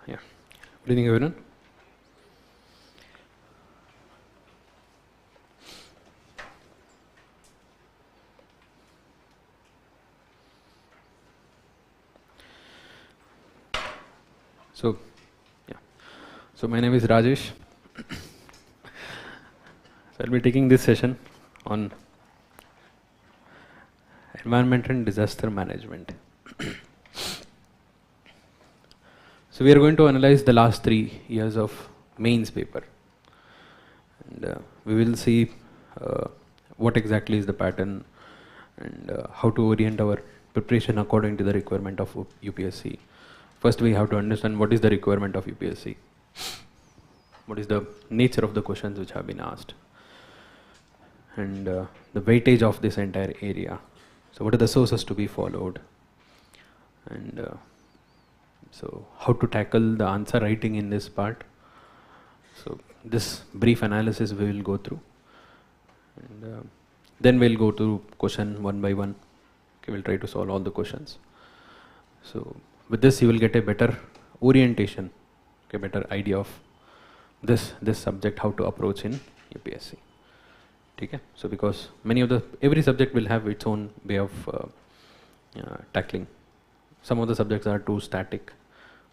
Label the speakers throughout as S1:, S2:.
S1: Yeah. Good evening, everyone. So, yeah. So my name is Rajesh. So I'll be taking this session on environment and disaster management. So we are going to analyze the last 3 years of mains paper, and we will see what exactly is the pattern and how to orient our preparation according to the requirement of UPSC. First, we have to understand what is the requirement of UPSC, what is the nature of the questions which have been asked, and the weightage of this entire area. So what are the sources to be followed, and so how to tackle the answer writing in this part. So this brief analysis we will go through, and then we'll go to question one by one. Okay, we'll try to solve all the questions. So with this you will get a better orientation, okay, better idea of this subject, how to approach in UPSC. Okay? So because every subject will have its own way of tackling. Some of the subjects are too static.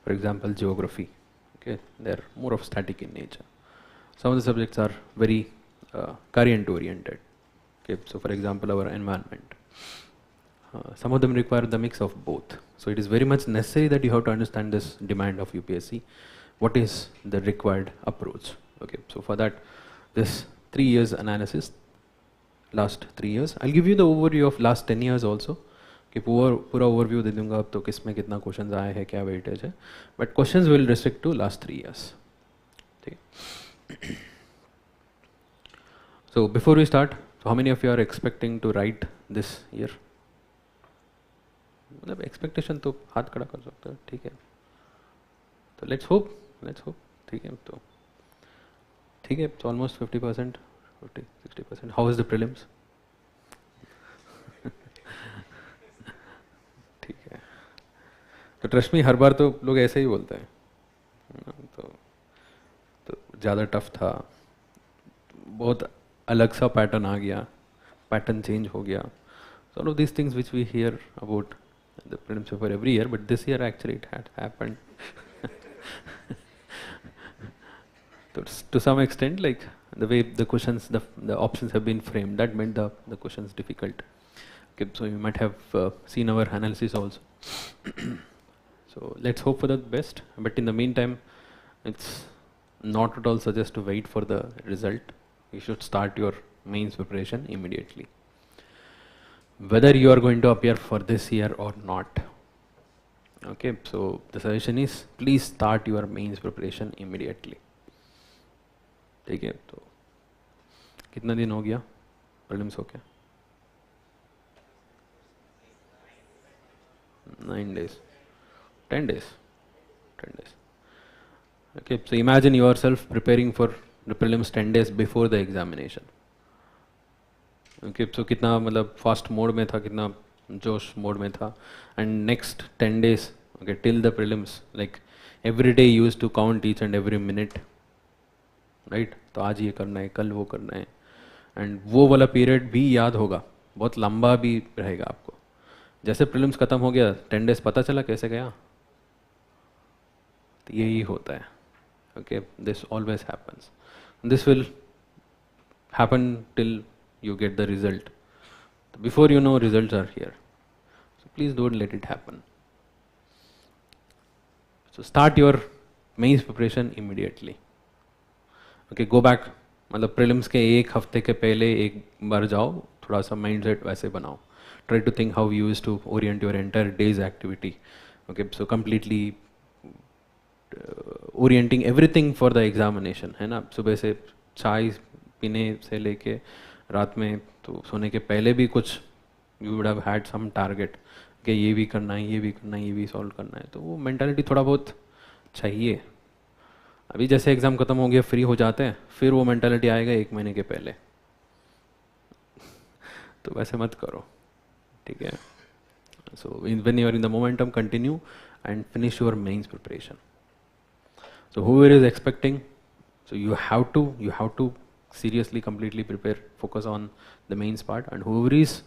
S1: For example, geography. Okay, they're more of static in nature. Some of the subjects are very current oriented. Okay, so for example, our environment. Some of them require the mix of both. So it is very much necessary that you have to understand this demand of UPSC. What is the required approach? Okay, so for that, this 3 years analysis, last 3 years. I'll give you the overview of last 10 years also. कि पूरा overview दे दूंगा अब तो किस में कितना questions आए हैं, क्या वेटेज है, but questions will restrict to last 3 years. ठीक है. So before we start, so how many of you are expecting to write this year? मतलब एक्सपेक्टेशन तो हाथ खड़ा कर सकते हो, ठीक है. तो लेट्स होप. ठीक है. तो ठीक है, तो almost 50%, 50-60%. How is the prelims? ठीक है. तो ट्रस्ट मी, हर बार तो लोग ऐसे ही बोलते हैं. तो ज़्यादा टफ था, बहुत अलग सा पैटर्न आ गया, पैटर्न चेंज हो गया. So all of these things which we hear about the prelims paper every year, but this year actually it had happened. To some extent, like the way the questions, the options have been framed, that made the questions difficult. Okay, so you might have seen our analysis also. So let's hope for the best. But in the meantime, it's not at all suggest to wait for the result. You should start your mains preparation immediately, whether you are going to appear for this year or not. Okay, so the suggestion is please start your mains preparation immediately. ठीक है. तो कितना दिन हो गया prelims होके? 9 days, 10 days. Okay, so imagine yourself preparing for the prelims 10 days before the examination. Okay, so कितना मतलब फास्ट मोड में था, कितना जोश मोड में था, and next 10 days, okay, till the prelims, like every day you used to count each and every minute, right? तो आज ये करना है, कल वो करना है, and वो वाला पीरियड भी याद होगा, बहुत लंबा भी रहेगा आपको. जैसे प्रीलिम्स खत्म हो गया, 10 days पता चला कैसे गया. तो यही होता है. Okay, this always happens. This will happen till you get the result. Before you know, results are here. So please don't let it happen. So start your mains preparation immediately. Okay, go back. मतलब prelims के एक हफ्ते के पहले एक बार जाओ, थोड़ा सा mindset वैसे बनाओ. Try to think how you used to orient your entire day's activity. Okay, so completely orienting everything for the examination, है ना. सुबह से चाय पीने से लेके रात में तो सोने के पहले भी कुछ you would have had some target कि ये भी करना है, ये भी करना है, ये भी सॉल्व करना है. तो वो मेंटालिटी थोड़ा बहुत चाहिए. अभी जैसे एग्ज़ाम ख़त्म हो गया, फ्री हो जाते हैं, फिर वो मेंटालिटी आएगा 1 महीने के पहले. तो वैसे मत करो, ठीक है. So when you are in the momentum, continue and finish your mains preparation. So whoever is expecting, so you have to seriously completely prepare, focus on the mains part, and whoever is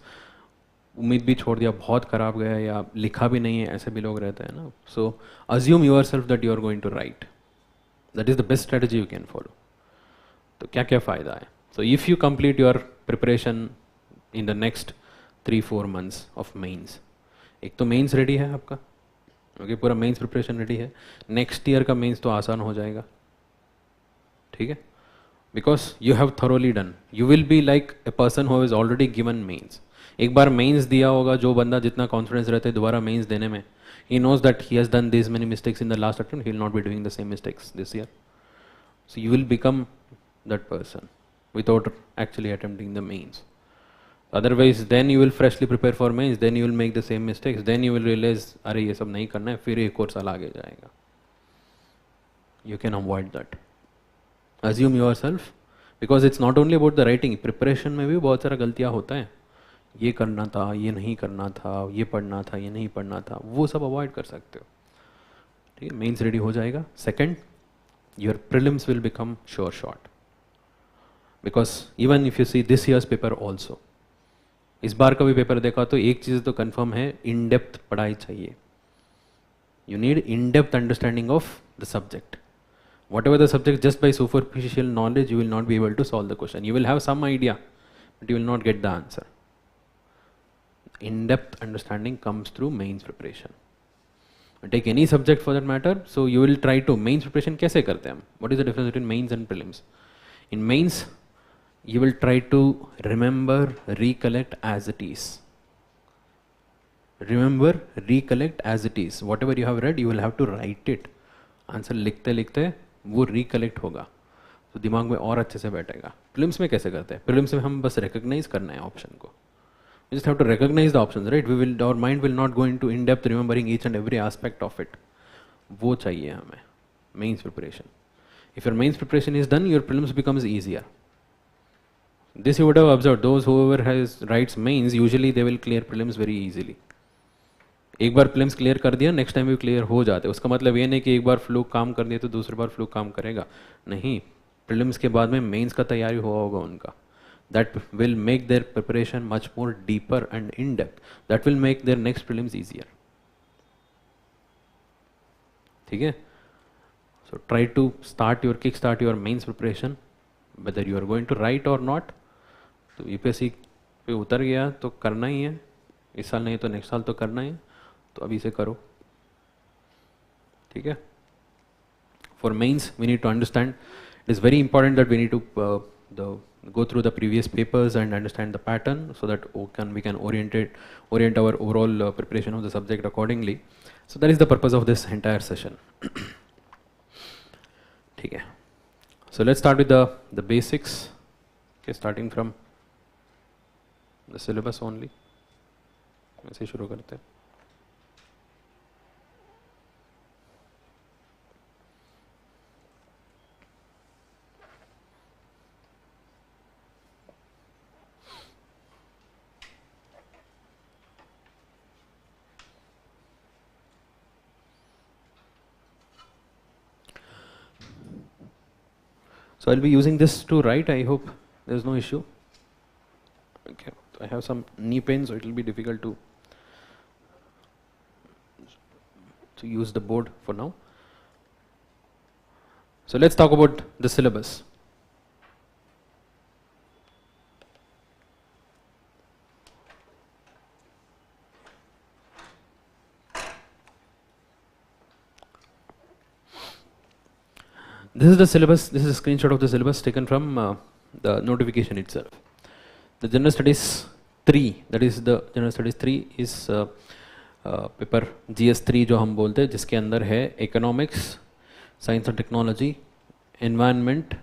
S1: उम्मीद भी छोड़ दिया, बहुत खराब गया या लिखा भी नहीं है, ऐसे भी लोग रहते हैं ना. So assume yourself that you are going to write. That is the best strategy you can follow. तो क्या क्या फ़ायदा है? So if you complete your preparation in the next 3-4 months of mains, एक तो मेंस रेडी है आपका, okay, पूरा मेंस प्रिपरेशन रेडी है, नेक्स्ट ईयर का मेंस तो आसान हो जाएगा, ठीक है, because you have thoroughly done. You will be like a person who has already given mains. एक बार मेंस दिया होगा, जो बंदा जितना कॉन्फिडेंस रहता है दोबारा मेंस देने में, he knows that he has done these many mistakes in the last attempt, he will not be doing the same mistakes this year. So you will become that person without actually attempting the mains. Otherwise then you will freshly prepare for mains, then you will make the same mistakes, then you will realize अरे ये सब नहीं करना है, फिर एक और साल आगे जाएगा. You can avoid that. Assume yourself, because it's not only about the writing, preparation में भी बहुत सारा गलतियाँ होता है. ये करना था, ये नहीं करना था, ये पढ़ना था, ये नहीं पढ़ना था, वो सब अवॉइड कर सकते हो, ठीक है. मेंस रेडी हो जाएगा. Second, your prelims will become sure shot, because even if you see this years paper also, इस बार का भी पेपर देखा तो एक चीज़ तो कंफर्म है, इन डेप्थ पढ़ाई चाहिए. You need in depth understanding of the subject. Whatever the subject, just by superficial knowledge you will not be able to solve the question. You will have some idea, but you will not get the answer. In-depth understanding comes through mains preparation. Take any subject for that matter, so you will try to, mains preparation कैसे करते हैं हम? What is the difference between mains and prelims? In mains, you will try to remember, recollect as it is. Remember, recollect as it is. Whatever you have read, you will have to write it. Answer लिखते लिखते वो recollect होगा, तो दिमाग में और अच्छे से बैठेगा. प्रीलिम्स में कैसे करते हैं? प्रीलिम्स में हम बस रिकॉग्नाइज करना है ऑप्शन को. We just have to recognize the options, right? Our mind will not go into in-depth remembering each and every aspect of it. वो चाहिए हमें mains preparation. If your mains preparation is done, your prelims becomes easier. This you would have observed. Those whoever writes mains, usually they will clear prelims very easily. एक बार prelims clear कर दिया, next time भी clear हो जाते हैं. उसका मतलब ये नहीं कि एक बार फ्लूक काम कर दिया तो दूसरी बार फ्लूक काम करेगा, नहीं. प्रीलिम्स के बाद में मेंस का तैयारी हुआ होगा उनका. That will make their preparation much more deeper and in depth. That will make their next prelims easier, ठीक है. So try to kick start your mains preparation, whether you are going to write or not. तो UPSC पे उतर गया तो करना ही है, इस साल नहीं तो नेक्स्ट साल तो करना ही है, तो अभी से करो, ठीक है. For mains we need to understand, it is very important that we need to go through the previous papers and understand the pattern, so that we can orient our overall preparation of the subject accordingly. So that is the purpose of this entire session. ठीक है. So let's start with the basics. Okay, starting from the syllabus only. ऐसे शुरू करते हैं. So I'll be using this to write. I hope there's no issue. Okay, I have some knee pain, so it will be difficult to use the board for now. So let's talk about the syllabus. This is the syllabus. This is a screenshot of the syllabus taken from the notification itself. The General Studies 3, that is the General Studies 3 is paper GS3 जो हम बोलते हैं, जिसके अंदर है economics, science and technology, environment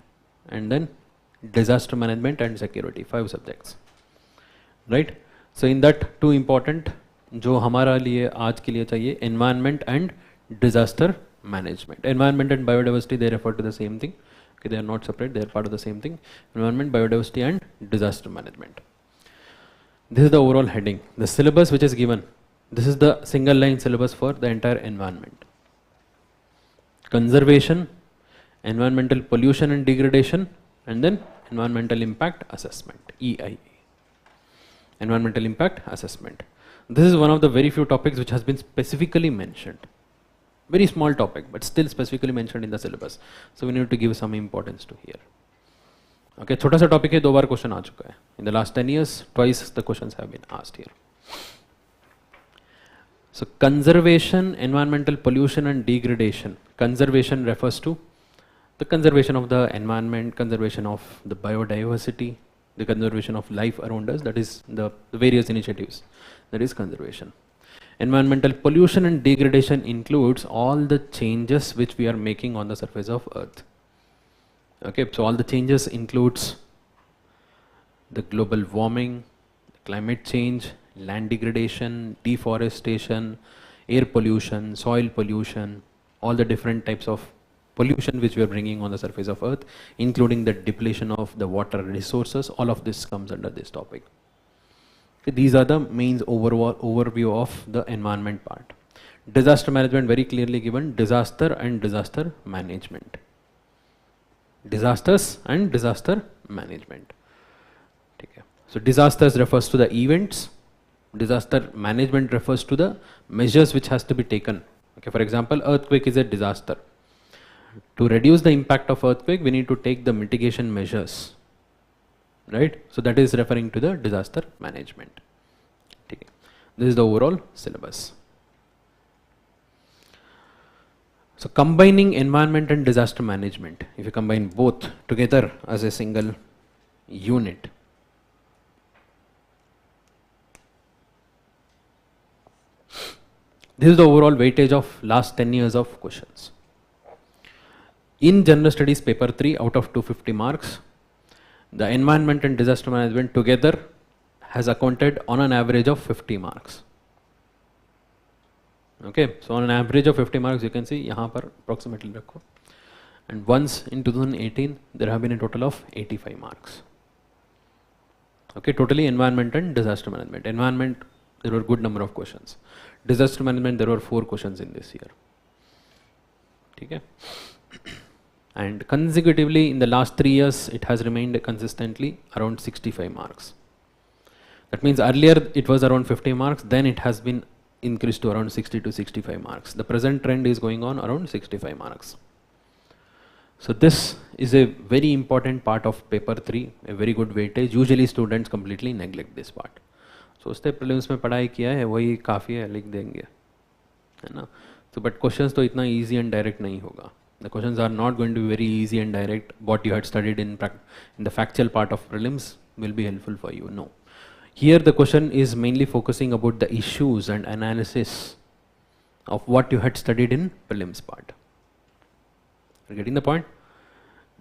S1: and then disaster management and security, 5 subjects, right. So in that 2 important जो हमारा लिए आज के लिए चाहिए, environment and disaster management. Environment and biodiversity, they refer to the same thing. Okay, they are not separate, they are part of the same thing. Environment, biodiversity and disaster management. This is the overall heading. The syllabus which is given, this is the single line syllabus for the entire environment. Conservation environmental pollution and degradation, and then environmental impact assessment, EIA. Environmental impact assessment. This is one of the very few topics which has been specifically mentioned. Very small topic, but still specifically mentioned in the syllabus. So we need to give some importance to here. Okay, छोटा सा topic है, 2 बार question आ चुका है. In the last 10 years, twice the questions have been asked here. So conservation, environmental pollution and degradation. Conservation refers to the conservation of the environment, conservation of the biodiversity, the conservation of life around us, that is the various initiatives, that is conservation. Environmental pollution and degradation includes all the changes which we are making on the surface of earth. Okay, so all the changes includes the global warming, climate change, land degradation, deforestation, air pollution, soil pollution, all the different types of pollution which we are bringing on the surface of earth, including the depletion of the water resources. All of this comes under this topic. Okay, these are the main overview of the environment part. Disaster management very clearly given, disaster and disaster management. Disasters and disaster management. Okay. So disasters refers to the events, disaster management refers to the measures which has to be taken. Okay, for example, earthquake is a disaster. To reduce the impact of earthquake, we need to take the mitigation measures, right? So that is referring to the disaster management. Okay. This is the overall syllabus. So combining environment and disaster management, if you combine both together as a single unit, this is the overall weightage of last 10 years of questions. In General Studies paper 3 out of 250 marks, the environment and disaster management together has accounted on an average of 50 marks. Okay, so on an average of 50 marks you can see यहाँ पर approximately रखो. And once in 2018 there have been a total of 85 marks. Okay, totally environment and disaster management. Environment, there were a good number of questions. Disaster management, there were 4 questions in this year. Okay. And consecutively in the last 3 years it has remained consistently around 65 marks. That means earlier it was around 50 marks, then it has been increased to around 60 to 65 marks. The present trend is going on around 65 marks. So this is a very important part of paper 3, a very good weightage. Usually students completely neglect this part. सोचते prelims में पढ़ाई किया है वही काफ़ी है, लिख देंगे, है ना? So but questions तो इतना easy and direct नहीं होगा. The questions are not going to be very easy and direct. What you had studied in the factual part of prelims will be helpful for you. No. Here the question is mainly focusing about the issues and analysis of what you had studied in prelims part. You're getting the point?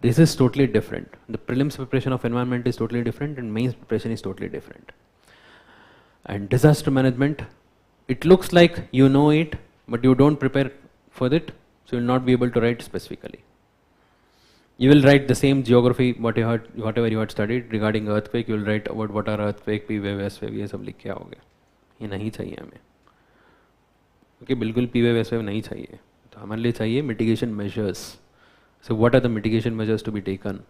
S1: This is totally different. The prelims preparation of environment is totally different and mains preparation is totally different. And disaster management, it looks like you know it, but you don't prepare for it, so you will not be able to write specifically. You will write the same geography, whatever you had studied regarding earthquake, you will write about what are earthquake, P wave, S wave, ये सब लिख के आओगे. ये नहीं चाहिए हमें. Okay, बिल्कुल P wave, S wave नहीं चाहिए. तो हमारे लिए चाहिए mitigation measures. So what are the mitigation measures to be taken?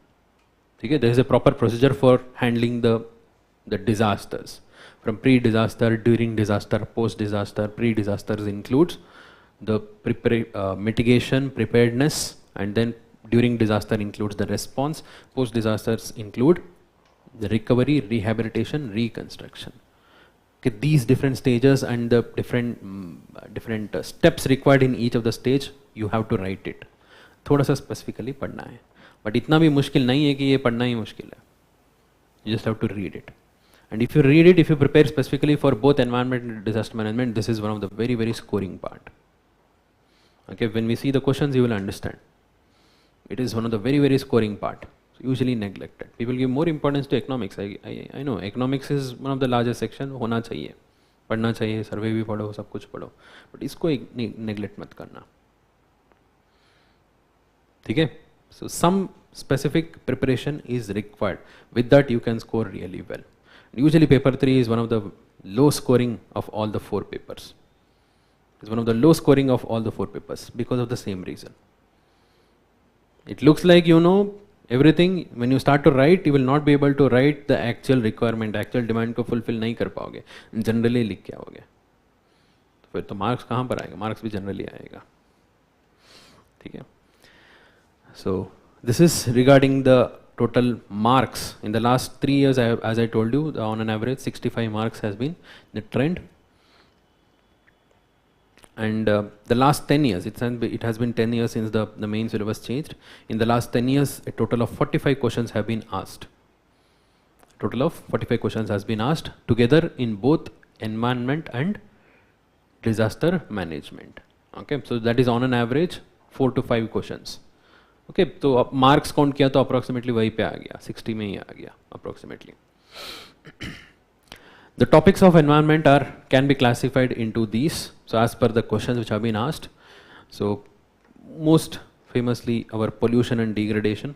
S1: Okay, there is a proper procedure for handling the disasters. From pre-disaster, during disaster, post-disaster. Pre-disasters includes the mitigation, preparedness, and then during disaster includes the response. Post-disasters include the recovery, rehabilitation, reconstruction. Okay, these different stages and the different steps required in each of the stage, you have to write it. थोड़ा सा specifically पढ़ना है, but इतना भी मुश्किल नहीं है कि ये पढ़ना ही मुश्किल है. You just have to read it. And if you read it, if you prepare specifically for both environment and disaster management, this is one of the very, very scoring part. Okay, when we see the questions, you will understand. It is one of the very, very scoring part. Usually neglected. People give more importance to economics. I know economics is one of the largest section. होना चाहिए, पढ़ना चाहिए, survey भी पढ़ो, सब कुछ पढ़ो. But इसको neglect मत करना. ठीक है? So some specific preparation is required. With that, you can score really well. Usually paper 3 is one of the low scoring of all the 4 papers. It's one of the low scoring of all the 4 papers because of the same reason. It looks like you know everything. When you start to write, you will not be able to write the actual requirement, actual demand को fulfill नहीं कर पाओगे. Generally लिख के आओगे. फिर तो marks कहाँ पर आएगा? Marks भी generally आएगा. ठीक है. So this is regarding the total marks in the last 3 years. As I told you, on an average 65 marks has been the trend. And the last 10 years, it has been 10 years since the main syllabus changed. In the last 10 years, a total of 45 questions have been asked. Total of 45 questions has been asked together in both environment and disaster management. Okay, so that is on an average 4 to 5 questions. Okay, तो अब marks count किया तो approximately वही पे आ गया, 60 में ही आ गया approximately. The topics of environment can be classified into these. So as per the questions which have been asked. So most famously our pollution and degradation.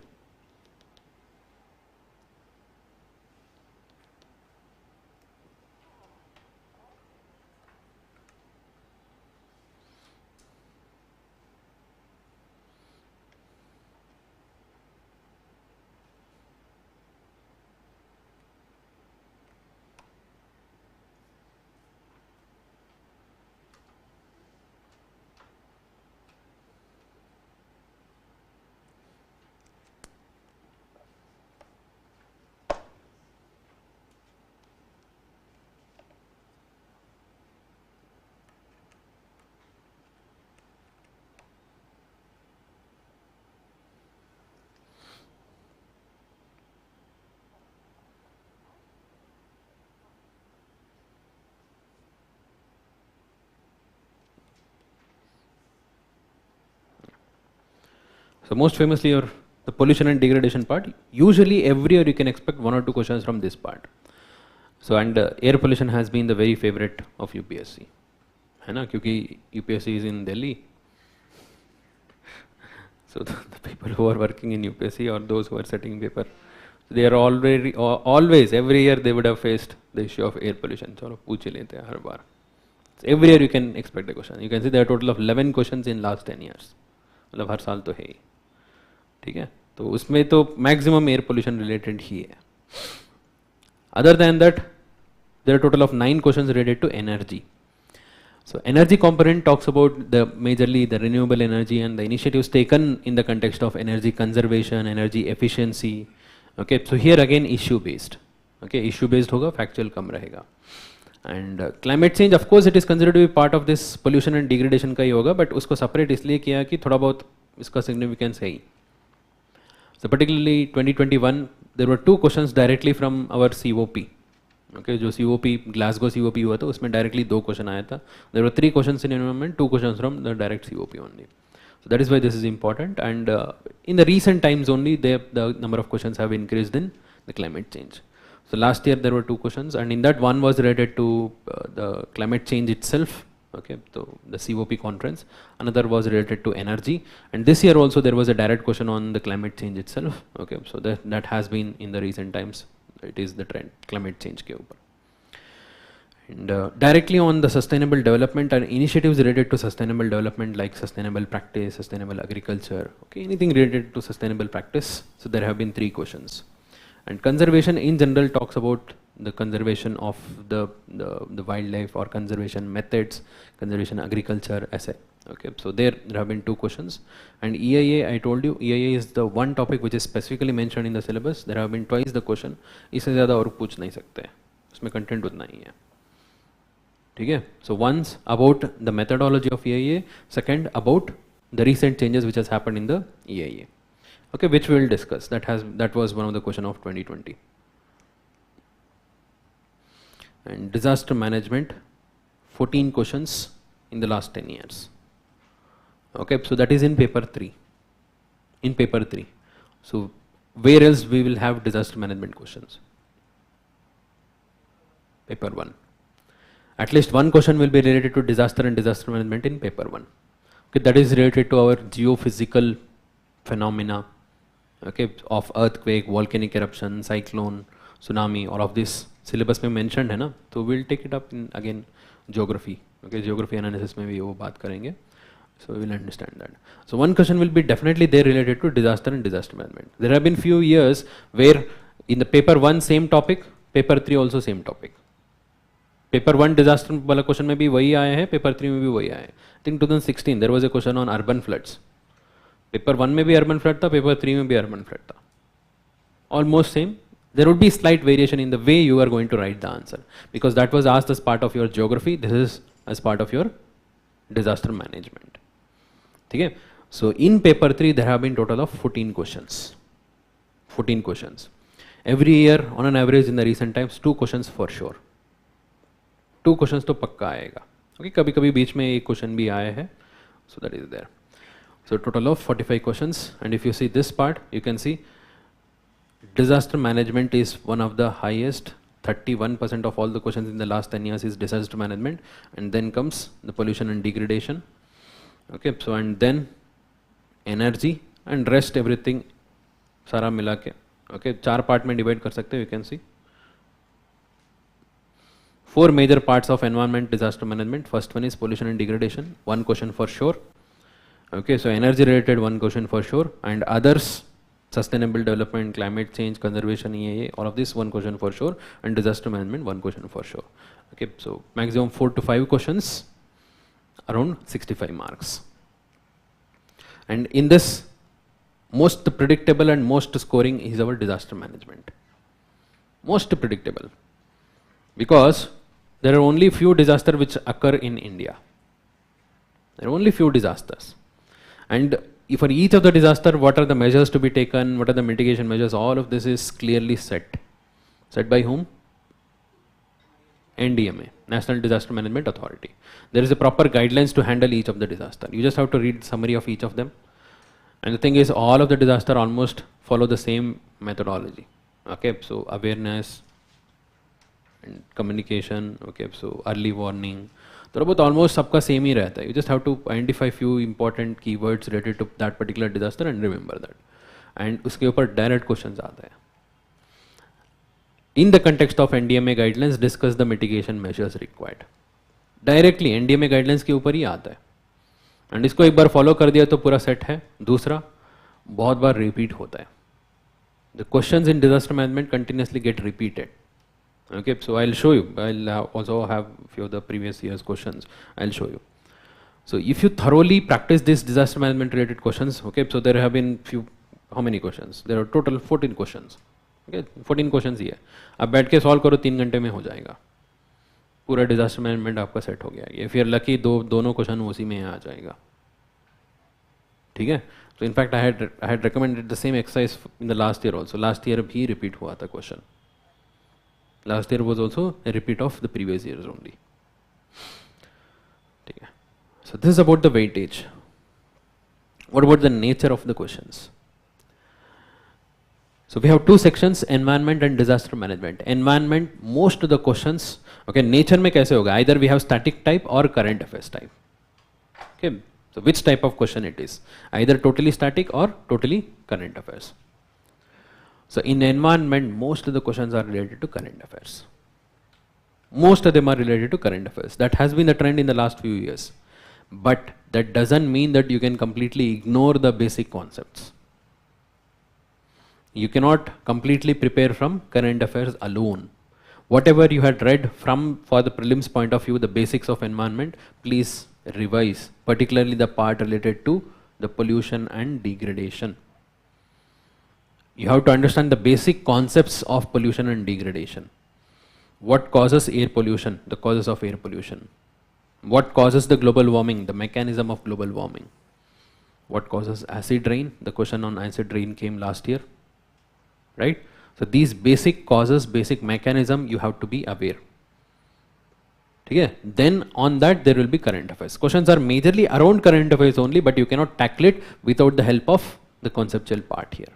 S1: So most famously the pollution and degradation part. Usually every year you can expect 1 or 2 questions from this part. So and air pollution has been the very favorite of UPSC. है ना, क्योंकि UPSC is in Delhi. So the people who are working in UPSC or those who are setting paper, they are already always every year they would have faced the issue of air pollution. चलो पूछ ही लेते हैं हर बार. So every year you can expect a question. You can see there are a total of 11 questions in last 10 years. मतलब हर साल तो है ही. ठीक है, तो उसमें तो मैक्सिमम एयर पोल्यूशन रिलेटेड ही है. Other than that there are total of 9 questions related to energy. So energy component talks about majorly the renewable energy and the initiatives taken in the context of energy conservation, energy efficiency. Okay, so here again issue based. Okay, issue based होगा, factual कम रहेगा. And climate change, of course, it is considered to be part of this pollution and degradation का ही होगा, but उसको separate इसलिए किया कि थोड़ा बहुत इसका significance है ही. So particularly 2021, there were 2 questions directly from our COP. Okay, जो COP Glasgow COP हुआ था उसमें directly 2 question आया था. There were 3 questions in environment, 2 questions from the direct COP only. So that is why this is important. And in the recent times only, the number of questions have increased in the climate change. So last year there were 2 questions, and in that one was related to the climate change itself. Okay, so the COP conference. Another was related to energy, and this year also there was a direct question on the climate change itself. Okay, so that has been in the recent times. It is the trend, climate change के ऊपर. And directly on the sustainable development and initiatives related to sustainable development like sustainable practice, sustainable agriculture. Okay, anything related to sustainable practice. So there have been 3 questions. And conservation in general talks about the conservation of the wildlife or conservation methods, conservation agriculture, essay. Okay, so there have been 2 questions. And EIA, I told you, EIA is the one topic which is specifically mentioned in the syllabus. There have been twice the question. इससे ज़्यादा और पूछ नहीं सकते हैं. उसमें content उतना ही है. ठीक है? So once about the methodology of EIA, second about the recent changes which has happened in the EIA. Okay, which we will discuss. That was one of the question of 2020. And disaster management, 14 questions in the last 10 years. Okay, so that is in paper 3. In paper 3. So where else we will have disaster management questions? Paper 1. At least one question will be related to disaster and disaster management in paper 1. Okay, that is related to our geophysical phenomena. Okay, of earthquake, volcanic eruption, cyclone, tsunami, all of this syllabus में mentioned है ना, तो we'll take it up in again geography. Okay, geography analysis में भी वो बात करेंगे. So we will understand that. So one question will be definitely there related to disaster and disaster management. There have been few years where in the paper 1 same topic, paper 3 also same topic. Paper 1 disaster वाला question में भी वही आए हैं, paper 3 में भी वही आए हैं. I think 2016 there was a question on urban floods. Paper 1 में भी अर्बन फ्लड था, पेपर 3 में भी अर्बन फ्लड था. Almost same. There would be slight variation in the way you are going to write the answer because that was asked as part of your geography. This is as part of your disaster management. Okay? So in paper 3 there have been total of 14 questions. 14 questions. Every year on an average in the recent times 2 questions for sure. 2 questions तो पक्का आएगा. Okay? कभी कभी बीच में एक question भी आया है. So that is there. So total of 45 questions, and if you see this part you can see disaster management is one of the highest. 31% of all the questions in the last 10 years is disaster management, and then comes the pollution and degradation. Okay, so and then energy and rest everything सारा मिला के. Okay, 4 part में divide कर सकते हैं. You can see 4 major parts of environment disaster management. First one is pollution and degradation, 1 question for sure. Okay, so energy related 1 question for sure, and others sustainable development, climate change, conservation, EAA, all of this 1 question for sure, and disaster management 1 question for sure. Okay, so maximum 4 to 5 questions, around 65 marks. And in this, most predictable and most scoring is our disaster management. Most predictable, because there are only few disasters which occur in India. There are only few disasters, and for each of the disaster, what are the measures to be taken, what are the mitigation measures, all of this is clearly set. Set by whom? NDMA, National Disaster Management Authority. There is a proper guidelines to handle each of the disaster. You just have to read summary of each of them. And the thing is, all of the disaster almost follow the same methodology. Okay, so awareness and communication. Okay, so early warning. तो बहुत almost सबका same ही रहता है. You just have to identify few important keywords related to that particular disaster and remember that, and उसके ऊपर direct questions आता है. In the context of NDMA guidelines discuss the mitigation measures required. Directly NDMA guidelines के ऊपर ही आता है, and इसको एक बार फॉलो कर दिया तो पूरा सेट है. दूसरा, बहुत बार रिपीट होता है. The questions in disaster management continuously get repeated. Okay, so I'll show you. I'll also have few of the previous year's questions. I'll show you. So if you thoroughly practice this disaster management related questions, okay, so there have been few, how many questions? There are total 14 questions. Okay, 14 questions ही है. अब बैठ के solve करो 3 घंटे में हो जाएगा. पूरा डिजास्टर मैनेजमेंट आपका सेट हो गया. ये फिर लकी दोनों क्वेश्चन उसी में आ जाएगा. ठीक है. So in fact I had recommended the same exercise in the last year also. Last year भी repeat हुआ था question. Last year was also a repeat of the previous years only. Okay. So this is about the weightage. What about the nature of the questions? So we have 2 sections, environment and disaster management. Environment, most of the questions, okay, nature में कैसे होगा? Either we have static type or current affairs type. Okay, so which type of question it is? Either totally static or totally current affairs. So in environment, most of the questions are related to current affairs. Most of them are related to current affairs. That has been the trend in the last few years. But that doesn't mean that you can completely ignore the basic concepts. You cannot completely prepare from current affairs alone. Whatever you had read for the prelims point of view, the basics of environment, please revise, particularly the part related to the pollution and degradation. You have to understand the basic concepts of pollution and degradation. What causes air pollution? The causes of air pollution. What causes the global warming? The mechanism of global warming. What causes acid rain? The question on acid rain came last year. Right? So these basic causes, basic mechanism, you have to be aware. Okay? Then on that there will be current affairs. Questions are majorly around current affairs only, but you cannot tackle it without the help of the conceptual part here.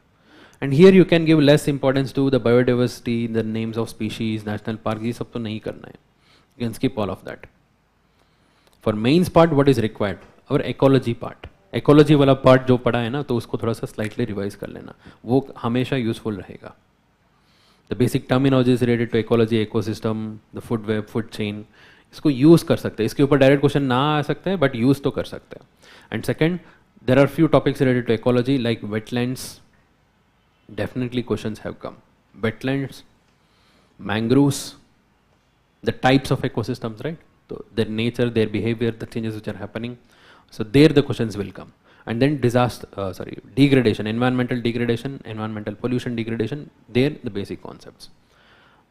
S1: And here you can give less importance to the biodiversity, the names of species, national parks, ये सब तो नहीं करना है. You can skip all of that. For mains part, what is required? Our ecology part. Ecology वाला part जो पढ़ा है ना, तो उसको थोड़ा सा slightly revise कर लेना. वो हमेशा useful रहेगा. The basic terminologies related to ecology, ecosystem, the food web, food chain, इसको यूज़ कर सकते हैं, इसके ऊपर डायरेक्ट क्वेश्चन ना आ सकते हैं बट यूज़ तो कर सकते हैं. And second, there are few topics related to ecology like wetlands, definitely questions have come. Wetlands, mangroves, the types of ecosystems, right? So their nature, their behavior, the changes which are happening. So there the questions will come. And then degradation, environmental degradation, environmental pollution degradation, there the basic concepts.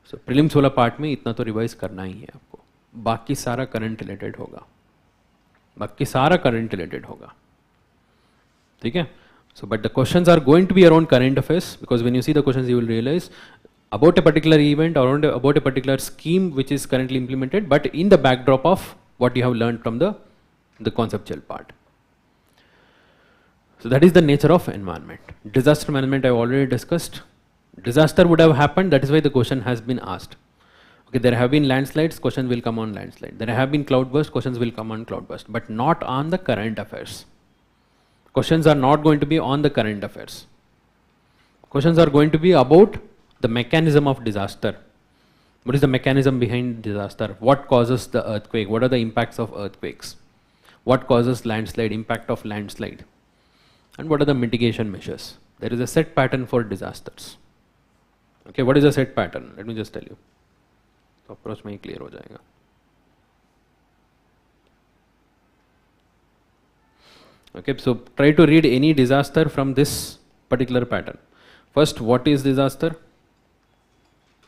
S1: So prelims वाला part में इतना तो revise करना ही है आपको. बाकी सारा current related होगा. बाकी सारा current related होगा. ठीक है? So but the questions are going to be around current affairs, because when you see the questions you will realize about a particular event or about a particular scheme which is currently implemented, but in the backdrop of what you have learned from the conceptual part. So that is the nature of environment. Disaster management I have already discussed. Disaster would have happened, that is why the question has been asked. Okay, there have been landslides, questions will come on landslide. There have been cloudburst, questions will come on cloudburst, but not on the current affairs. Questions are not going to be on the current affairs. Questions are going to be about the mechanism of disaster. What is the mechanism behind disaster? What causes the earthquake? What are the impacts of earthquakes? What causes landslide, impact of landslide? And what are the mitigation measures? There is a set pattern for disasters. Okay, what is a set pattern? Let me just tell you. So approach mein hi clear ho jayega. Okay, so try to read any disaster from this particular pattern. First, what is disaster?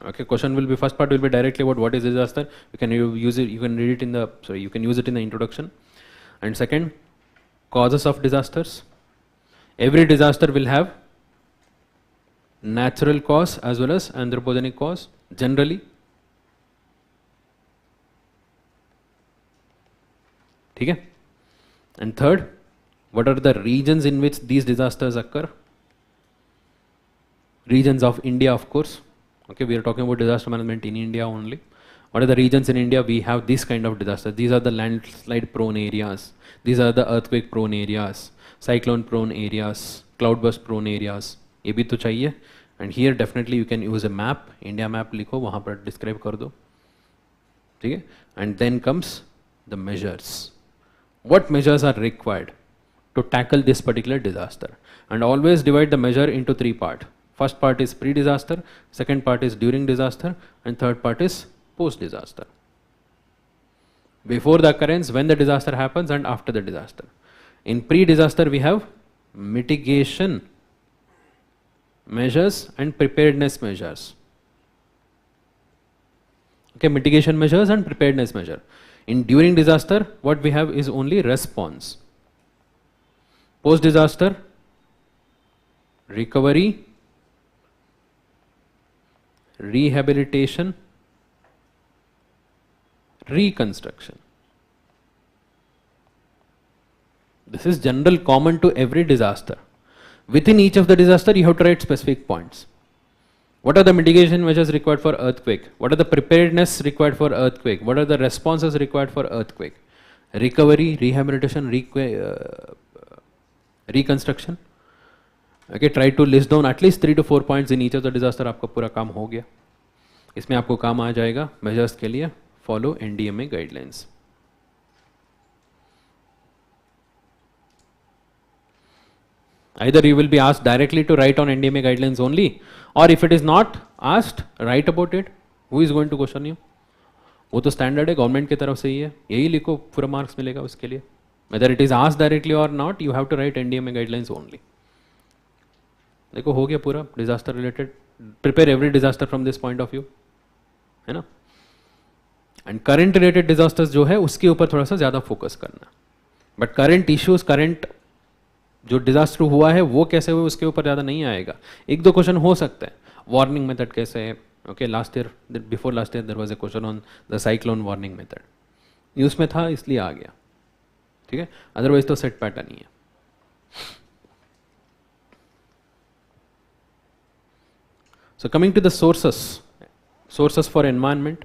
S1: Okay, question will be, first part will be directly about what is disaster. You can use it, you can read it in the, you can use it in the introduction. And second, causes of disasters. Every disaster will have natural cause as well as anthropogenic cause, generally. Okay? And third, what are the regions in which these disasters occur? Regions of India, of course. Okay, we are talking about disaster management in India only. What are the regions in India? We have this kind of disasters. These are the landslide prone areas. These are the earthquake prone areas, cyclone prone areas, cloudburst prone areas. ये भी तो चाहिए. And here definitely you can use a map. India map लिखो, वहाँ पर describe कर दो. ठीक है? And then comes the measures. What measures are required to tackle this particular disaster? And always divide the measure into three parts. First part is pre-disaster, second part is during disaster, and third part is post-disaster. Before the occurrence, when the disaster happens, and after the disaster. In pre-disaster we have mitigation measures and preparedness measures. Okay, mitigation measures and preparedness measure. In during disaster, what we have is only response. Post-disaster, recovery, rehabilitation, reconstruction. This is general common to every disaster. Within each of the disaster, you have to write specific points. What are the mitigation measures required for earthquake? What are the preparedness required for earthquake? What are the responses required for earthquake? Recovery, rehabilitation, reconstruction. Okay, try to list down at least 3 to 4 points in each of the disaster. आपका पूरा काम हो गया. इसमें आपको काम आ जाएगा. Measures के लिए follow NDMA guidelines. Either you will be asked directly to write on NDMA guidelines only, or if it is not asked, write about it. Who is going to question you? वो तो standard है, government की तरफ से ही है, यही लिखो, पूरा मार्क्स मिलेगा उसके लिए. Whether it is asked directly or not, you have to write NDMA guidelines only. देखो हो गया पूरा disaster related. Prepare every disaster from this point of view, है ना. एंड करंट रिलेटेड डिजास्टर्स जो है उसके ऊपर थोड़ा सा ज्यादा फोकस करना. बट करंट इश्यूज, करंट जो डिजास्टर हुआ है वो कैसे हुए उसके ऊपर ज्यादा नहीं आएगा. एक दो क्वेश्चन हो सकते हैं. वार्निंग मेथड कैसे है. Okay, last year, before last year there was a question on the cyclone warning method. News में था इसलिए आ गया. ठीक है, अदरवाइज तो सेट पैटर्न ही है. So coming to the sources for environment.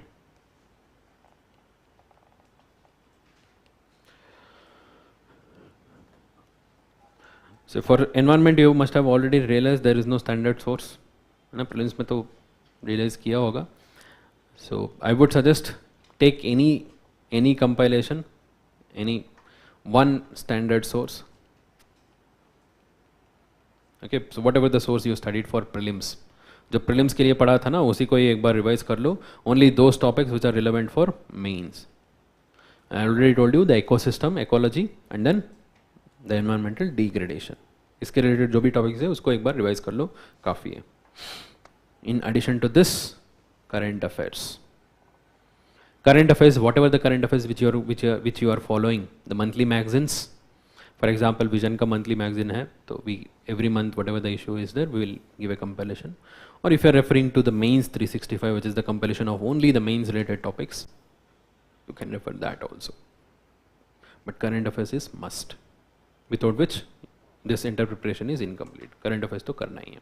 S1: So for environment you must have already realized there is no standard source. ना prelims में तो realize किया होगा. So I would suggest take any any compilation, any one standard source. Okay, so whatever the source you studied for prelims, जो prelims के लिए पढ़ा था ना उसी को ही एक बार revise कर लो. Only those topics which are relevant for mains. I already told you the ecosystem, ecology and then the environmental degradation. इसके related जो भी topics है उसको एक बार revise कर लो, काफ़ी है. In addition to this, current affairs. Current affairs, whatever the current affairs which you are following, the monthly magazines. For example, Vision का monthly magazine है, तो we every month whatever the issue is there, we will give a compilation. Or if you are referring to the Mains 365, which is the compilation of only the mains related topics, you can refer that also. But current affairs is must, without which this interpretation is incomplete. Current affairs तो करना ही है.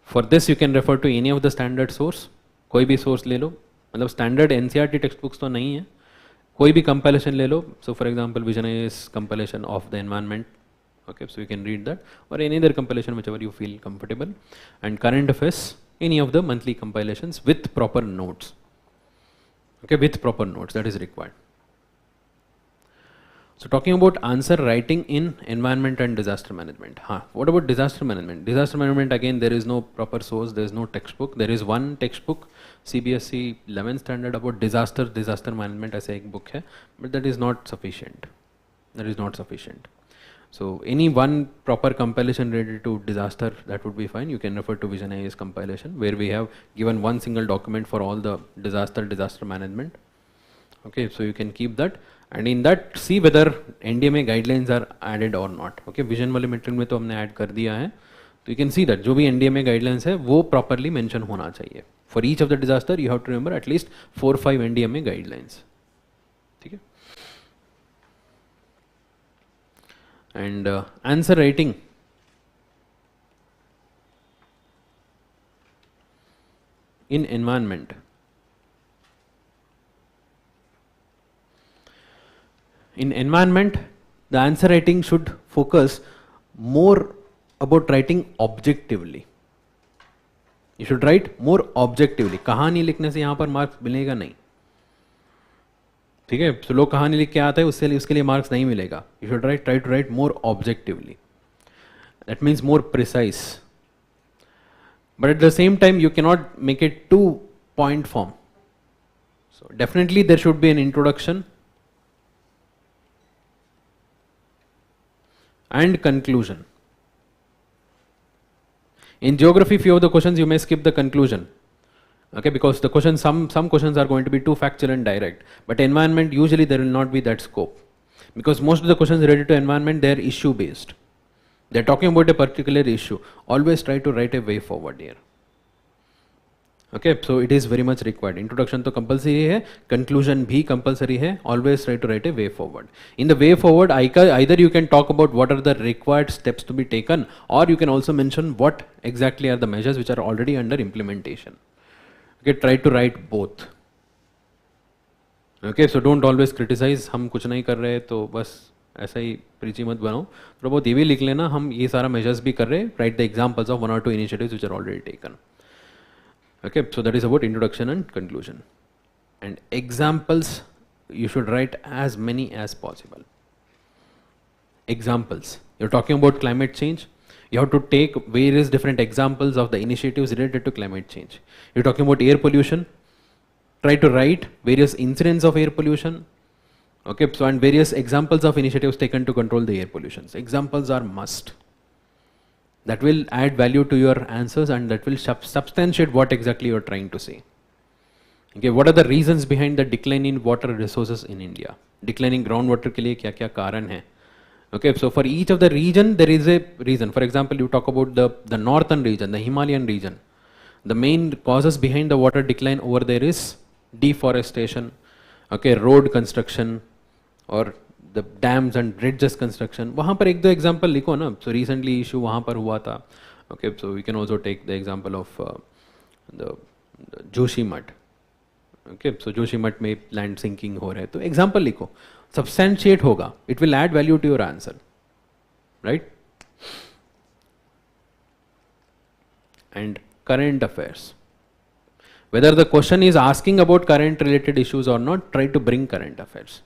S1: For this you can refer to any of the standard source. कोई भी source ले लो, मतलब standard NCERT textbooks तो नहीं है, कोई भी compilation ले लो. So for example, Vision IAS compilation of the environment. Okay, so you can read that, or any other compilation whichever you feel comfortable. And current affairs, any of the monthly compilations with proper notes. Okay, with proper notes, that is required. So talking about answer writing in environment and disaster management. What about disaster management? Disaster management, again, there is no proper source, there is no textbook. There is one textbook, CBSE 11th standard about disaster management ऐसा एक book है, but that is not sufficient. That is not sufficient. So any one proper compilation related to disaster, that would be fine. You can refer to Vision IAS compilation, where we have given one single document for all the disaster management. Okay, so you can keep that, and in that see whether NDMA guidelines are added or not. Okay, vision वाले material में तो हमने add कर दिया है, तो you can see that जो भी NDMA guidelines है वो properly mention होना चाहिए. For each of the disaster you have to remember at least 4-5 NDMA guidelines. ठीक है. And answer writing. In environment. In environment, the answer writing should focus more about writing objectively. You should write more objectively. कहानी लिखने से यहाँ पर marks मिलेगा नहीं. ठीक है, तो लोग कहानी लिख के आता है उसके लिए मार्क्स नहीं मिलेगा. You should try to write more objectively. That means more precise. But at the same time, you cannot make it too point form. So definitely there should be an introduction and conclusion. In geography, few of the questions you may skip the conclusion. Okay, because the questions, some questions are going to be too factual and direct. But environment, usually there will not be that scope. Because most of the questions related to environment, they are issue based. They are talking about a particular issue. Always try to write a way forward here. Okay, so it is very much required. Introduction to compulsory hai, conclusion bhi compulsory hai. Always try to write a way forward. In the way forward, either you can talk about what are the required steps to be taken, or you can also mention what exactly are the measures which are already under implementation. Okay, try to write both. Okay, so don't always criticize. हम कुछ नहीं कर रहे तो बस ऐसा ही प्रीची मत बनाओ. थोड़ा बहुत ये भी लिख लेना हम ये सारा measures भी कर रहे. Write the examples of 1 or 2 initiatives which are already taken. Okay, so that is about introduction and conclusion. And examples, you should write as many as possible. Examples. You're talking about climate change. You have to take various different examples of the initiatives related to climate change. You're talking about air pollution. Try to write various incidents of air pollution. Okay, so and various examples of initiatives taken to control the air pollution. Examples are must. That will add value to your answers and that will substantiate what exactly you're trying to say. Okay, what are the reasons behind the decline in water resources in India? Declining groundwater के लिए क्या-क्या कारण है? Okay, so for each of the region, there is a reason. For example, you talk about the northern region, the Himalayan region. The main causes behind the water decline over there is deforestation, okay, road construction, or the dams and bridges construction. वहाँ पर एक दो example लिखो ना. So recently issue वहाँ पर हुआ था. Okay, so we can also take the example of the Joshimath. Okay, so Joshimath में land sinking हो रहा है. तो example लिखो. Substantiate होगा. It will add value to your answer, right? And current affairs. Whether the question is asking about current related issues or not, try to bring current affairs.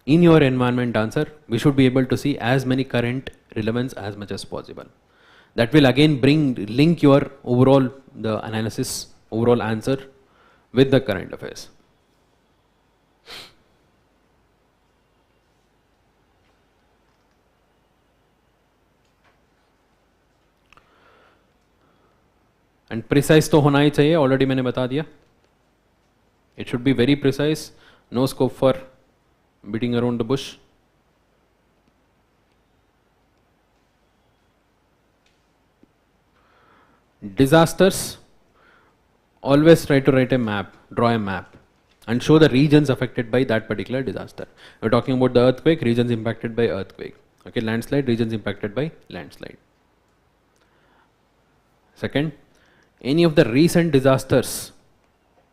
S1: In your environment answer, we should be able to see as many current relevance as much as possible. That will again link your overall, the analysis, overall answer with the current affairs. And precise तो होना ही चाहिए, already मैंने बता दिया. It should be very precise, no scope for beating around the bush. Disasters, always try to write a map, draw a map and show the regions affected by that particular disaster. We're talking about the earthquake, regions impacted by earthquake. Okay, landslide, regions impacted by landslide. Second, any of the recent disasters,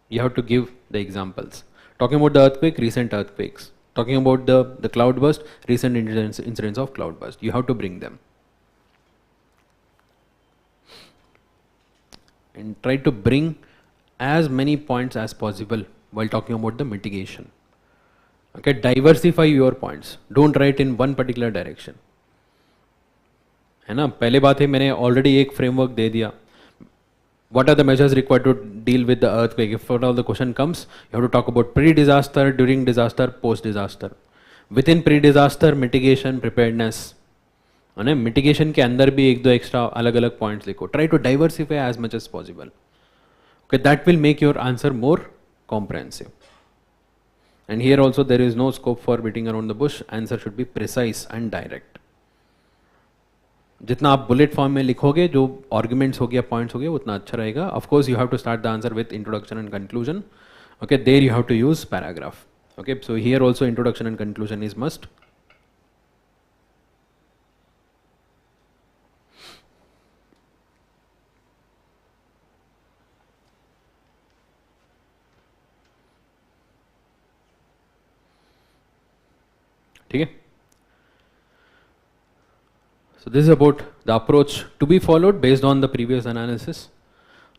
S1: you have to give the examples. Talking about the earthquake, recent earthquakes. Talking about the cloudburst, recent incidents of cloudburst. You have to bring them. And try to bring as many points as possible while talking about the mitigation. Okay, diversify your points. Don't write in one particular direction. है ना, पहले बात है मैंने already एक framework दे दिया. What are the measures required to deal with the earthquake? If at all the question comes, you have to talk about pre-disaster, during disaster, post-disaster. Within pre-disaster, mitigation, preparedness. है mitigation के अंदर भी एक दो extra अलग अलग points लिखो. Try to diversify as much as possible. Okay, that will make your answer more comprehensive. And here also there is no scope for beating around the bush. Answer should be precise and direct. जितना आप bullet form में लिखोगे, जो arguments हो गया, points हो गया, उतना अच्छा रहेगा. Of course you have to start the answer with introduction and conclusion. Okay, there you have to use paragraph. Okay, so here also introduction and conclusion is must. ठीक है. So this is about the approach to be followed based on the previous analysis.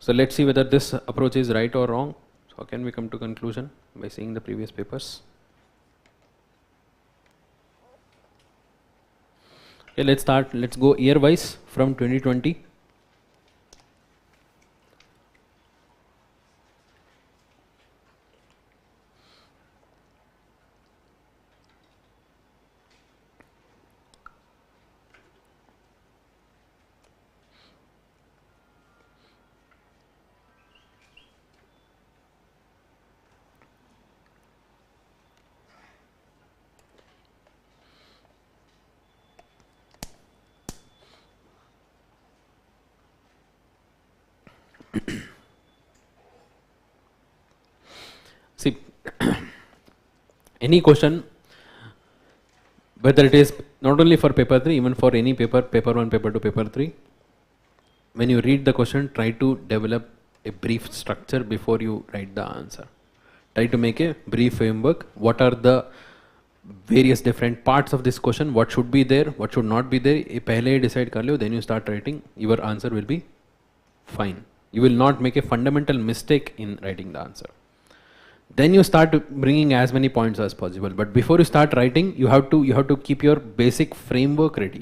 S1: So let's see whether this approach is right or wrong. So how can we come to conclusion by seeing the previous papers? Okay, let's start. Let's go year wise from 2020. See, any question, whether it is not only for paper 3, even for any paper, paper 1, paper 2, paper 3, when you read the question, try to develop a brief structure before you write the answer. Try to make a brief framework. What are the various different parts of this question? What should be there? What should not be there? ये पहले ही decide कर लो, then you start writing. Your answer will be fine. You will not make a fundamental mistake in writing the answer. Then you start bringing as many points as possible. But before you start writing, you have to keep your basic framework ready.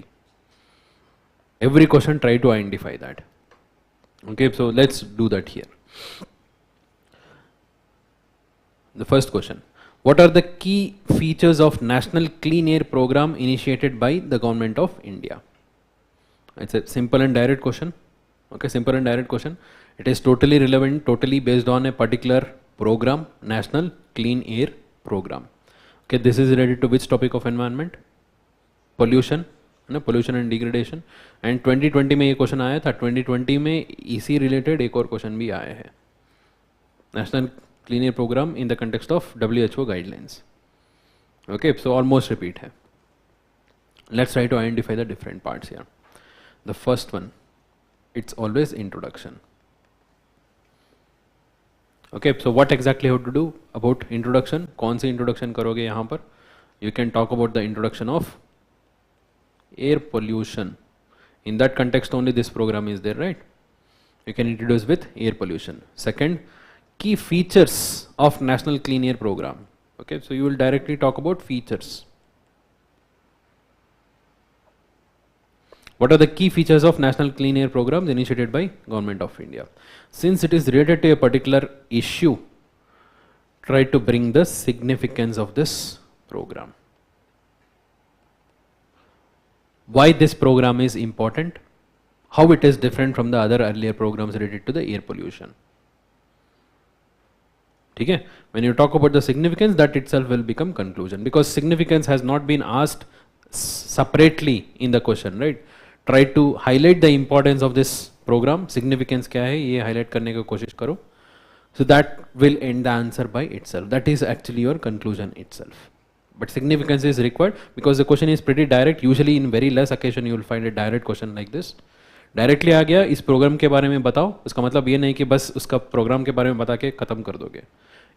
S1: Every question, try to identify that. Okay, so let's do that here. The first question: what are the key features of National Clean Air Program initiated by the Government of India? It's a simple and direct question. Okay, simple and direct question. It is totally relevant, totally based on a particular program, National Clean Air Program. Okay, this is related to which topic of environment? Pollution, pollution and degradation. And 2020 में ये question आया था. 2020 में इसी related एक और question भी आया है. National Clean Air Program in the context of WHO guidelines. Okay, so almost repeat है. Let's try to identify the different parts here. The first one, it's always introduction. Okay, so what exactly you have to do about introduction? कौन सी introduction करोगे यहाँ पर? You can talk about the introduction of air pollution. In that context only this program is there, right? You can introduce with air pollution. Second, key features of National Clean Air Program. Okay, so you will directly talk about features. What are the key features of National Clean Air Programs initiated by Government of India? Since it is related to a particular issue, try to bring the significance of this program. Why this program is important? How it is different from the other earlier programs related to the air pollution. Okay? When you talk about the significance, that itself will become conclusion, because significance has not been asked separately in the question, right? Try to highlight the importance of this program. Significance क्या है ये highlight करने की कोशिश करो. So that will end the answer by itself. That is actually your conclusion itself. But significance is required because the question is pretty direct. Usually in very less occasion you will find a direct question like this. Directly आ गया, इस programme के बारे में बताओ, उसका मतलब ये नहीं कि बस उसका प्रोग्राम के बारे में बता के खत्म कर दोगे.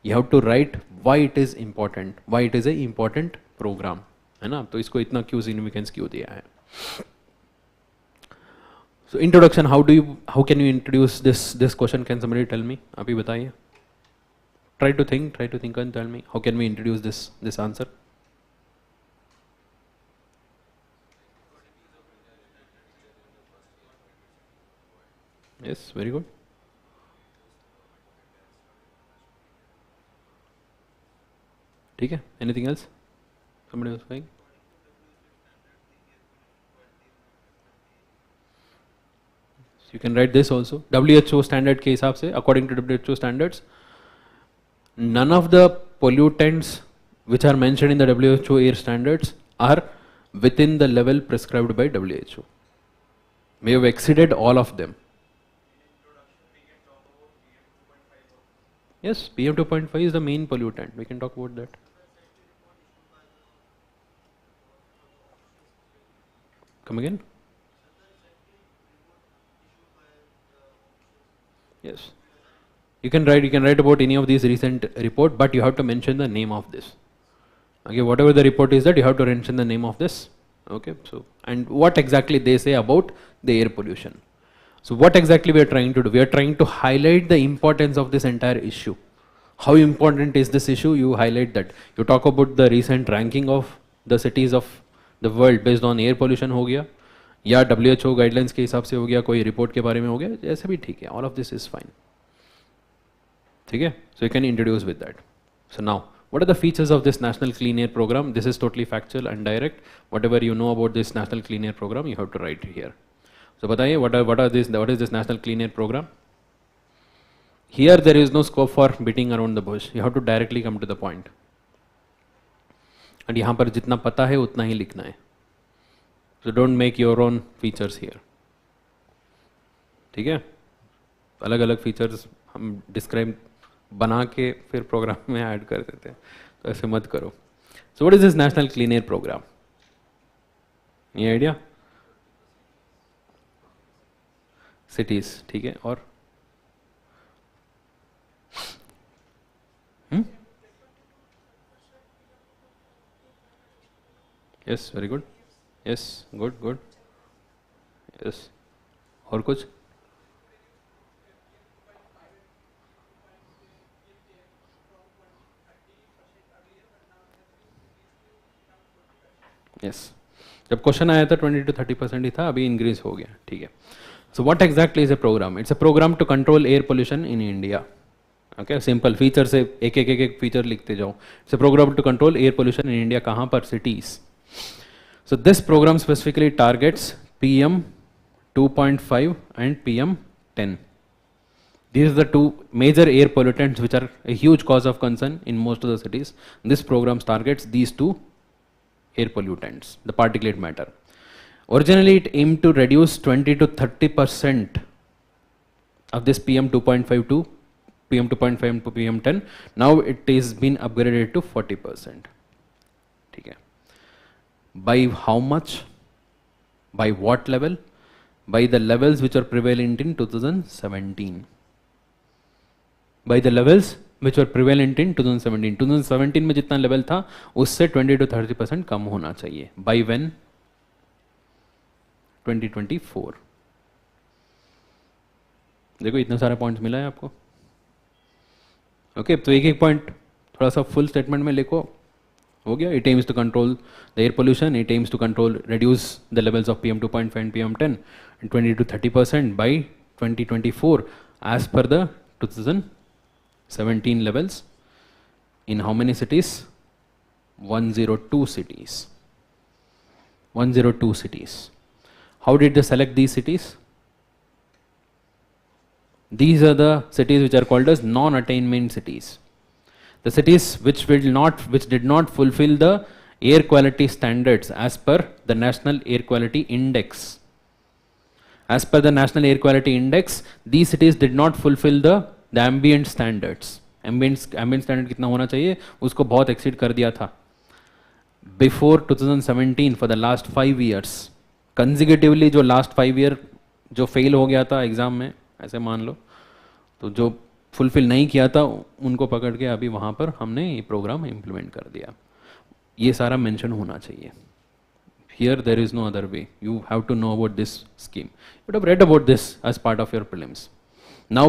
S1: You have to write why it is important, why it is a important programme, है ना. तो इसको इतना क्यों सिग्निफिकेंस क्यों दिया है. So introduction, how can you introduce this question, can somebody tell me, अभी बताइए. Try to think and tell me how can we introduce this answer. Yes, very good. ठीक है. Anything else? Somebody was saying? You can write this also. WHO standard के हिसाब से, according to WHO standards, none of the pollutants which are mentioned in the WHO air standards are within the level prescribed by WHO. We have exceeded all of them. Yes, PM 2.5 is the main pollutant. We can talk about that. Come again? Yes. You can write about any of these recent report, but you have to mention the name of this. Okay, whatever the report is that you have to mention the name of this. Okay, so and what exactly they say about the air pollution. So what exactly we are trying to do? We are trying to highlight the importance of this entire issue. How important is this issue? You highlight that. You talk about the recent ranking of the cities of the world based on air pollution हो गया, या WHO guidelines के हिसाब से हो गया, कोई report के बारे में हो गया, ऐसे भी ठीक है. All of this is fine. ठीक है? So you can introduce with that. So now, what are the features of this National Clean Air Program? This is totally factual and direct. Whatever you know about this National Clean Air Program, you have to write here. So बताइए what is this National Clean Air Program? Here there is no scope for beating around the bush. You have to directly come to the point. And यहाँ पर जितना पता है उतना ही लिखना है. So don't make your own features here. ठीक है? अलग अलग features हम describe बना के फिर प्रोग्राम में ऐड कर देते हैं, तो ऐसे मत करो. So what is this National Clean Air Program? ये आइडिया? सिटीज, ठीक है. और yes, very good. Yes, good. Yes, और कुछ? यस, जब क्वेश्चन आया था 20 to 30% ही था, अभी इंक्रीज हो गया. ठीक है. So what exactly is a program? It's a program to control air pollution in India. Okay, simple feature से एक feature लिखते जाओ. It's a program to control air pollution in India. कहाँ पर? Cities. So this program specifically targets PM 2.5 and PM 10. These are the two major air pollutants which are a huge cause of concern in most of the cities. This program targets these two air pollutants, the particulate matter. Originally, it aimed to reduce 20 to 30% of this PM 2.5 to PM 2.5 to PM 10. Now it is been upgraded to 40%. ठीक है. By how much? By what level? By the levels which are prevalent in 2017. By the levels which were prevalent in 2017. 2017 में जितना level था उससे 20 to 30% कम होना चाहिए. By when? 2024. देखो इतना सारा पॉइंट्स मिला है आपको. ओके तो एक एक पॉइंट थोड़ा सा फुल स्टेटमेंट में लिखो, हो गया. It aims to control the air pollution, it aims to control reduce the levels of PM 2.5 and PM10 and 20 to 30% by 2024 as per the 2017 levels. In how many cities? 102 cities. 102 cities. How did they select these cities? These are the cities which are called as non-attainment cities. The cities which did not fulfill the air quality standards as per the National Air Quality Index. As per the National Air Quality Index, these cities did not fulfill the ambient standards. Ambient standard कितना होना चाहिए उसको बहुत exceed कर दिया था. Before 2017 for the last 5 years, consecutively जो last 5 year जो fail हो गया था एग्जाम में, ऐसे मान लो, तो जो फुलफिल नहीं किया था उनको पकड़ के अभी वहाँ पर हमने ये प्रोग्राम इम्प्लीमेंट कर दिया. ये सारा मेंशन होना चाहिए. Here there is no other way. You have to know about this scheme. You would have read about this as part of your prelims. Now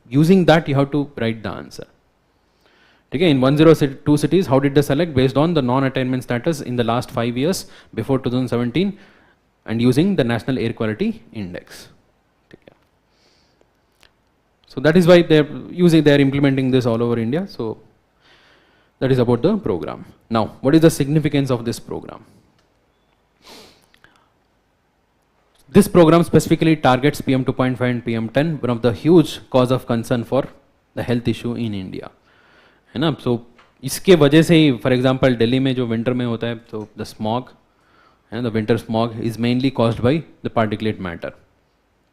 S1: using that you have to write the answer. Okay, in 102 cities, how did they select? Based on the non-attainment status in the last 5 years before 2017 and using the National Air Quality Index. So that is why they are implementing this all over India. So that is about the program. Now, what is the significance of this program? This program specifically targets PM 2.5 and PM10, one of the huge cause of concern for the health issue in India. है ना? So इसके वजह से ही, for example, Delhi में जो winter में होता है, so the smog, and the winter smog is mainly caused by the particulate matter,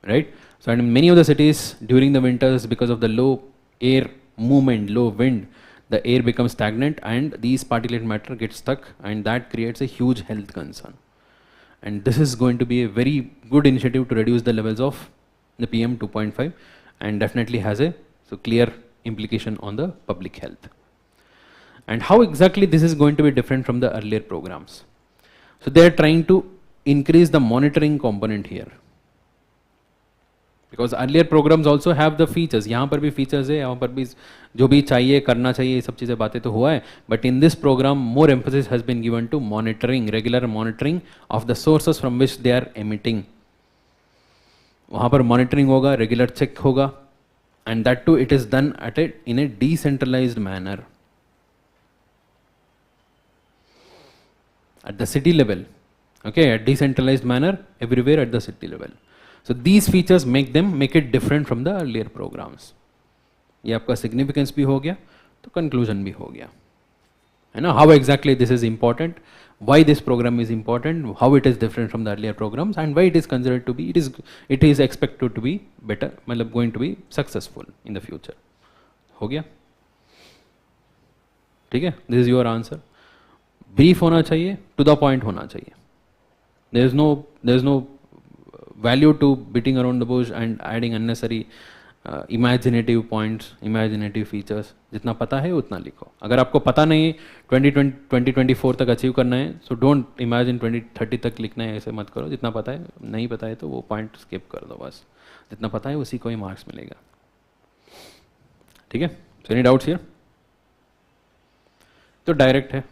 S1: right? So in many of the cities during the winters, because of the low air movement, low wind, the air becomes stagnant and these particulate matter get stuck, and that creates a huge health concern. And this is going to be a very good initiative to reduce the levels of the PM 2.5 and definitely has a clear implication on the public health. And how exactly this is going to be different from the earlier programs? So they are trying to increase the monitoring component here. Because earlier programs also have the features. यहाँ पर भी features है, यहाँ पर भी जो भी चाहिए करना चाहिए, ये सब चीज़ें बातें तो हुआ है. But in this program, more emphasis has been given to monitoring, regular monitoring of the sources from which they are emitting. वहाँ पर monitoring होगा, regular check होगा, and that too it is done in a decentralized manner. At the city level, okay, at decentralized manner everywhere at the city level. So these features make it different from the earlier programs. ये आपका significance भी हो गया, तो conclusion भी हो गया. है ना? How exactly this is important, why this program is important, how it is different from the earlier programs, and why it is considered to be, it is expected to be better, मतलब going to be successful in the future. हो गया? ठीक है? This is your answer. Brief होना चाहिए, to the point होना चाहिए. There is no value to beating around the bush and adding unnecessary imaginative points, imaginative features. जितना पता है उतना लिखो. अगर आपको पता नहीं 2024 तक अचीव करना है, so don't imagine 2030 तक लिखना है, ऐसे मत करो. जितना पता है, नहीं पता है तो वो पॉइंट स्किप कर दो बस. जितना पता है उसी को ही मार्क्स मिलेगा. ठीक है? So any doubts here? तो डायरेक्ट है.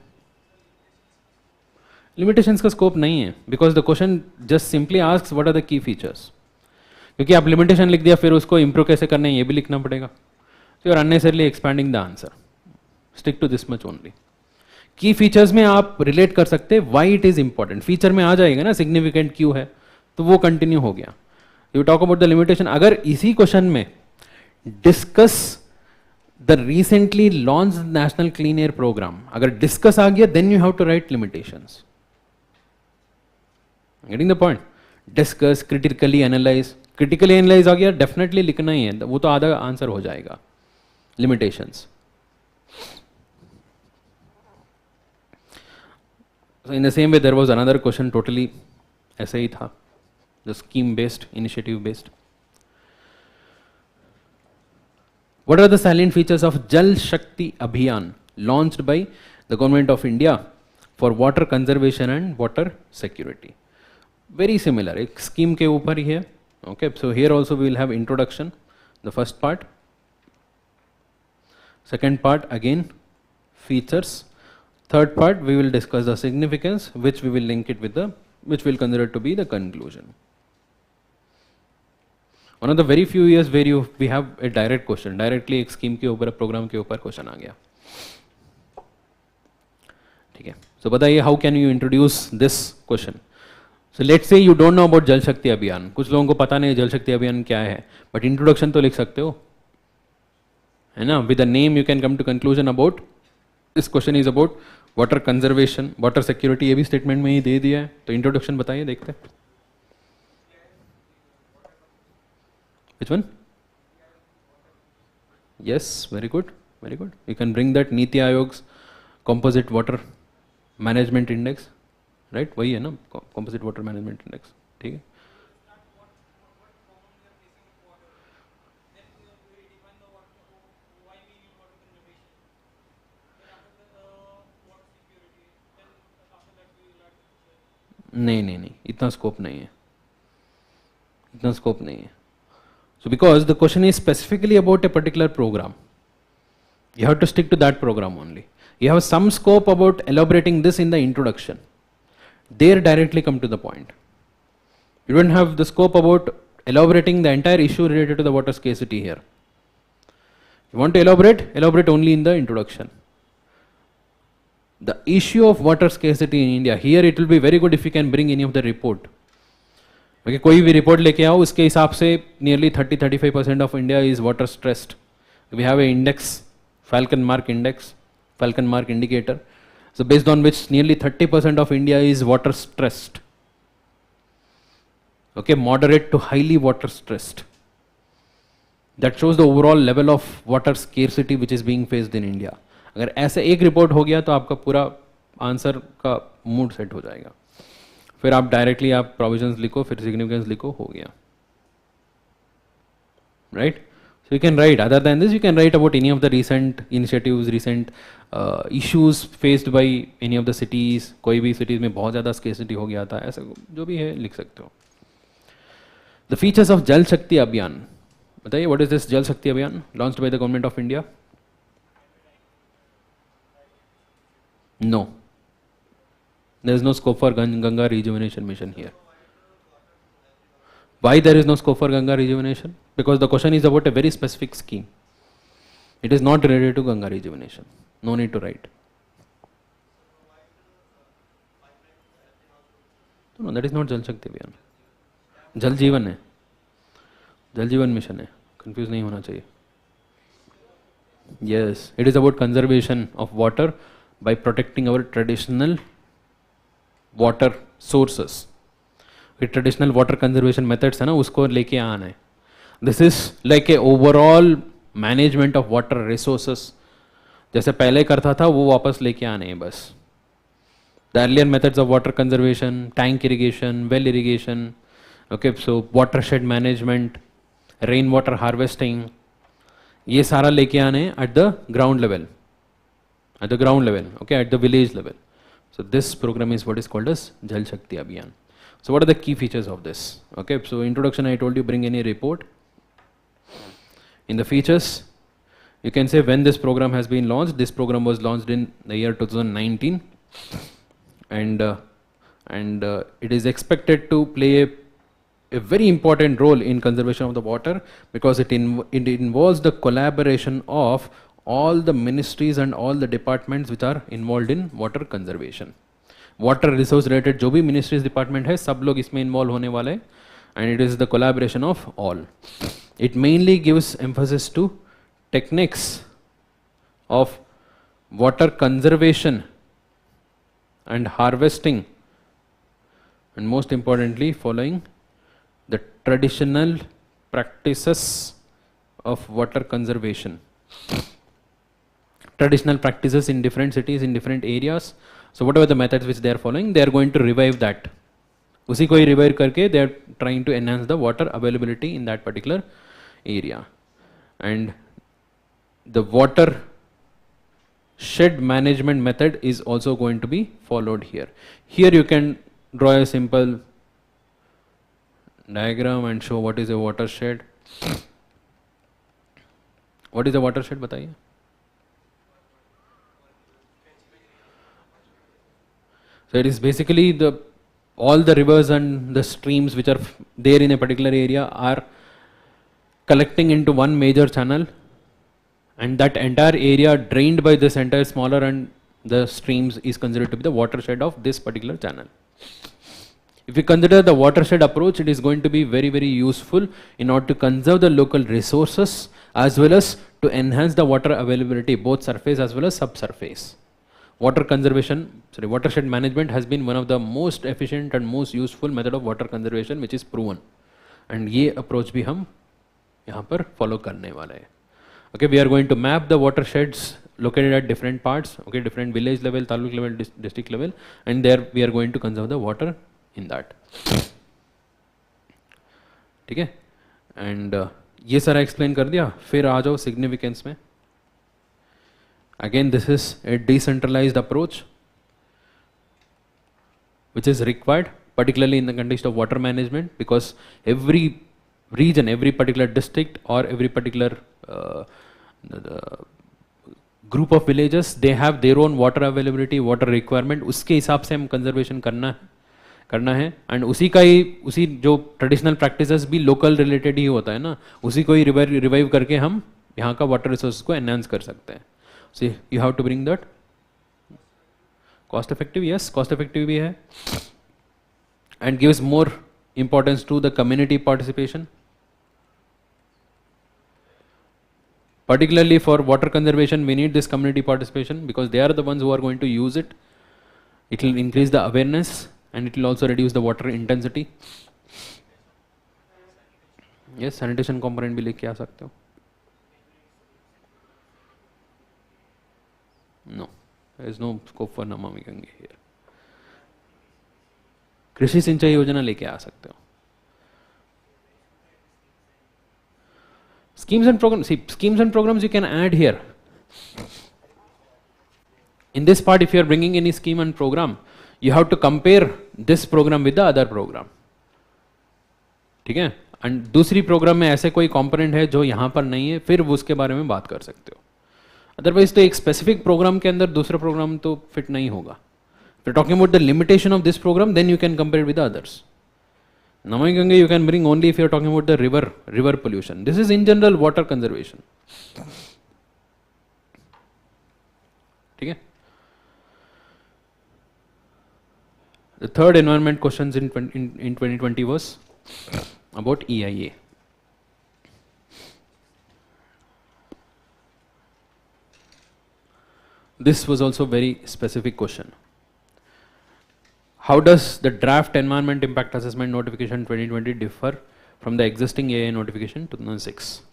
S1: लिमिटेशंस का स्कोप नहीं है, because the question just simply asks what are the key features. क्योंकि आप लिमिटेशन लिख दिया, फिर उसको इंप्रूव कैसे करना है ये भी लिखना पड़ेगा. So you are unnecessarily expanding the answer. Stick to this much only. Key features में आप रिलेट कर सकते हैं why it is important. Feature में आ जाएगा ना सिग्निफिकेंट क्यों है, तो वो कंटिन्यू हो गया. You talk about the limitation. अगर इसी क्वेश्चन में discuss the recently launch national clean air programme, अगर डिस्कस आ गया, then you have to write limitations. Getting the point? Discuss, critically analyze. Critically analyze आ गया, definitely लिखना ही है, वो तो आधा आंसर हो जाएगा. Limitations. So in the same way, there was another question totally ऐसे ही था, the scheme based, initiative based. What are the salient features of Jal Shakti Abhiyan launched by the government of India for water conservation and water security? Very similar, एक scheme के ऊपर ही है. Okay, so here also we will have introduction, the first part. Second part again features. Third part we will discuss the significance, which we will link it with the, which we will consider to be the conclusion. One of the very few years where we have a direct question, directly एक scheme के ऊपर, program के ऊपर question आ गया. ठीक है. So बताइए how can you introduce this question? So let's say you don't know about जल शक्ति अभियान. कुछ लोगों को पता नहीं जल शक्ति अभियान क्या है, but introduction तो लिख सकते हो, है ना? With the name you can come to conclusion about. This question is about water conservation, water security. ये भी statement में ही दे दिया है. तो introduction बताइए, देखते हैं. Which one? Yes, very good, very good. You can bring that Niti Aayog's composite water management index, right? वही है ना, composite water management index. ठीक है. नहीं, इतना स्कोप नहीं है, इतना स्कोप नहीं है. So because the question is specifically about a particular program, you have to stick to that program only. You have some scope about elaborating this in the introduction. There directly come to the point. You don't have the scope about elaborating the entire issue related to the water scarcity here. You want to elaborate only in the introduction. The issue of water scarcity in India, here it will be very good if you can bring any of the report. Okay, कोई भी report लेके आओ, उसके हिसाब से nearly 30-35% of India is water stressed. We have a index, Falcon Mark index, Falcon Mark indicator. So based on which nearly 30% of India is water stressed. Okay, moderate to highly water stressed. That shows the overall level of water scarcity which is being faced in India. अगर ऐसे एक report हो गया तो आपका पूरा answer का mood set हो जाएगा. फिर आप डायरेक्टली आप प्रोविजंस लिखो, फिर सिग्निफिकेंस लिखो, हो गया. Right? So you can right, other than this you can write about any of the recent initiatives, recent issues faced by any of the cities. कोई भी सिटीज में बहुत ज़्यादा स्केर्सिटी हो गया था, ऐसा जो भी है लिख सकते हो. द फीचर्स ऑफ जल शक्ति अभियान, बताइए व्हाट इज दिस जल शक्ति अभियान launched by the government of India? No. There is no scope for Ganga rejuvenation mission here. Why there is no scope for Ganga rejuvenation? Because the question is about a very specific scheme. It is not related to Ganga rejuvenation. No need to write. No, that is not Jal Shakti Abhiyan. Jal Jeevan है, Jal Jeevan mission है. Confuse नहीं होना चाहिए. Yes, it is about conservation of water by protecting our traditional water sources. with traditional water conservation methods है ना, उसको लेके आना है. This is like a overall management of water resources. जैसे पहले करता था वो वापस लेके आने हैं बस. The earlier methods of water conservation, tank irrigation, well irrigation, okay, so watershed management, rainwater harvesting, ये सारा लेके आने हैं at the ground level. At the ground level, okay, at the village level. So this program is what is called as Jal Shakti Abhiyan. So what are the key features of this? Okay, so introduction I told you, bring any report. In the features, you can say when this program has been launched. This program was launched in the year 2019, and it is expected to play a very important role in conservation of the water, because it involves the collaboration of all the ministries and all the departments which are involved in water conservation. Water resource related जो भी ministries department है सब लोग इसमें involve होने वाले हैं, and it is the collaboration of all. It mainly gives emphasis to techniques of water conservation and harvesting, and most importantly following the traditional practices of water conservation. Traditional practices in different cities, in different areas. So whatever the methods which they are following, they are going to revive that. उसी को ही revive करके they are trying to enhance the water availability in that particular area. And the water shed management method is also going to be followed here. Here you can draw a simple diagram and show what is a watershed. What is a watershed, बताइए. So it is basically all the rivers and the streams which are there in a particular area are collecting into one major channel, and that entire area drained by this entire smaller and the streams is considered to be the watershed of this particular channel. If you consider the watershed approach, it is going to be very, very useful in order to conserve the local resources as well as to enhance the water availability, both surface as well as subsurface. Watershed management has been one of the most efficient and most useful method of water conservation which is proven. And ये approach भी हम यहाँ पर follow करने वाले हैं. Okay, we are going to map the watersheds located at different parts, okay, different village level, taluk level, district level, and there we are going to conserve the water in that. ठीक है, and ये सारा explain कर दिया. फिर आ जाओ significance में. Again, this is a decentralized approach which is required, particularly in the context of water management, because every region, every particular district or every particular group of villages, they have their own water availability, water requirement. उसके हिसाब से हम conservation करना है and उसी जो traditional practices भी local related ही होता है ना, उसी को ही revive करके हम यहाँ का water resources को enhance कर सकते हैं. So you have to bring that cost effective, yes, cost effective भी है, and gives more importance to the community participation. Particularly for water conservation, we need this community participation because they are the ones who are going to use it. It will increase the awareness and it will also reduce the water intensity. Yes, sanitation component भी लेके आ सकते हो. No, there is no scope for Namami Gange here. कृषि सिंचाई योजना लेके आ सकते हो. Schemes and programs, see, schemes and programs you can add here. In this part, if you are bringing any scheme and program, you have to compare this program with the other program. ठीक है, and दूसरी program में ऐसे कोई component है जो यहाँ पर नहीं है, फिर उसके बारे में बात कर सकते हो. Otherwise तो एक specific program के अंदर दूसरा program तो fit नहीं होगा. If you are talking about the limitation of this program, then you can compare it with the others. Namami Gange you can bring only if you are talking about the river pollution. This is in general water conservation. ठीक है. The third environment questions in 2020 was about EIA. This was also very specific question. How does the draft environment impact assessment notification 2020 differ from the existing EIA notification 2006?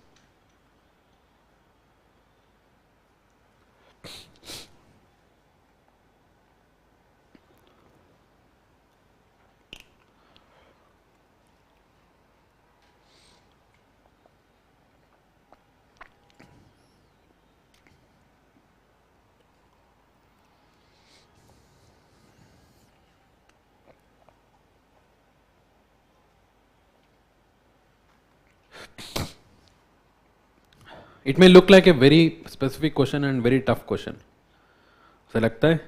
S1: It may look like a very specific question and very tough question. So लगता है?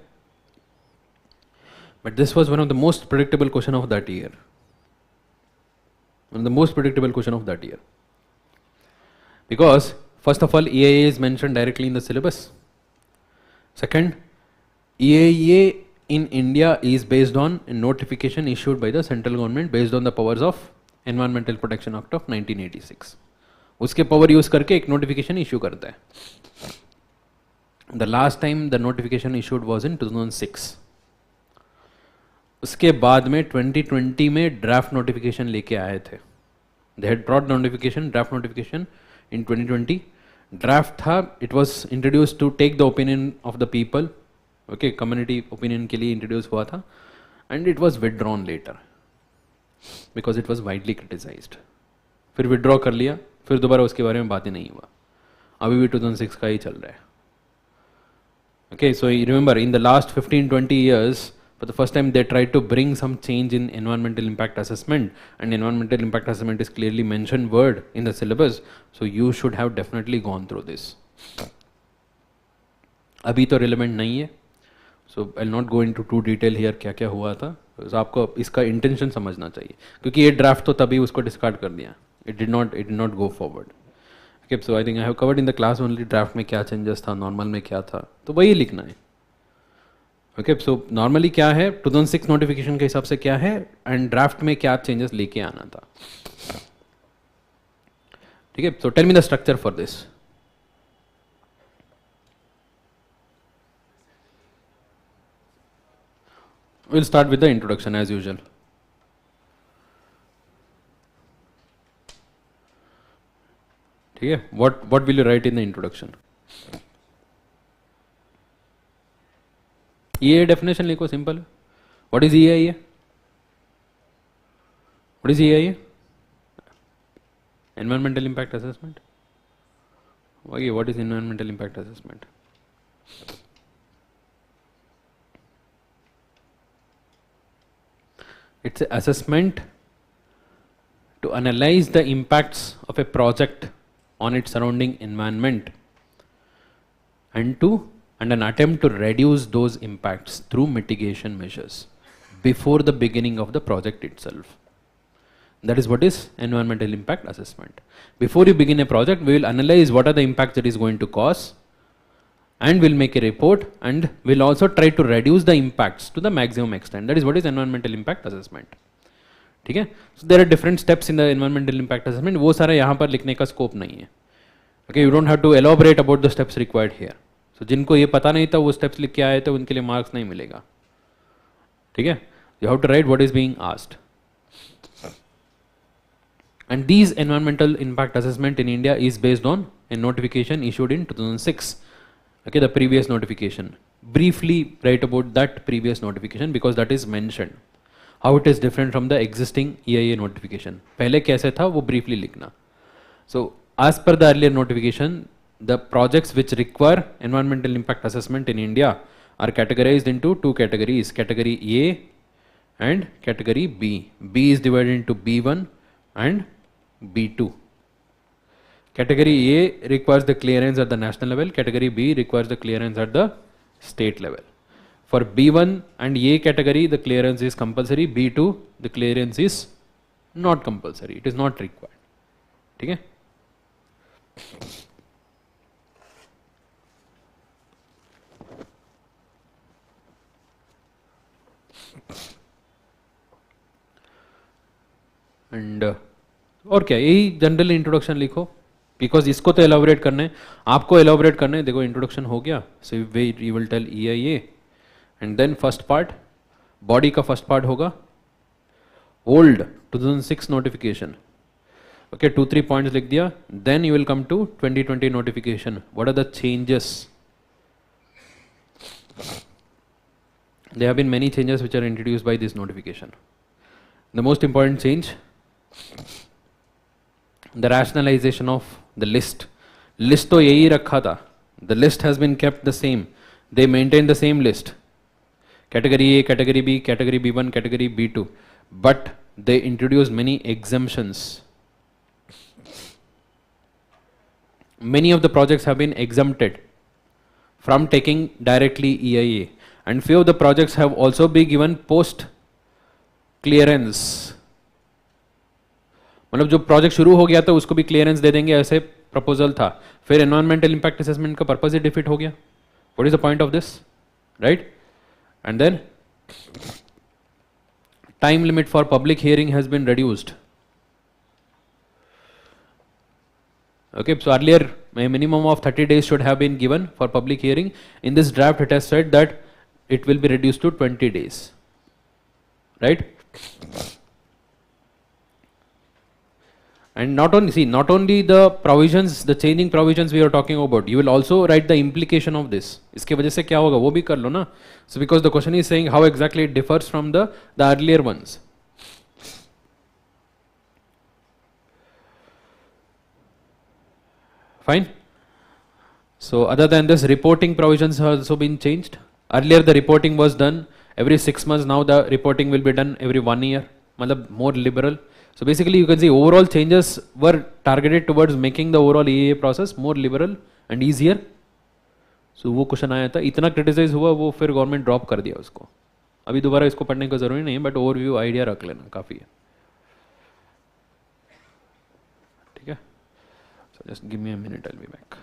S1: But this was one of the most predictable question of that year. One of the most predictable question of that year. Because first of all, EIA is mentioned directly in the syllabus. Second, EIA in India is based on a notification issued by the central government based on the powers of Environmental Protection Act of 1986. उसके power use करके एक notification issue करता है. The last time the notification issued was in 2006. उसके बाद में 2020 में draft notification लेके आए थे. They had brought notification, draft notification in 2020. Draft था, it was introduce to take the opinion of the people. Okay, community opinion के लिए इंट्रोड्यूस हुआ था and it was withdrawn later because it was widely criticised. फिर withdraw कर लिया, फिर दोबारा उसके बारे में बात ही नहीं हुआ. अभी भी 2006 का ही चल रहा है. Okay, so you remember in the last 15-20 years, for the first time they tried to bring some change in environmental impact assessment, and environmental impact assessment is clearly mentioned word in the syllabus, so you should have definitely gone through this. अभी तो relevant नहीं है. So I not go into to detail here क्या क्या हुआ था. So, आपको इसका इंटेंशन समझना चाहिए, क्योंकि ये ड्राफ्ट तो तभी उसको डिस्कार्ड कर दिया. It did not go forward. Okay, so I think I have covered in the class only draft में क्या चेंजेस था, नॉर्मल में क्या था, तो वही लिखना है. ओके, सो नॉर्मली क्या है 2006 नोटिफिकेशन के हिसाब से क्या है, एंड ड्राफ्ट में क्या चेंजेस लेके आना था. ठीक है, so tell me the structure for this. We'll start with the introduction as usual. ठीक है, what will you write in the introduction? EIA definition लिखो, simple. What is EIA? What is EIA? Environmental impact assessment. Okay, what is environmental impact assessment? It's an assessment to analyze the impacts of a project on its surrounding environment and an attempt to reduce those impacts through mitigation measures before the beginning of the project itself. That is what is environmental impact assessment. Before you begin a project, we will analyze what are the impacts it is going to cause, and we'll make a report, and we'll also try to reduce the impacts to the maximum extent. That is what is environmental impact assessment. ठीक है, so there are different steps in the environmental impact assessment. वो सारा यहाँ पर लिखने का scope नहीं है. Okay, you don't have to elaborate about the steps required here. So जिनको ये पता नहीं था वो steps लिख के आए थे, उनके लिए marks नहीं मिलेगा. ठीक है, you have to write what is being asked. And these environmental impact assessment in India is based on a notification issued in 2006. Okay, the previous notification. Briefly write about that previous notification because that is mentioned. How it is different from the existing EIA notification. पहले कैसे था वो briefly लिखना. So as per the earlier notification, the projects which require environmental impact assessment in India are categorized into two categories. Category A and category B. B is divided into B1 and B2. Category A requires the clearance at the national level, category B requires the clearance at the state level. For B1 and A category, the clearance is compulsory, B2, the clearance is not compulsory, it is not required. ठीक है? And और क्या, यही general introduction लिखो, because इसको तो elaborate करना है, आपको एलाबोरेट करना है. देखो इंट्रोडक्शन हो गया, so you will tell EIA, and then first part, body का फर्स्ट पार्ट होगा ओल्ड 2006 नोटिफिकेशन. ओके, 2-3 पॉइंट्स लिख दिया. Then you will come to 2020 notification. What are the changes? There have been many changes which are introduced by this notification. The most important change, the rationalization of the list. List तो यही रखा था. The list has been kept the same. They maintain the same list. Category A, Category B, Category B1, Category B2. But they introduced many exemptions. Many of the projects have been exempted from taking directly EIA. And few of the projects have also been given post clearance. मतलब जो project शुरू हो गया था उसको भी clearance दे देंगे, ऐसे प्रपोजल था. फिर एनवायरमेंटल इंपैक्ट असेसमेंट का पर्पस ही डिफीट हो गया. What is the point of this, right? And then time limit for public hearing has been reduced. Okay, so earlier a minimum of 30 days should have been given for public hearing. In this draft it has said that it will be reduced to 20 days, right? And not only the provisions, the changing provisions we are talking about, you will also write the implication of this. इसके वजह से क्या होगा वो भी कर लो ना. So because the question is saying how exactly it differs from the earlier ones. Fine. So other than this, reporting provisions have also been changed. Earlier the reporting was done every 6 months. Now the reporting will be done every 1 year. मतलब more liberal. So basically you can see overall changes were targeted towards making the overall EIA process more liberal and easier. सो वो question आया था, इतना criticise हुआ वो, फिर government drop कर दिया उसको। अभी दोबारा इसको पढ़ने का ज़रूरी नहीं है, बट ओवरव्यू आइडिया रख लेना काफ़ी है। ठीक है, so just give me a minute, I will be back.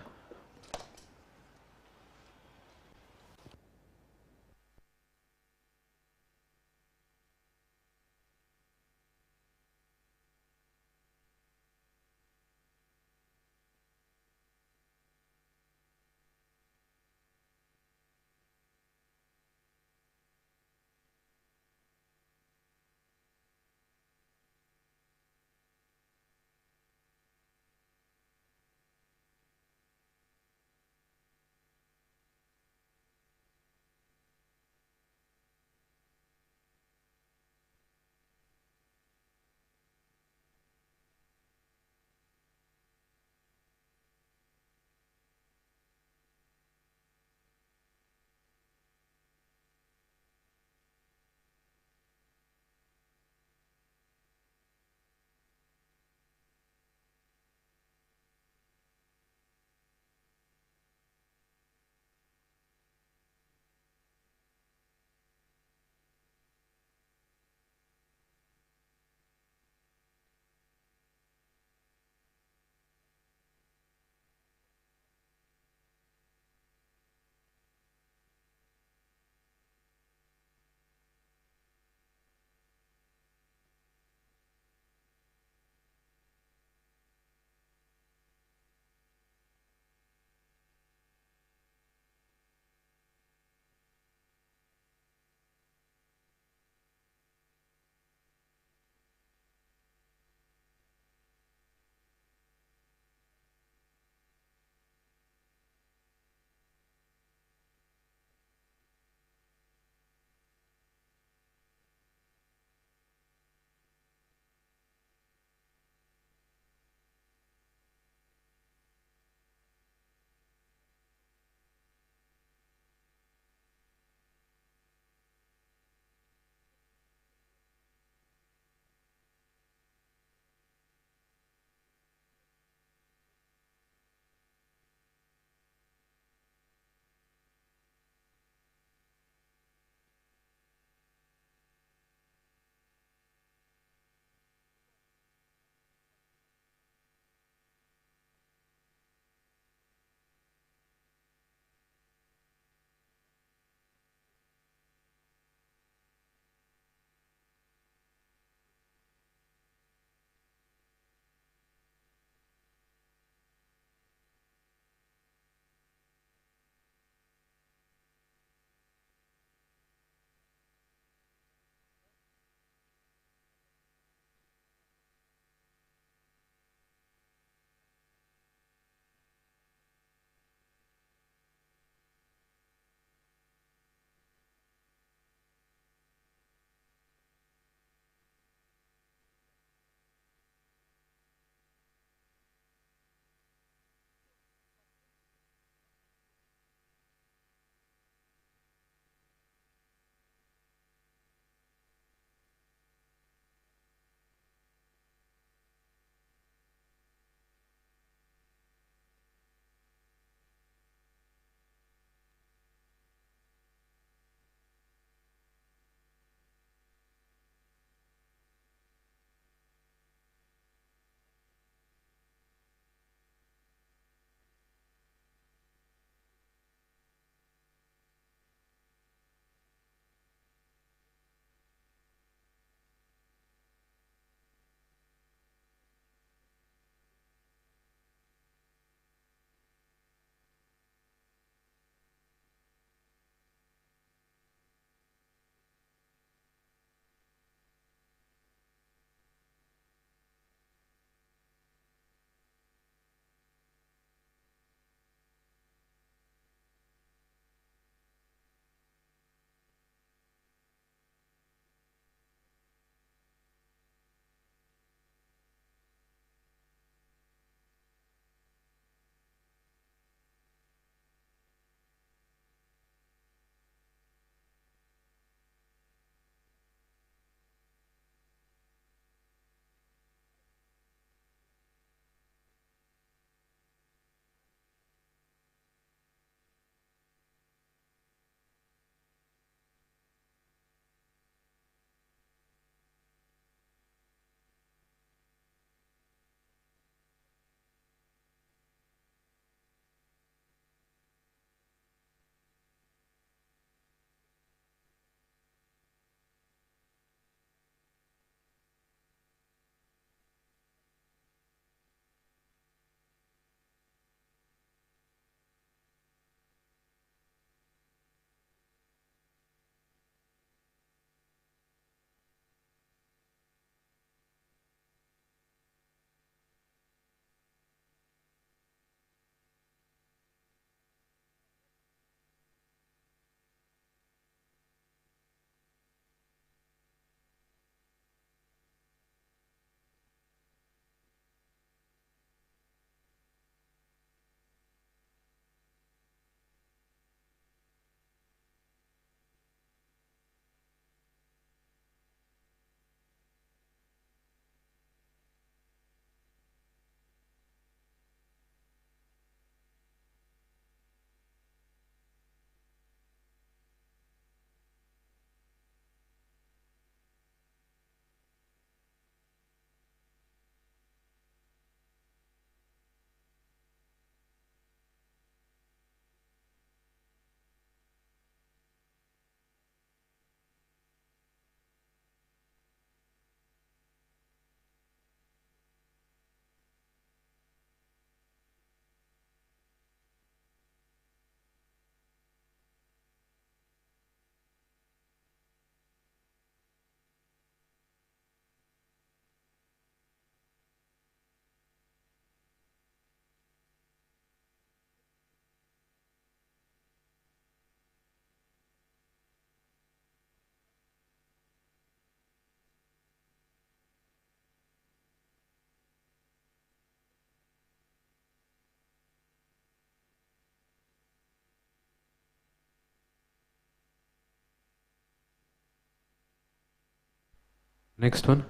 S1: Next one,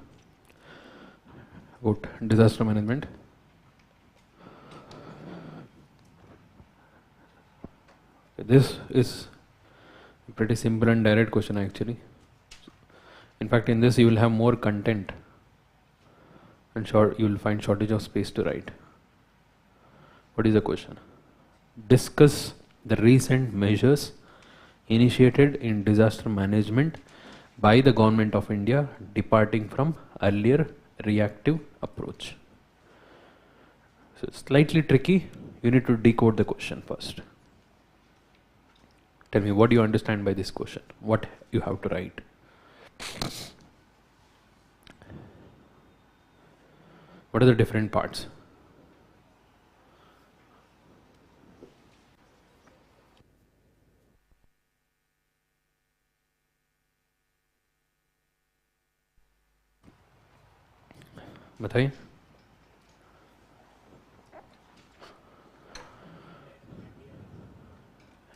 S1: about disaster management. This is a pretty simple and direct question actually. In fact, in this you will have more content and you will find shortage of space to write. What is the question? Discuss the recent measures initiated in disaster management by the Government of India departing from earlier reactive approach. So it's slightly tricky. You need to decode the question first. Tell me, what do you understand by this question? What you have to write? What are the different parts? बताइए.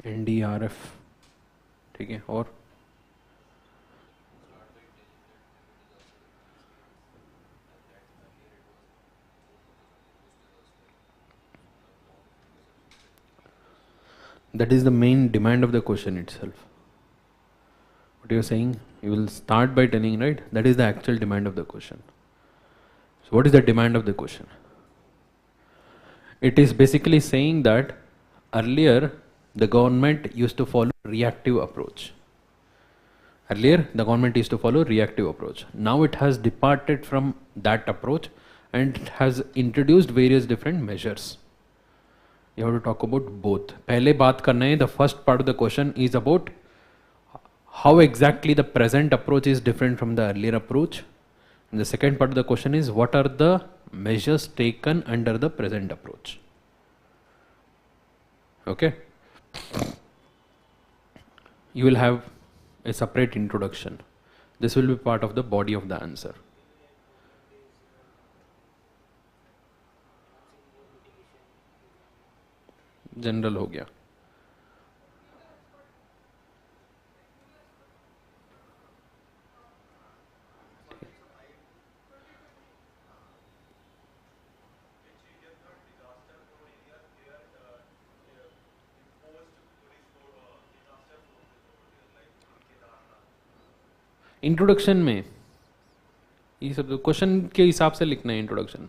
S1: NDRF, ठीक है, और that is the main demand of the question itself. What you are saying, you will start by telling, right? That is the actual demand of the question. So what is the demand of the question? It is basically saying that earlier the government used to follow reactive approach. Earlier the government used to follow reactive approach. Now it has departed from that approach and has introduced various different measures. You have to talk about both. पहले बात करना है, the first part of the question is about how exactly the present approach is different from the earlier approach. And the second part of the question is what are the measures taken under the present approach. Okay. You will have a separate introduction. This will be part of the body of the answer. General हो गया. Introduction में ये सब question के हिसाब से लिखना है. Introduction,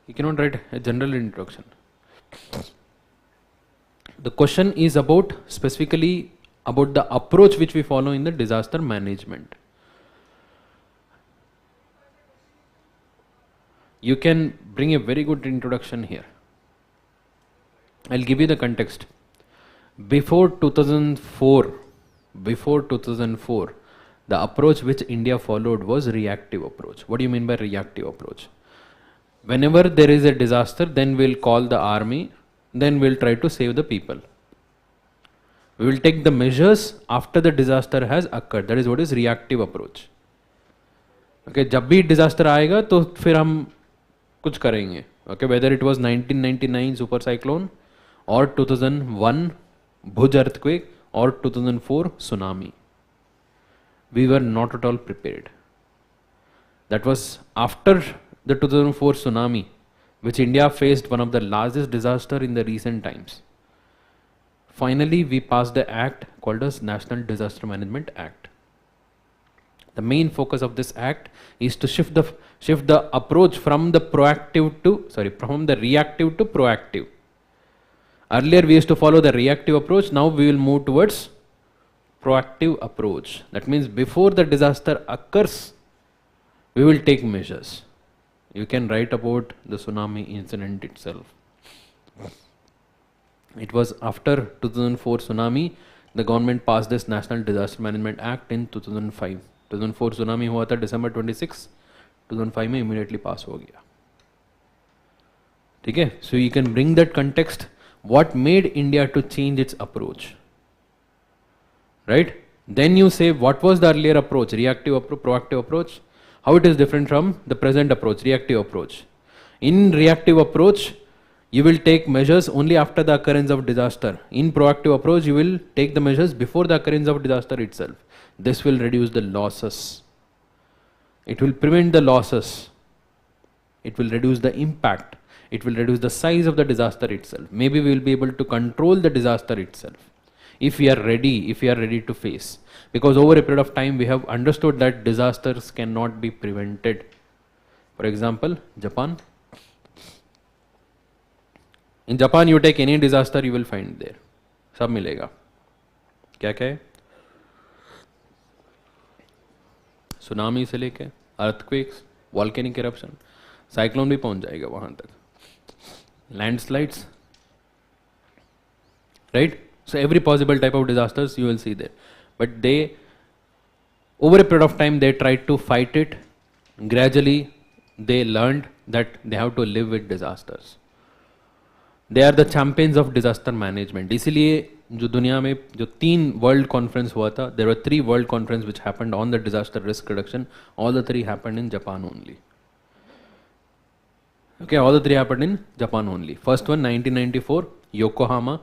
S1: you can not right a general introduction. The question is about specifically about the approach which we follow in the disaster management. You can bring a very good introduction here. I'll give you the context. Before 2004, the approach which India followed was reactive approach. What do you mean by reactive approach? Whenever there is a disaster, then we'll call the army, then we'll try to save the people. We will take the measures after the disaster has occurred. That is what is reactive approach. Okay, जब भी disaster आएगा तो फिर हम कुछ करेंगे. Okay, whether it was 1999 super cyclone or 2001 Bhuj earthquake or 2004 tsunami, we were not at all prepared. That was after the 2004 tsunami, which India faced one of the largest disaster in the recent times. Finally, we passed the act called as National Disaster Management Act. The main focus of this act is to shift the approach from the reactive to proactive. Earlier we used to follow the reactive approach. Now we will move towards proactive approach. That means before the disaster occurs, we will take measures. You can write about the tsunami incident itself. It was after 2004 tsunami, the government passed this National Disaster Management Act in 2005. 2004 tsunami हुआ था December 26, 2005 में immediately pass हो गया. ठीक है? So you can bring that context. What made India to change its approach? Right? Then you say what was the earlier approach, reactive approach, proactive approach? How it is different from the present approach, reactive approach. In reactive approach, you will take measures only after the occurrence of disaster. In proactive approach, you will take the measures before the occurrence of disaster itself. This will reduce the losses. It will prevent the losses. It will reduce the impact. It will reduce the size of the disaster itself. Maybe we will be able to control the disaster itself if we are ready to face. Because over a period of time we have understood that disasters cannot be prevented. For example, Japan. In Japan you take any disaster, you will find there. सब मिलेगा. क्या क्या है? Tsunami से लेके earthquakes, volcanic eruption, cyclone भी पहुंच जाएगा वहां तक, landslides, right? So every possible type of disasters you will see there. But they, over a period of time, they tried to fight it. Gradually, they learned that they have to live with disasters. They are the champions of disaster management. इसीलिए जो दुनिया में जो 3 world conference हुआ था, there were 3 world conference which happened on the disaster risk reduction. All the 3 happened in Japan only. Okay, all the 3 happened in Japan only. First one 1994, Yokohama.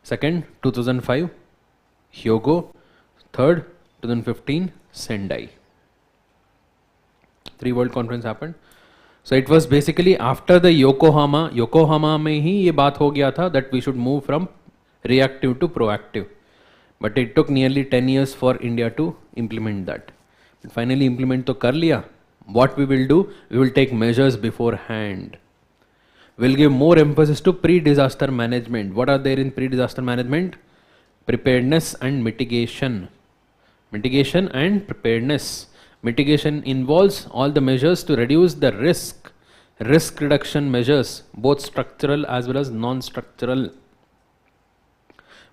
S1: Second 2005, Hyogo. Third 2015, Sendai. 3 world conference happened. So it was basically after the Yokohama में ही ये बात हो गया था that we should move from reactive to proactive. But it took nearly 10 years for India to implement that. But finally implement तो कर लिया. What we will do? We will take measures beforehand. We'll give more emphasis to pre-disaster management. What are there in pre-disaster management? Preparedness and mitigation. Mitigation and preparedness. Mitigation involves all the measures to reduce the risk. Risk reduction measures, both structural as well as non-structural.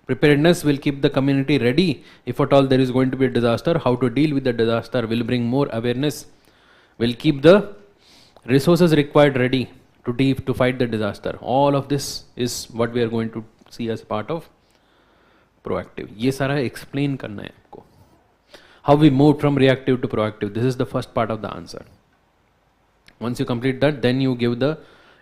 S1: Preparedness will keep the community ready if at all there is going to be a disaster. How to deal with the disaster will bring more awareness. Will keep the resources required ready to fight the disaster. All of this is what we are going to see as part of proactive. ये सारा explain करना है आपको. How we moved from reactive to proactive. This is the first part of the answer. Once you complete that, then you give the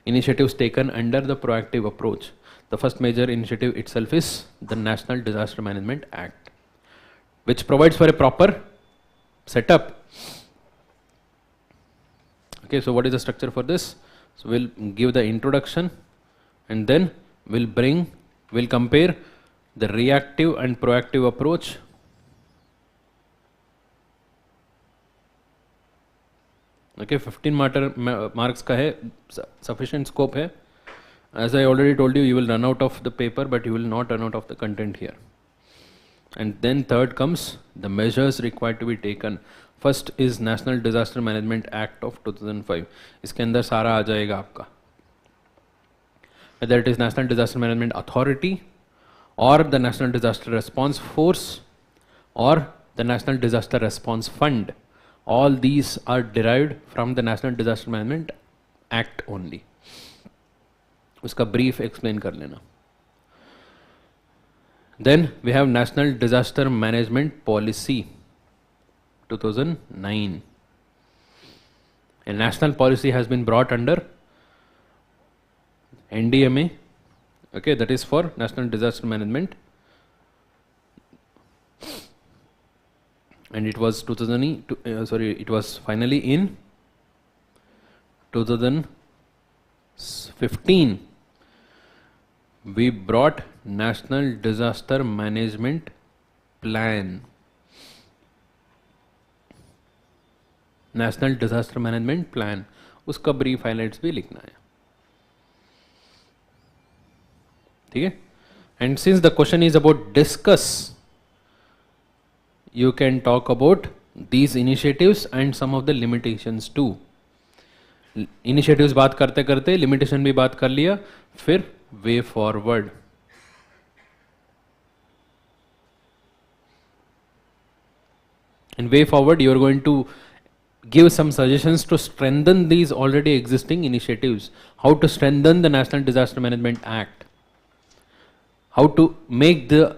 S1: initiatives taken under the proactive approach. The first major initiative itself is the National Disaster Management Act, which provides for a proper setup. Okay, so what is the structure for this? So we'll give the introduction and then we'll compare the reactive and proactive approach. Okay, 15 marks का है, sufficient scope है. As I already told you, you will run out of the paper, but you will not run out of the content here. And then third comes the measures required to be taken. First is National Disaster Management Act of 2005. इसके अंदर सारा आ जाएगा आपका. Whether it is National Disaster Management Authority or the National Disaster Response Force or the National Disaster Response Fund. All these are derived from the National Disaster Management Act only. उसका brief explain कर लेना. Then we have National Disaster Management Policy 2009. A national policy has been brought under NDMA. Okay, that is for National Disaster Management. And it was it was finally in 2015 we brought National Disaster Management Plan. National Disaster Management Plan. उसका brief highlights भी लिखना है. ठीक है? And since the question is about discuss, you can talk about these initiatives and some of the limitations too. Initiatives बात करते करते limitation भी बात कर लिया, फिर way forward. In way forward, you are going to give some suggestions to strengthen these already existing initiatives. How to strengthen the National Disaster Management Act. How to make the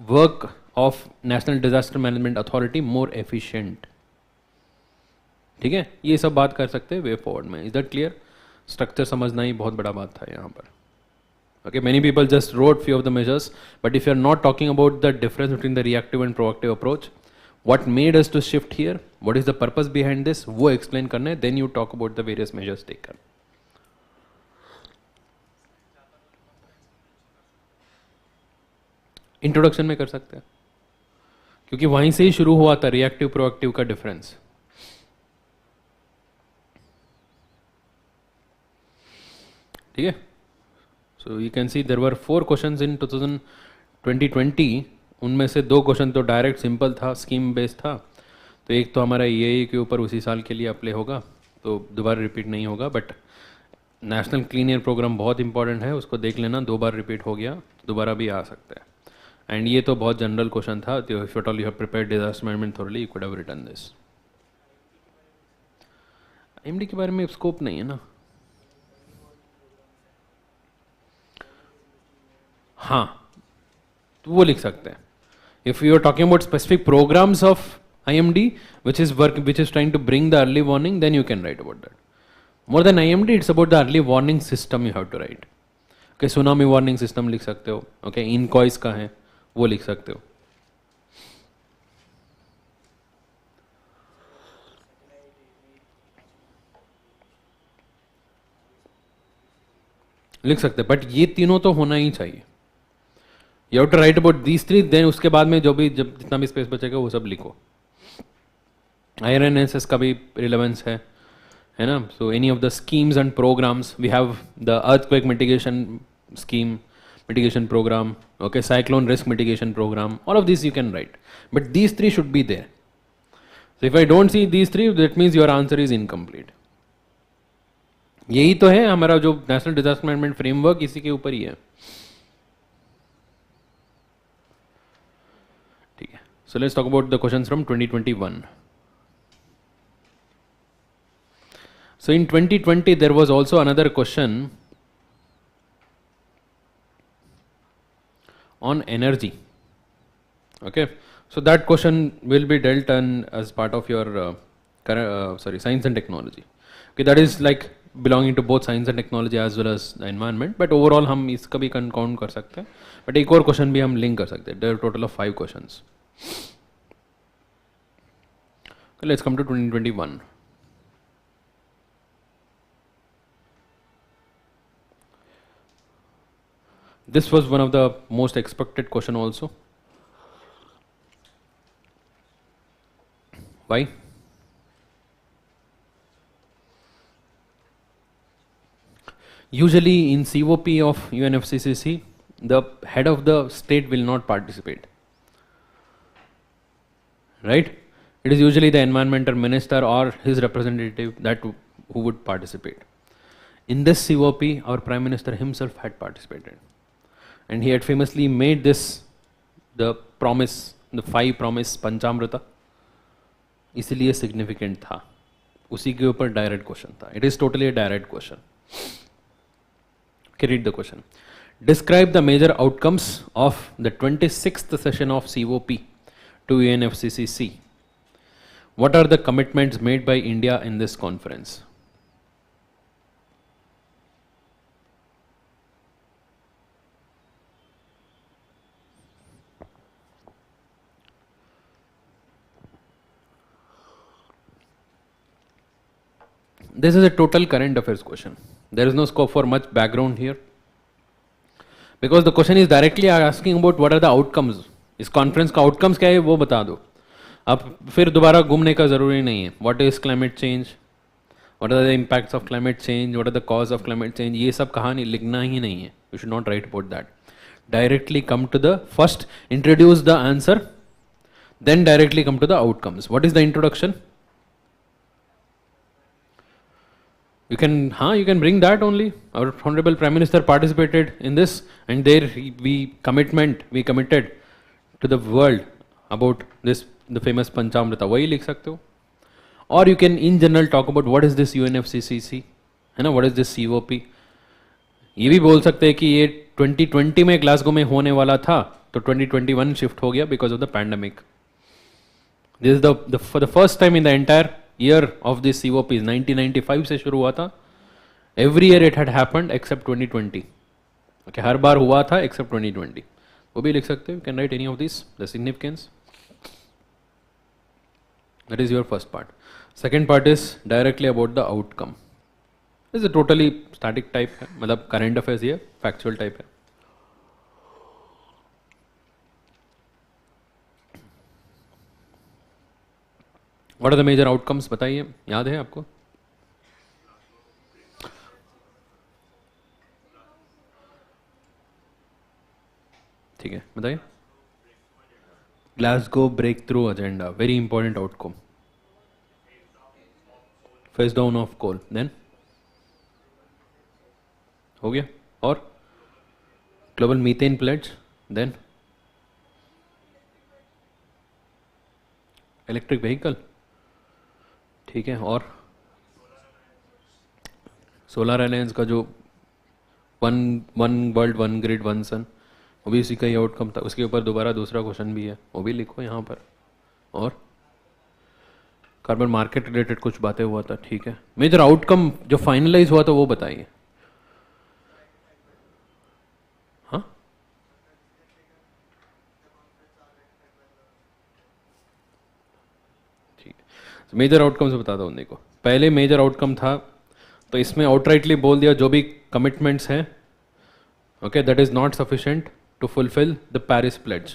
S1: work of National Disaster Management Authority more efficient. ठीक है, ये सब बात कर सकते हैं way forward में. Is that clear? Structure समझना ही बहुत बड़ा बात था यहाँ पर. Okay, many people just wrote few of the measures, but if you are not talking about the difference between the reactive and proactive approach, what made us to shift here, what is the purpose behind this, वो explain करना है, then you talk about the various measures taken. Introduction में कर सकते हैं, क्योंकि वहीं से ही शुरू हुआ था रिएक्टिव प्रोएक्टिव का डिफरेंस. ठीक है. So you can see there were 4 questions in 2020. उनमें से 2 क्वेश्चन तो डायरेक्ट सिंपल था, स्कीम बेस्ड था. तो एक तो हमारा ये के ऊपर उसी साल के लिए अप्लाई होगा, तो दोबारा रिपीट नहीं होगा. But national clean air programme बहुत इंपॉर्टेंट है, उसको देख लेना. 2 बार रिपीट हो गया तो दोबारा भी आ सकता है. एंड ये तो बहुत जनरल क्वेश्चन था. तो if at all you have prepared disaster management thoroughly, you could have written this. IMD के बारे में स्कोप नहीं है ना. हाँ, तो वो लिख सकते हैं. If you are talking about specific programmes of IMD which is trying to bring the early warning, then you can write about that. More than IMD, it's about the early warning system you have to write. Okay, tsunami warning system लिख सकते हो. Okay, incois का है वो लिख सकते हो. लिख सकते हैं, बट ये तीनों तो होना ही चाहिए. You have to write about these 3, then उसके बाद में जब जितना भी स्पेस बचेगा वो सब लिखो. IRNSS का भी रिलेवेंस है ना. So any of the schemes and programmes we have the earthquake mitigation scheme mitigation programme, okay, cyclone risk mitigation programme, all of this you can write, but these 3 should be there. So if I don't see these 3, that means your answer is incomplete. यही तो है हमारा जो national disaster management framework, इसी के ऊपर ही है. ठीक है. So let's talk about the questions from 2021. So in 2020 there was also another question on energy. Okay, so that question will be dealt on as part of your science and technology. Okay, that is like belonging to both science and technology as well as the environment, but overall हम इसका भी count कर सकते हैं. But एक और question भी हम लिंक कर सकते हैं. There are total of 5 questions. Let's come to 2021. This was one of the most expected question also. Why? Usually in COP of UNFCCC, the head of the state will not participate. Right? It is usually the environmental minister or his representative who would participate. In this COP, our Prime Minister himself had participated. And he had famously made this the promise, the 5 promise Panchamrita. इसलिए significant था. उसी के ऊपर direct question था. It is totally a direct question. Okay, read the question. Describe the major outcomes of the 26th session of COP to UNFCCC. What are the commitments made by India in this conference? This is a total current affairs question. There is no scope for much background here. Because the question is directly asking about what are the outcomes. इस conference का outcomes क्या है वो बता दो. अब फिर दोबारा घूमने का ज़रूरी नहीं है. What is climate change? What are the impacts of climate change? What are the cause of climate change? ये सब कहानी लिखना ही नहीं है. You should not write about that. Directly come to the first, introduce the answer, then directly come to the outcomes. What is the introduction? You can bring that only. Our Honorable Prime Minister participated in this, and there we committed to the world about this, the famous Panchamrita. वही लिख सकते हो. Or you can in general talk about what is this UNFCCC, है ना, what is this COP. ये भी बोल सकते हैं कि ये 2020 में ग्लासगो में होने वाला था, तो 2021 शिफ्ट हो गया because of the pandemic. This is for the first time in the entire year of this COP, 1995 से शुरू हुआ था. Every year it had happened except 2020. Okay, हर बार हुआ था except 2020. वो भी लिख सकते हो. You can write any of these, the significance. That is your first part. Second part is directly about the outcome. This is a totally static type है, मतलब current affairs ये factual type है. What are the major outcomes बताइए, याद है आपको? ठीक है, बताइए. Glasgow breakthrough agenda, very important outcome. Phase down of coal, then हो गया. और global methane pledge, then electric vehicle, ठीक है. और सोलर अलायंस का जो one world one grid one sun, वो भी उसी का ही आउटकम था. उसके ऊपर दोबारा दूसरा क्वेश्चन भी है, वो भी लिखो यहाँ पर. और कार्बन मार्केट रिलेटेड कुछ बातें हुआ था, ठीक है. मेजर आउटकम जो फाइनलाइज हुआ था वो बताइए. हाँ, ठीक है. मेजर आउटकम से बताता हूँ. देखो, पहले मेजर आउटकम था तो इसमें आउटराइटली बोल दिया जो भी कमिटमेंट्स हैं, okay, that is not sufficient to fulfill the Paris pledge.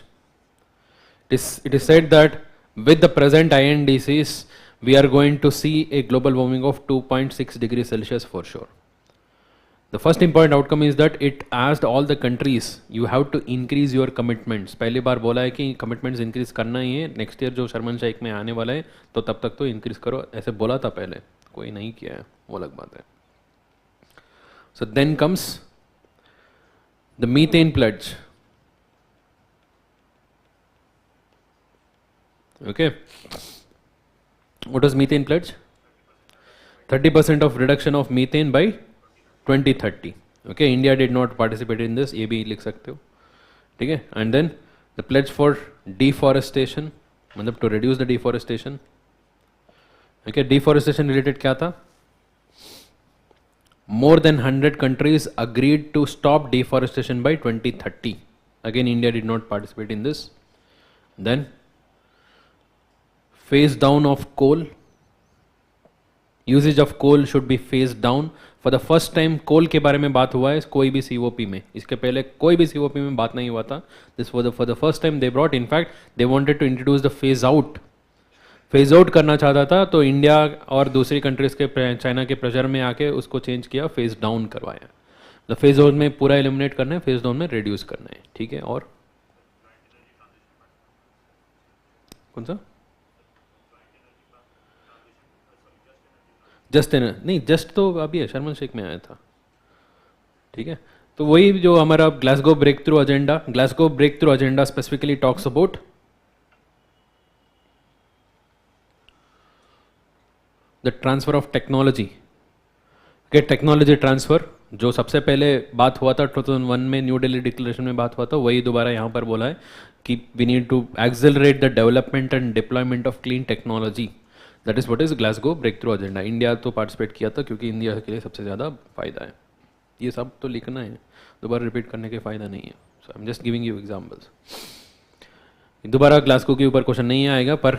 S1: It is said that with the present INDCs, we are going to see a global warming of 2.6 degrees Celsius for sure. The first important outcome is that it asked all the countries, you have to increase your commitments. पहली बार बोला है कि commitments increase करना ही है. Next year जो शर्मन शेख में आने वाला है तो तब तक तो increase करो, ऐसे बोला था पहले. कोई नहीं किया है, वो अलग बात है. So then comes the methane pledge. Okay, what was methane pledge? 30% of reduction of methane by 2030. Okay, India did not participate in this, ये भी लिख सकते हो, ठीक है. And then the pledge for deforestation, मतलब to reduce the deforestation. Okay, deforestation related क्या था? More than 100 countries agreed to stop deforestation by 2030. Again, India did not participate in this. Then phase down of coal, usage of coal should be phased down. For the first time coal के बारे में बात हुआ है कोई भी COP में. इसके पहले कोई भी COP में बात नहीं हुआ था. This was for the first time they brought. In fact, they wanted to introduce the phase out. Phase out करना चाहता था तो इंडिया और दूसरी कंट्रीज के, चाइना के प्रेशर में आके उसको चेंज किया, फेज डाउन करवाया. तो फेज आउट में पूरा एलिमिनेट करना है, फेज डाउन में रिड्यूस करना है, ठीक है. और कौन सा? जस्ट नहीं, जस्ट तो अभी है, शर्मन शेख में आया था, ठीक है. तो वही जो हमारा Glasgow breakthrough agenda, Glasgow breakthrough agenda specifically talks about the transfer of technology. के टेक्नोलॉजी ट्रांसफर जो सबसे पहले बात हुआ था 2001 में न्यू दिल्ली डिक्लेरेशन में बात हुआ था, वही दोबारा यहाँ पर बोला है कि we need to accelerate the development and deployment of clean technology. That is what is Glasgow breakthrough agenda. India तो पार्टिसिपेट किया था क्योंकि इंडिया के लिए सबसे ज़्यादा फायदा है. ये सब तो लिखना है, दोबारा रिपीट करने के फायदा नहीं है. So I am just giving you examples. दोबारा ग्लासगो के ऊपर क्वेश्चन नहीं आएगा, पर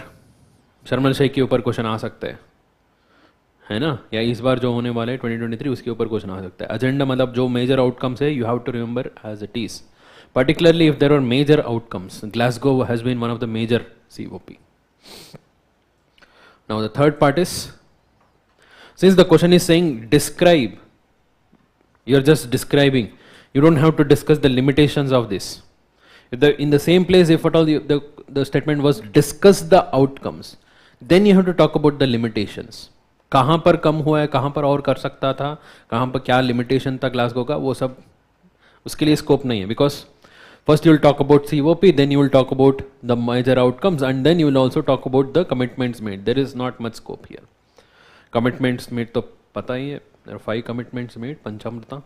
S1: शर्मन शेख के ऊपर क्वेश्चन आ सकता है ना, या इस बार जो होने वाला है 2023 उसके ऊपर क्वेश्चन आ सकता है. एजेंडा मतलब जो मेजर आउटकम्स है, you have to remember as it is. Particularly if there are major outcomes, Glasgow has been one of the major COP. Now the third part is, since the question is saying describe, you are just describing, you don't have to discuss the limitations of this. If in the same place, if at all the statement was discuss the outcomes, then you have to talk about the limitations. कहाँ पर कम हुआ है, कहाँ पर और कर सकता था, कहाँ पर क्या लिमिटेशन था ग्लासगो का, वो सब उसके लिए स्कोप नहीं है. Because first you will talk about COP, then you will talk about the major outcomes, and then you will also talk about the commitments made. There is not much scope here. Commitments made तो पता ही है, there are 5 commitments made, पंचामृता,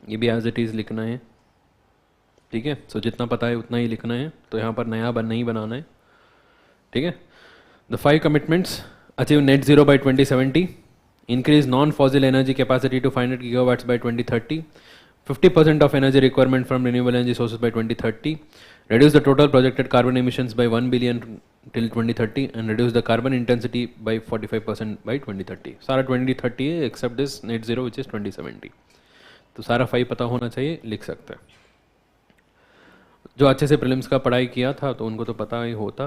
S1: ये भी as it is लिखना है, ठीक है. So जितना पता है उतना ही लिखना है, तो यहाँ पर नया नहीं बनाना है, ठीक है. The 5 commitments: achieve net zero by 2070, increase non-fossil energy capacity to 500 gigawatts by 2030, 50% of energy requirement from renewable energy sources by 2030, reduce the total projected carbon emissions by 1 billion till 2030 and reduce the carbon intensity by 45% by 2030. सारा 2030 है except this net zero which is 2070. तो सारा 5 पता होना चाहिए, लिख सकते हैं. जो अच्छे से प्रीलिम्स का पढ़ाई किया था तो उनको तो पता ही होता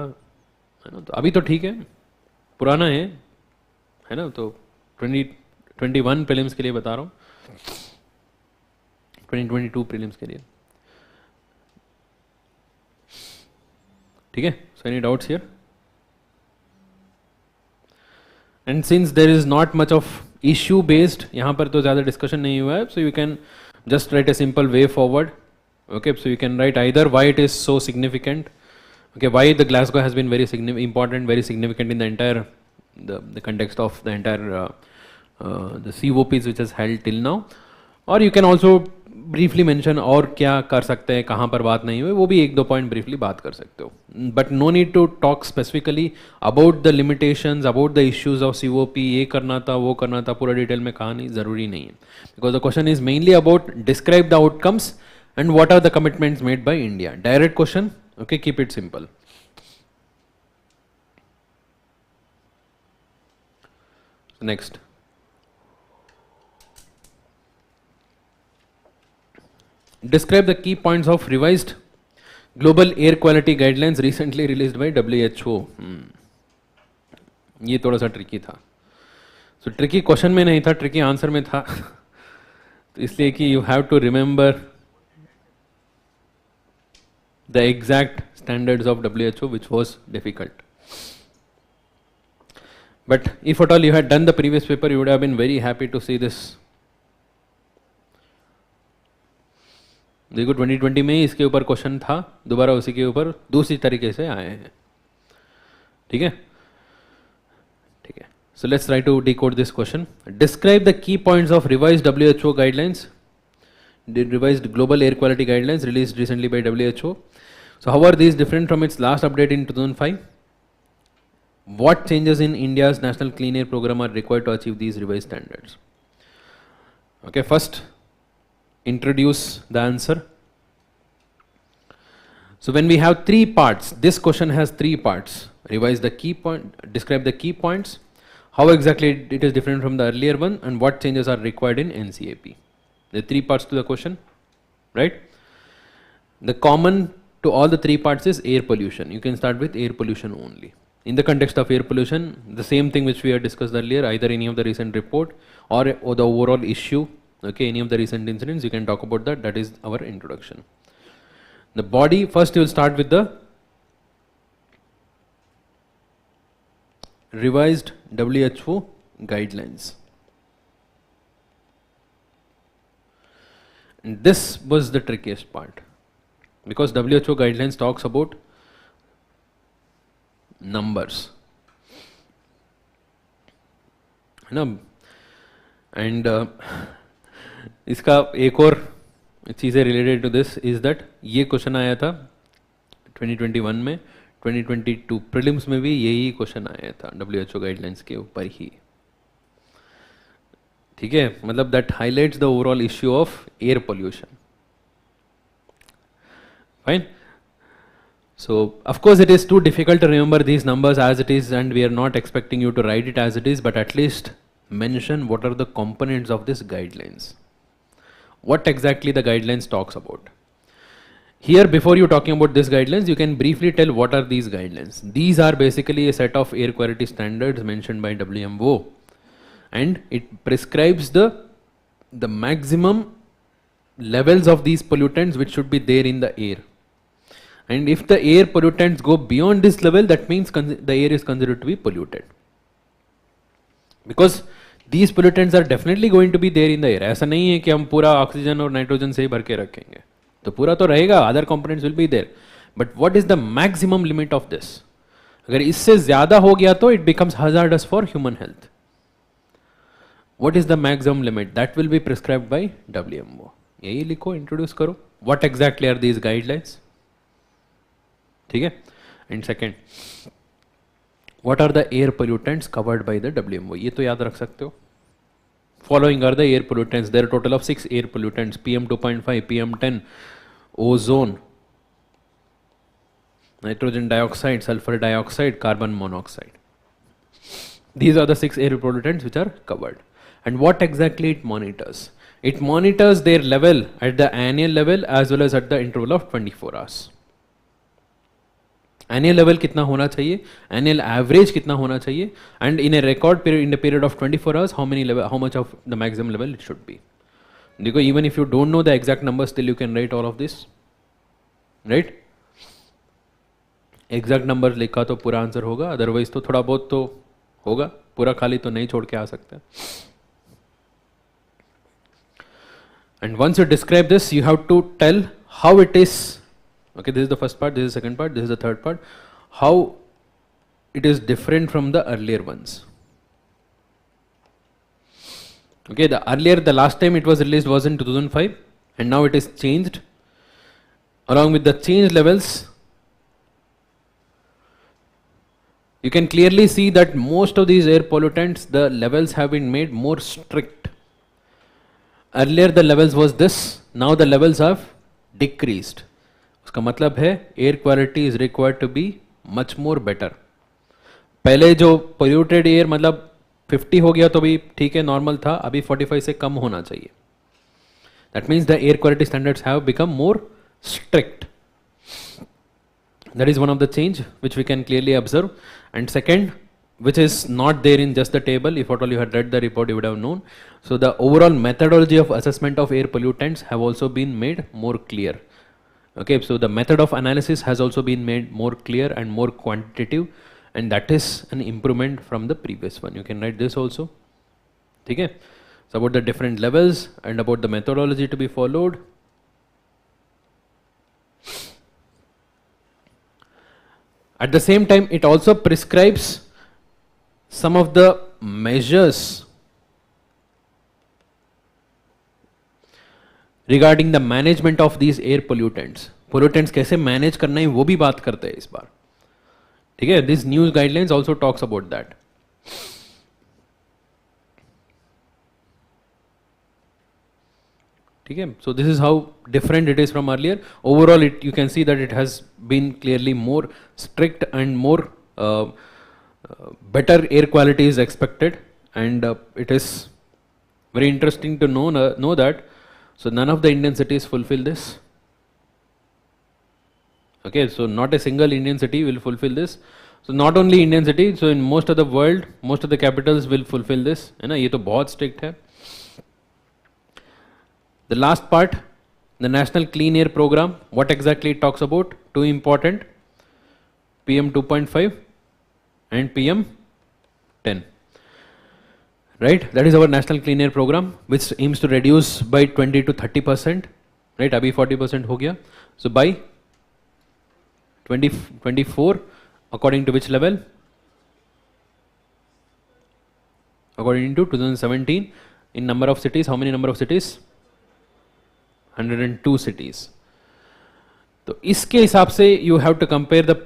S1: है ना. तो अभी तो ठीक है, पुराना है ना. तो 2021 प्रीलिम्स के लिए बता रहा हूँ, 2022 प्रीलिम्स के लिए. ठीक है. So any doubts here? And since there is not much of issue based, यहाँ पर तो ज़्यादा डिस्कशन नहीं हुआ है, so you can just write a simple way forward. Okay, so you can write either why it is so significant, okay, why the Glasgow has been very important, very significant in the entire the context of the entire the COPs which is held till now, or you can also briefly mention और क्या कर सकते हैं, कहाँ पर बात नहीं हुई, वो भी एक दो पॉइंट briefly बात कर सकते हो, but no need to talk specifically about the limitations, about the issues of COP, ये करना था, वो करना था, पूरा डिटेल में कहानी ज़रूरी नहीं है, because the question is mainly about describe the outcomes and what are the commitments made by India. Direct question, okay, keep it simple. Next. Describe the key points of revised global air quality guidelines recently released by WHO. ये थोड़ा सा tricky था. So tricky question में नहीं था, tricky answer में था. तो इसलिए कि you have to remember the exact standards of WHO, which was difficult. But if at all you had done the previous paper, you would have been very happy to see this. देखो 2020 में इसके ऊपर question था, दोबारा उसी के ऊपर दूसरी तरीके से आए हैं. ठीक है, ठीक है. So let's try to decode this question. Describe the key points of revised WHO guidelines, the revised global air quality guidelines released recently by WHO. So how are these different from its last update in 2005? What changes in India's national clean air program are required to achieve these revised standards? Okay, first introduce the answer. So when we have three parts, this question has three parts. Revise the key point, describe the key points, how exactly it is different from the earlier one, and what changes are required in NCAP. There are three parts to the question, right? The common to all the three parts is air pollution. You can start with air pollution only. In the context of air pollution, the same thing which we had discussed earlier, either any of the recent report or the overall issue, okay, any of the recent incidents, you can talk about that. That is our introduction. The body, first you will start with the revised WHO guidelines. And this was the trickiest part, because WHO guidelines talks about numbers, है ना. And इसका एक और चीज़ें related to this is that ये question आया था 2021 में, 2022 प्रीलिम्स में भी यही क्वेश्चन आया था WHO गाइडलाइंस के ऊपर ही. ठीक है, मतलब that highlights the overall issue of air pollution. Fine. So of course it is too difficult to remember these numbers as it is, and we are not expecting you to write it as it is, but at least mention what are the components of this guidelines, what exactly the guidelines talks about. Here, before you talking about this guidelines, you can briefly tell what are these guidelines. These are basically a set of air quality standards mentioned by WMO, and it prescribes the maximum levels of these pollutants which should be there in the air. And if the air pollutants go beyond this level, that means the air is considered to be polluted. Because these pollutants are definitely going to be there in the air. ऐसा नहीं है कि हम पूरा oxygen और nitrogen से ही भर के रखेंगे, तो पूरा तो रहेगा, other components will be there. But what is the maximum limit of this? अगर इससे ज़्यादा हो गया तो it becomes hazardous for human health. What is the maximum limit? That will be prescribed by WMO. यही लिखो, introduce करो. What exactly are these guidelines? ठीक है. And second, what are the air pollutants covered by the WMO? ये तो याद रख सकते हो. Following are the air pollutants. There are a total of 6 air pollutants: PM 2.5, PM 10, ozone, nitrogen dioxide, sulfur dioxide, carbon monoxide. These are the 6 air pollutants which are covered. And what exactly it monitors? It monitors their level at the annual level as well as at the interval of 24 hours. Annual level कितना होना चाहिए, annual average कितना होना चाहिए, and in a record period, in the period of 24 hours, how much of the maximum level it should be. देखो, even if you don't know the exact number, still you can write all of this, right? Exact number लिखा तो पूरा answer होगा, otherwise तो थोड़ा बहुत तो होगा, पूरा खाली तो नहीं छोड़ के आ सकता. And once you describe this, you have to tell how it is. Okay, this is the first part, this is the second part, this is the third part. How it is different from the earlier ones. Okay, the last time it was released was in 2005, and now it is changed. Along with the changed levels, you can clearly see that most of these air pollutants, the levels have been made more strict. Earlier the levels was this, now the levels have decreased. उसका मतलब है air quality is required to be much more better. पहले जो polluted air मतलब 50 हो गया तो भी ठीक है, नॉर्मल था, अभी 45 से कम होना चाहिए. That means the air quality standards have become more strict. That is one of the change which we can clearly observe. And second, which is not there in just the table, if at all you had read the report you would have known. So the overall methodology of assessment of air pollutants have also been made more clear. Okay, so the method of analysis has also been made more clear and more quantitative, and that is an improvement from the previous one. You can write this also. Okay, so about the different levels and about the methodology to be followed. At the same time, it also prescribes some of the measures regarding the management of these air pollutants. Pollutants कैसे manage करना है वो भी बात करते हैं इस बार. ठीक है, this new guidelines also talks about that. ठीक है, so this is how different it is from earlier. Overall, you can see that it has been clearly more strict and more better air quality is expected, and it is very interesting to know that. So none of the Indian cities fulfill this. Okay, so not a single Indian city will fulfill this. So not only Indian city, so in most of the world, most of the capitals will fulfill this. है ना, ये तो बहुत strict है. The last part, the National Clean Air Program, what exactly it talks about? Two important, PM 2.5 and PM 10. Right, that is our National Clean Air Program, which aims to reduce by 20 to 30%. Right, abhi 40% ho gaya. So by 2024, according to which level? According to 2017, in number of cities, how many number of cities? 102 cities. तो इसके हिसाब से you have to compare the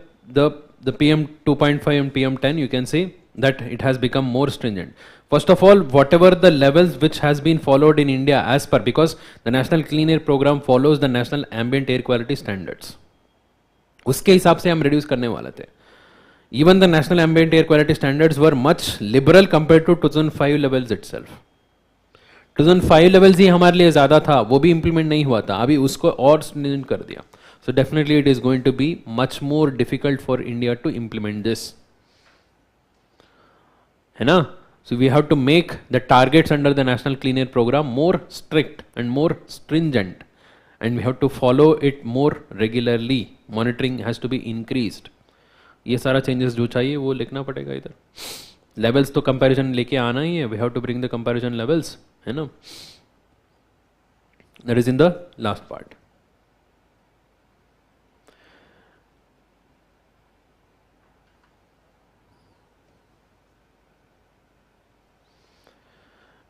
S1: PM 2.5 and PM 10. You can see that it has become more stringent. First of all, whatever the levels which has been followed in India as per, because the National Clean Air Program follows the National Ambient Air Quality Standards. उसके हिसाब से हम reduce करने वाले थे. Even the National Ambient Air Quality Standards were much liberal compared to 2005 levels itself. 2005 levels ही हमारे लिए ज़्यादा था, वो भी implement नहीं हुआ था, अभी उसको और stringent कर दिया. So definitely it is going to be much more difficult for India to implement this. है ना? So we have to make the targets under the National Clean Air Program more strict and more stringent, and we have to follow it more regularly. Monitoring has to be increased. ये सारा changes जो चाहिए वो लिखना पड़ेगा इधर. Levels तो comparison लेके आना ही है. We have to bring the comparison levels. है ना? That is in the last part.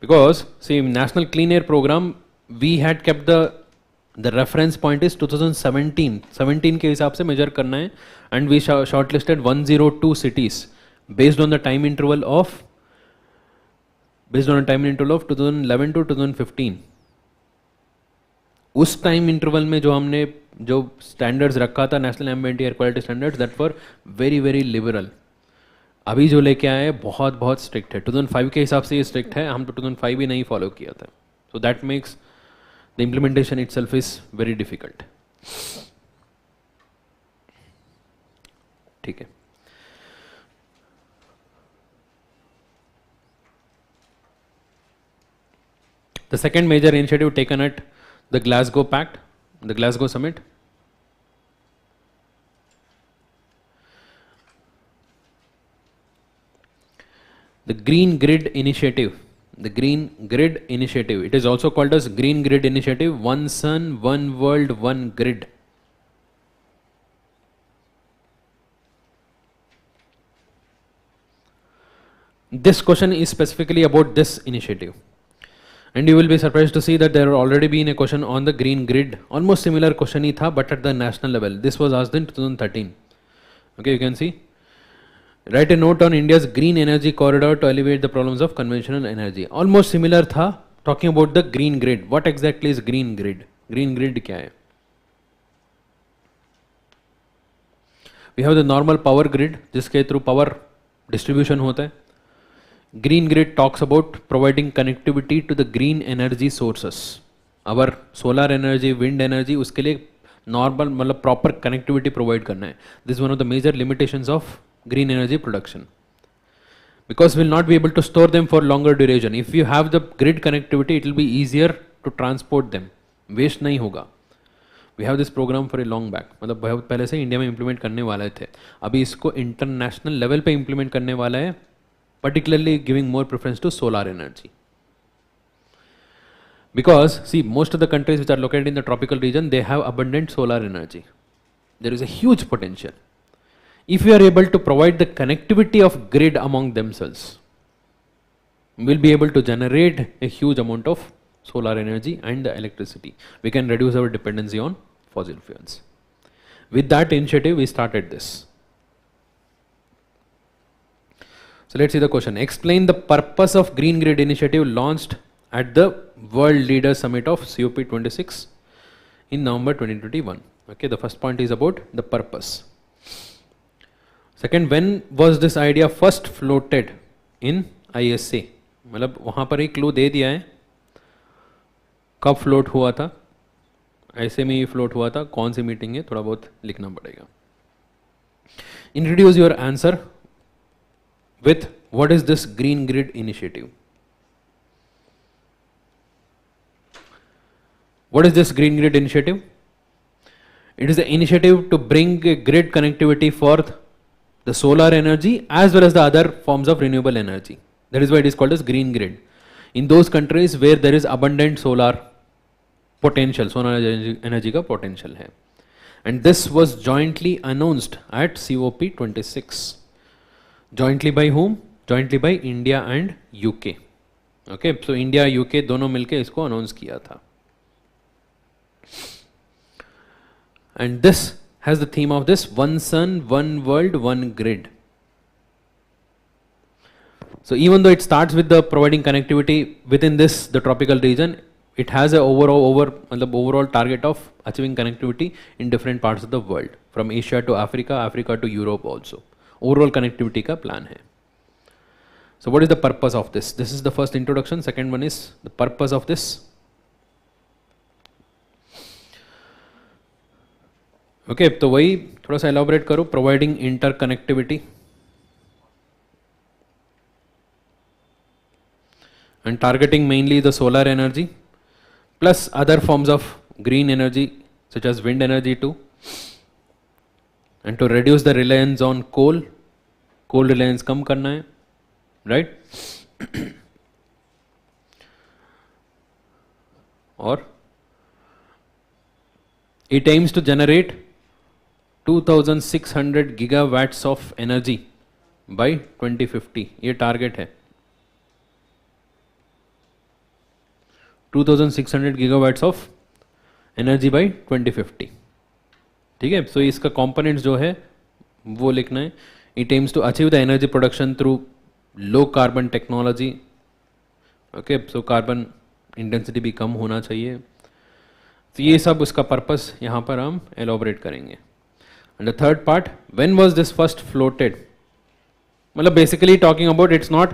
S1: Because see, National Clean Air Program, we had kept the reference point is 2017. 17 के हिसाब से measure करना है, and we shortlisted 102 cities based on the time interval of based on time interval of 2011 to 2015. उस time interval में जो हमने जो स्टैंडर्ड्स रखा था national ambient air quality standards, that were very very liberal. अभी जो लेके आए हैं बहुत बहुत स्ट्रिक्ट है. 2005 के हिसाब से ये स्ट्रिक्ट है, हम तो 2005 भी नहीं फॉलो किया था. So that makes the implementation itself is very difficult. ठीक है. The second major initiative taken at the Glasgow Pact, the Glasgow Summit. The Green Grid Initiative. The Green Grid Initiative. It is also called as Green Grid Initiative. One Sun, One World, One Grid. This question is specifically about this initiative. And you will be surprised to see that there already been a question on the green grid. Almost similar question ही था, but at the national level. This was asked in 2013. Okay, you can see. Write a note on India's green energy corridor to alleviate the problems of conventional energy. Almost similar था, talking about the green grid. What exactly is green grid? Green grid क्या है? We have the normal power grid, जिसके through power distribution होता है. Green grid talks about providing connectivity to the green energy sources. Our solar energy, wind energy, उसके लिए normal मतलब proper connectivity provide करना है. This is one of the major limitations of green energy production. Because we will not be able to store them for longer duration. If you have the grid connectivity, it will be easier to transport them. Waste नहीं होगा. We have this program for a long back. मतलब बहुत पहले से India में implement करने वाले थे. अभी इसको international level पे implement करने वाला है. Particularly giving more preference to solar energy. Because, see, most of the countries which are located in the tropical region, they have abundant solar energy. There is a huge potential. If we are able to provide the connectivity of grid among themselves, we will be able to generate a huge amount of solar energy and the electricity. We can reduce our dependency on fossil fuels. With that initiative, we started this. So let's see the question. Explain the purpose of Green Grid Initiative launched at the World Leaders Summit of COP26 in November 2021. Okay, the first point is about the purpose. Second, when was this idea first floated in ISA? मतलब वहाँ पर एक clue दे दिया है, कब float हुआ था, ऐसे में ही फ्लोट हुआ था, कौन सी मीटिंग है, थोड़ा बहुत लिखना पड़ेगा. Introduce your answer with what is this Green Grid Initiative? What is this Green Grid Initiative? It is the initiative to bring a grid connectivity for the solar energy as well as the other forms of renewable energy. That is why it is called as Green Grid. In those countries where there is abundant solar potential, solar energy का potential है. And this was jointly announced at COP26. Jointly by whom? Jointly by India and UK. Okay, so India UK दोनों मिलके इसको announce किया था. And this has the theme of this one sun, one world, one grid. So even though it starts with the providing connectivity within this the tropical region, it has a overall target of achieving connectivity in different parts of the world, from Asia to Africa, Africa to Europe also. Overall connectivity का plan है. So what is the purpose of this? This is the first introduction. Second one is the purpose of this. Okay, तो वही थोड़ा सा elaborate करो. Providing interconnectivity and targeting mainly the solar energy plus other forms of green energy such as wind energy too, and to reduce the reliance on coal reliance कम करना है, right? और it aims to generate 2600 gigawatts of energy by 2050. ये target है. 2600 gigawatts of energy by 2050. ठीक है, so इसका components जो है वो लिखना है. It aims to achieve the energy production through low carbon technology okay, so carbon intensity भी कम होना चाहिए. तो ये सब उसका पर्पस यहाँ पर हम एलोबरेट करेंगे. And the third part, when was this first floated, मतलब basically talking about, it's not,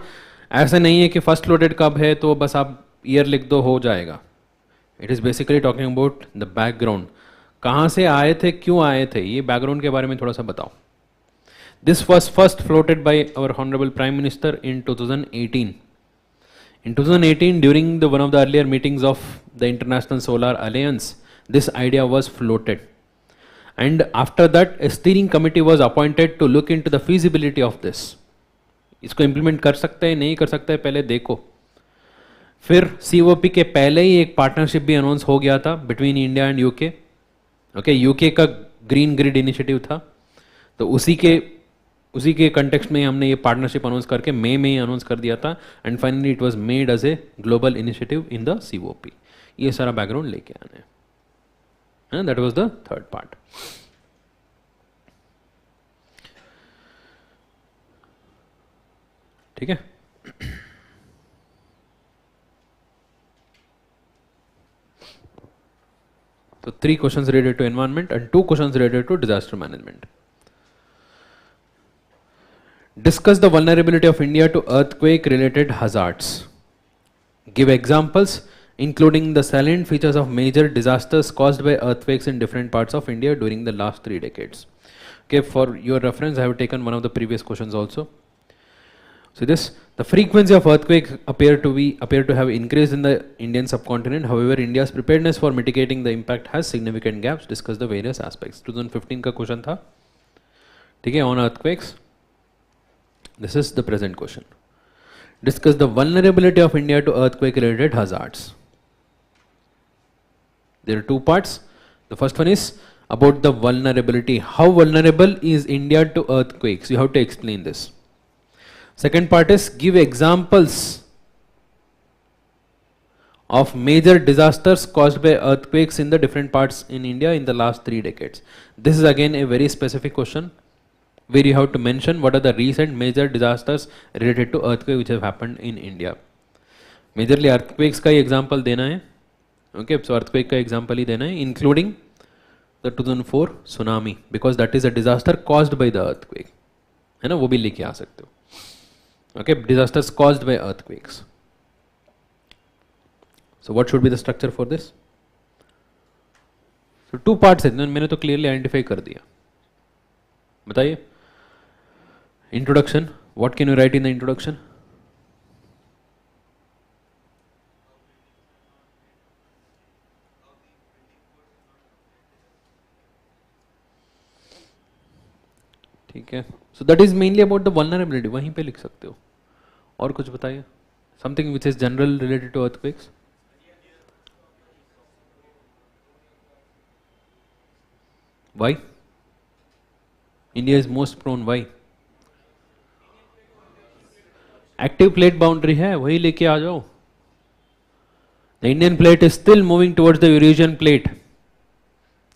S1: ऐसा नहीं है कि फर्स्ट फ्लोटेड कब है तो बस आप ईयर लिख दो हो जाएगा. It is basically talking about the background, कहाँ से आए थे, क्यों आए थे, ये बैकग्राउंड के बारे में थोड़ा सा बताओ. This was first floated by our honourable prime minister in 2018. In 2018, during one of the earlier meetings of the International Solar Alliance, this idea was floated. And after that, a steering committee was appointed to look into the feasibility of this. इसको implement कर सकते हैं, नहीं कर सकते हैं, पहले देखो. फिर COP के पहले ही एक पार्टनरशिप भी अनाउंस हो गया था between India and UK. Okay, UK का ग्रीन ग्रिड इनिशिएटिव था, तो उसी के कंटेक्स्ट में हमने ये पार्टनरशिप अनाउंस करके मई में ही अनाउंस कर दिया था. And finally it was made as a global initiative in the COP. ये सारा बैकग्राउंड लेके आना है. That was the third part. ठीक है. So 3 questions related to environment and 2 questions related to disaster management. Discuss the vulnerability of India to earthquake related hazards. Give examples including the salient features of major disasters caused by earthquakes in different parts of India during the last 3 decades. Okay, for your reference, I have taken one of the previous questions also. So this, the frequency of earthquakes appear to have increased in the Indian subcontinent. However, India's preparedness for mitigating the impact has significant gaps. Discuss the various aspects. 2015 का question था, ठीक है, on earthquakes. This is the present question. Discuss the vulnerability of India to earthquake related hazards. There are 2 parts. The first one is about the vulnerability. How vulnerable is India to earthquakes? You have to explain this. Second part is give examples of major disasters caused by earthquakes in the different parts in India in the last 3 decades. This is again a very specific question where you have to mention what are the recent major disasters related to earthquake which have happened in India. Majorly earthquakes का ही example देना है. Okay, so earthquake का example ही देना है, including the 2004 tsunami, because that is a disaster caused by the earthquake. है ना, वो भी लेके आ सकते हो. Okay, disasters caused by earthquakes. So what should be the structure for this? So 2 parts है, मैंने तो clearly identify कर दिया. बताइए. Introduction. What can you write in the introduction? ठीक है. So that is mainly about the vulnerability. वहीं पे लिख सकते हो. और कुछ बताइए. Something which is general related to earthquakes. Why? India is most prone. Why? Active plate boundary है, वही लेके आ जाओ. The Indian plate is still moving towards the Eurasian plate.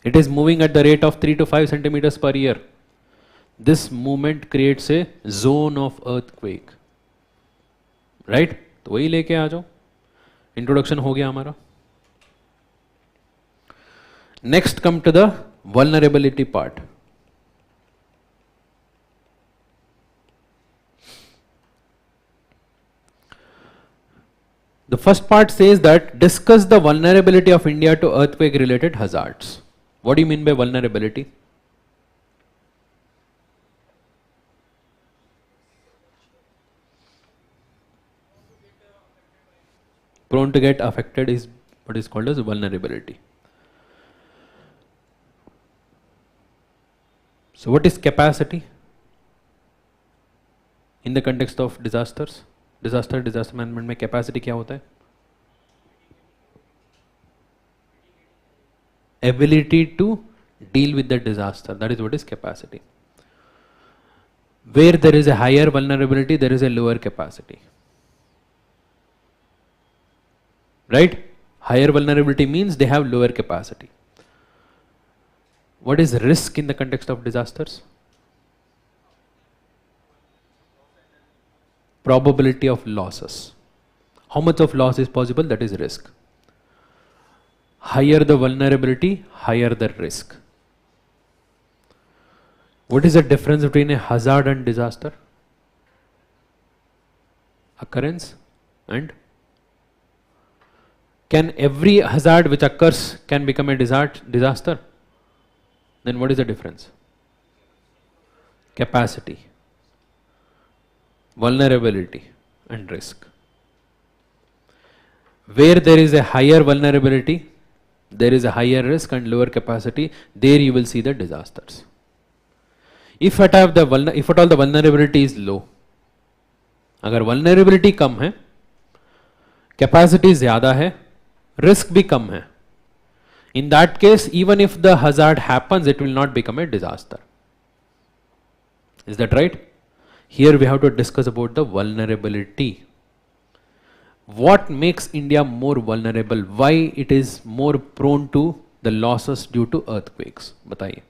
S1: It is moving at the rate of 3 to 5 centimeters per year. This movement creates a zone of earthquake. Right? तो वही लेके आ जाओ. Introduction हो गया हमारा. Next come to the vulnerability part. The first part says that discuss the vulnerability of India to earthquake related hazards. What do you mean by vulnerability? Prone to get affected is what is called as vulnerability. So what is capacity in the context of disasters? Disaster management में capacity क्या होता है? Ability to deal with the disaster. That is what is capacity. Where there is a higher vulnerability, there is a lower capacity. Right? Higher vulnerability means they have lower capacity. What is risk in the context of disasters? Probability of losses. How much of loss is possible? That is risk. Higher the vulnerability, higher the risk. What is the difference between a hazard and disaster? Occurrence and can every hazard which occurs can become a disaster? Then what is the difference? Capacity, vulnerability and risk. Where there is a higher vulnerability, there is a higher risk and lower capacity, there you will see the disasters. If at all the vulnerability is low, अगर vulnerability कम है, capacity ज़्यादा है, risk भी कम है, in that case even if the hazard happens it will not become a disaster. Is that right? Here we have to discuss about the vulnerability. What makes India more vulnerable? Why it is more prone to the losses due to earthquakes? बताइए.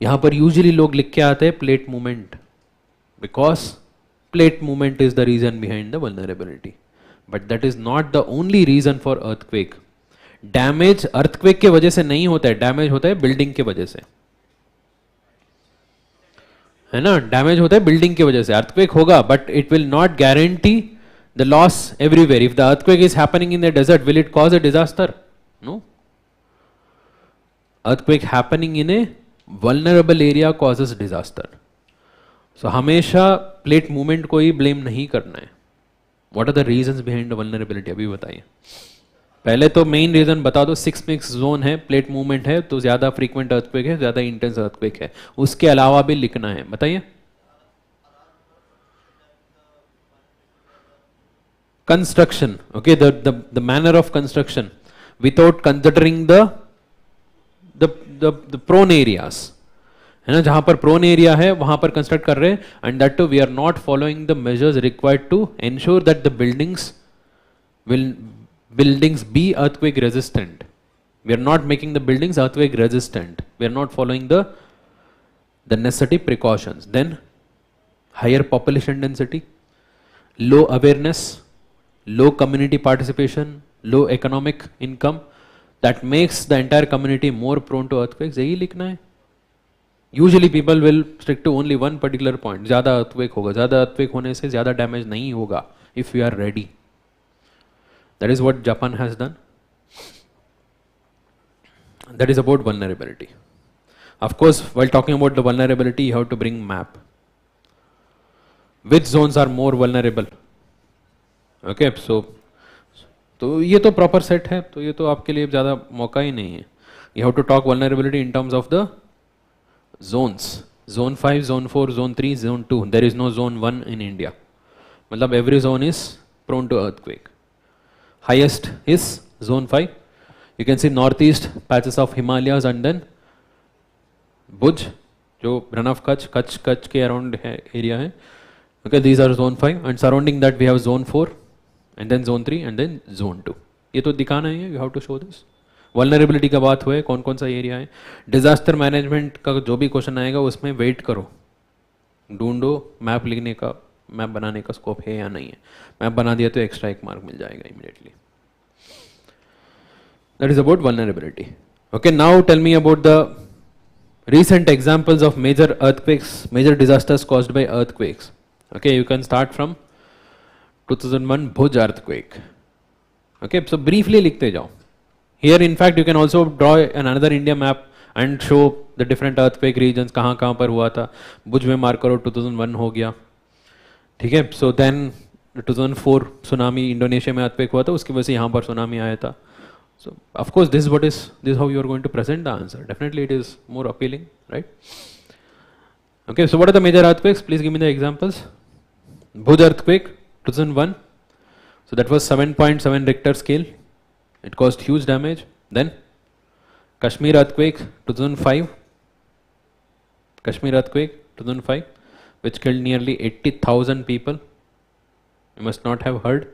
S1: यहाँ पर usually लोग लिख के आते हैं plate movement, because plate movement is the reason behind the vulnerability. But that is not the only reason for earthquake. Damage earthquake के वजह से नहीं होता है, damage होता है building के वजह से, है ना? Damage होता है building के वजह से. Earthquake होगा, but it will not guarantee the loss everywhere. If the earthquake is happening in the desert, will it cause a disaster? No. Earthquake happening in a vulnerable area causes disaster. So हमेशा plate movement को ही blame नहीं करना है. What are the reasons behind the vulnerability? अभी बताइए. पहले तो main reason बता दो. 6 mix zone है, plate movement है, तो ज़्यादा frequent earthquake है, ज़्यादा intense earthquake है. उसके अलावा भी लिखना है. बताइए. Construction, okay, the manner of construction without considering the prone areas, है ना? जहाँ पर prone area है वहाँ पर construct कर रहे हैं, and that too we are not following the measures required to ensure that the buildings be earthquake resistant. We are not making the buildings earthquake resistant. We are not following the necessary precautions. Then higher population density, low awareness, low community participation, low economic income, that makes the entire community more prone to earthquakes. यही लिखना है. Usually people will stick to only one particular point. ज़्यादा earthquake होगा, ज़्यादा earthquake होने से ज़्यादा damage नहीं होगा if we are ready. That is what Japan has done. That is about vulnerability. Of course, while talking about the vulnerability, you have to bring map. Which zones are more vulnerable? Okay, so तो ये तो proper set है, तो ये तो आपके लिए ज़्यादा मौका ही नहीं है. You have to talk vulnerability in terms of the zones. Zone 5, Zone 4, Zone 3, Zone 2. There is no Zone 1 in India. मतलब every zone is prone to earthquake. Highest is Zone 5. You can see northeast patches of Himalayas and then Bhuj, जो run of Kutch के around area है. Okay, these are Zone 5 and surrounding that we have Zone 4 and then Zone 3 and then Zone 2. ये तो दिखाना है, you have to show this. Vulnerability का बात हुए, कौन कौन सा एरिया है. डिजास्टर मैनेजमेंट का जो भी क्वेश्चन आएगा उसमें वेट करो, ढूंढो मैप लिखने का, मैप बनाने का स्कोप है या नहीं है. मैप बना दिया तो एक्स्ट्रा 1 मार्क मिल जाएगा immediately. That is about vulnerability. Okay, now tell me about the recent examples of major earthquakes, major disasters caused by earthquakes. Okay, you can start from 2001 Bhuj earthquake. Okay, so briefly लिखते जाओ. Here in fact you can also draw another India map and show the different earthquake regions, कहाँ कहाँ पर हुआ था. भुज में mark करो, 2001 हो गया, ठीक है. So then 2004 सुनामी इंडोनेशिया में earthquake हुआ था, उसकी वजह से यहाँ पर सुनामी आया था. So of course this is how you are going to present the answer. Definitely it is more appealing, right? Okay, so what are the major earthquakes? Please give me the examples. Bhuj earthquake 2001. So that was 7.7 Richter scale. It caused huge damage. Then Kashmir earthquake 2005. Kashmir earthquake 2005, which killed nearly 80,000 people. You must not have heard.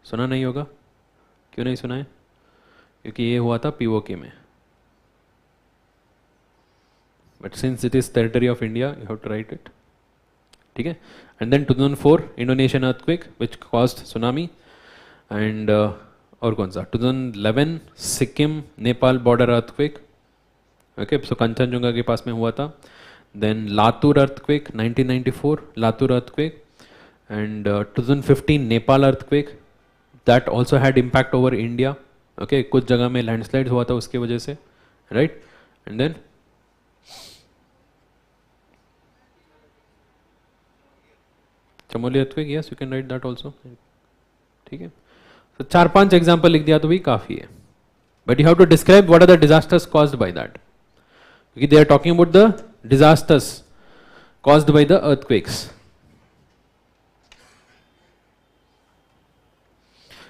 S1: सुना नहीं होगा. क्यों नहीं सुना है? क्योंकि ये हुआ था POK में. But since it is territory of India, you have to write it. ठीक है. And then 2004 Indonesian earthquake, which caused tsunami. And और कौन सा 2011 Sikkim Nepal border earthquake, okay, so Kanchenjunga के पास में हुआ था. Then Latur earthquake 1994, Latur earthquake. And 2015 Nepal earthquake, that also had impact over India. Okay, कुछ जगह में लैंडस्लाइड्स हुआ था उसके वजह से, right. And then Chamoli earthquake, yes you can write that also. ठीक है, तो 4-5 एग्जाम्पल लिख दिया तो भी काफी है. But you have to describe what are the disasters caused by that, क्योंकि they are talking about the disasters caused by the earthquakes.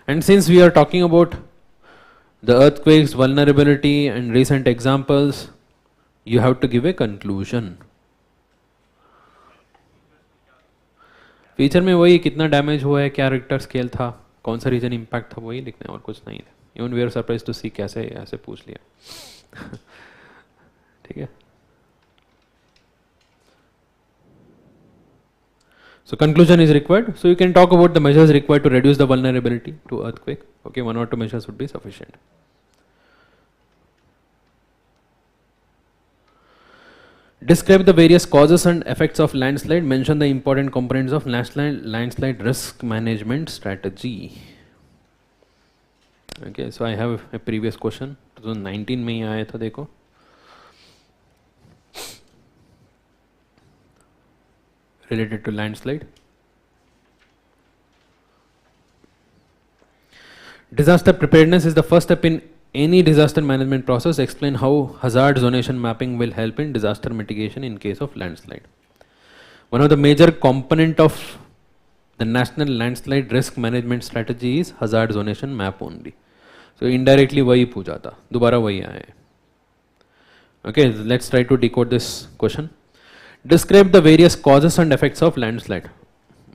S1: And since we are talking about the earthquakes, vulnerability and recent examples, you have to give a conclusion. Feature में वही कितना damage हुआ है, क्या Richter scale था, कौन सा reason impact था, वही लिखना है और कुछ नहीं है. Even we are surprise to see कैसे ऐसे पूछ लिया. ठीक है. So conclusion is required. So you can talk about the measures required to reduce the vulnerability to earthquake. Okay, 1 or 2 measures would be sufficient. Describe the various causes and effects of landslide. Mention the important components of landslide risk management strategy. Okay, so I have a previous question. 2019 में ही आया था, देखो. Related to landslide. Disaster preparedness is the first step in any disaster management process. Explain how hazard zonation mapping will help in disaster mitigation in case of landslide. One of the major component of the national landslide risk management strategy is hazard zonation map only. So indirectly वही पूछा था, दोबारा वही आए. Okay, let's try to decode this question. Describe the various causes and effects of landslide.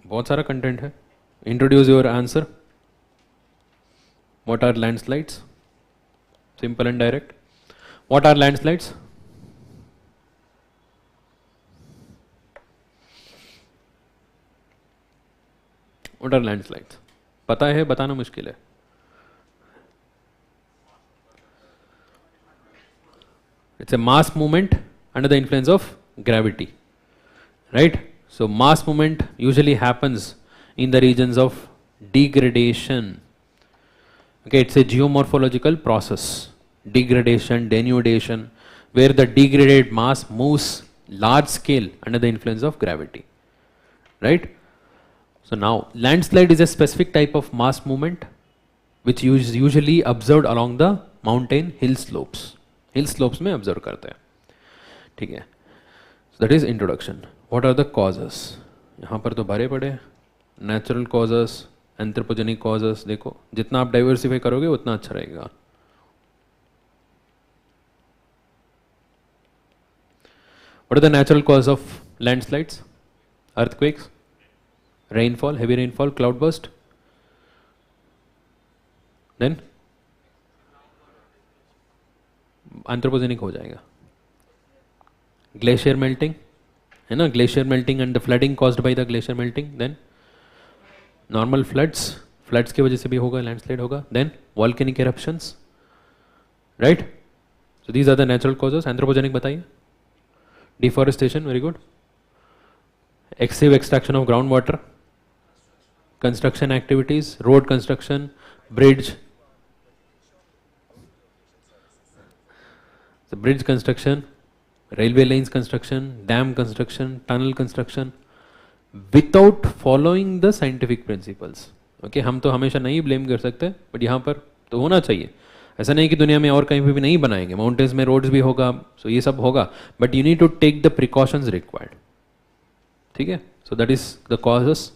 S1: बहुत सारा content है. Introduce your answer. What are landslides? Simple and direct. What are landslides? What are landslides? पता है, बताना मुश्किल है. It's a mass movement under the influence of gravity, right? So mass movement usually happens in the regions of degradation. Okay, it's a geomorphological process, degradation, denudation, where the degraded mass moves large scale under the influence of gravity, right? So now landslide is a specific type of mass movement which is usually observed along the mountain hill slopes. Hill slopes में observe करते हैं. ठीक है. So that is introduction. What are the causes? यहाँ पर तो भरे पड़े. Natural causes, anthropogenic causes. देखो, जितना आप diversify करोगे उतना अच्छा रहेगा. What are the natural causes of landslides? Earthquakes, rainfall, heavy rainfall, cloudburst. Then anthropogenic हो जाएगा. Glacier melting, है ना, glacier melting and the flooding caused by the glacier melting. Then normal floods, floods की वजह से भी होगा, landslide होगा. Then volcanic eruptions, right? So these are the natural causes. Anthropogenic बताइए. Deforestation, very good. Excessive extraction of groundwater, construction activities, road construction, bridge. So bridge construction, railway lanes construction, dam construction, tunnel construction, without following the scientific principles. Okay, हम तो हमेशा नहीं blame कर सकते, but यहाँ पर तो होना चाहिए. ऐसा नहीं कि दुनिया में और कहीं पे भी नहीं बनाएंगे. माउंटेन्स में रोड्स भी होगा, so ये सब होगा, but you need to take the precautions required. ठीक है? So that is the causes.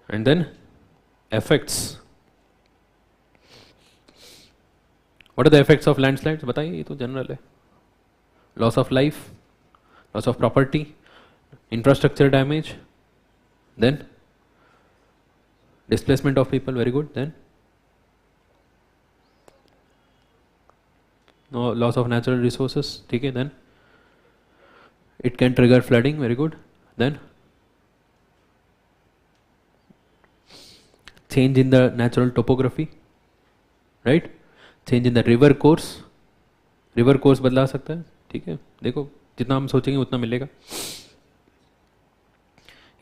S1: And then effects. What are the effects of landslides? बताइए, ये तो जनरल है. Loss of life, loss of property, infrastructure damage, then displacement of people, very good. Then no loss of natural resources, ठीक है. Then it can trigger flooding, very good. Then change in the natural topography, right? Change in the river course बदला सकता है, ठीक है, देखो जितना हम सोचेंगे उतना मिलेगा,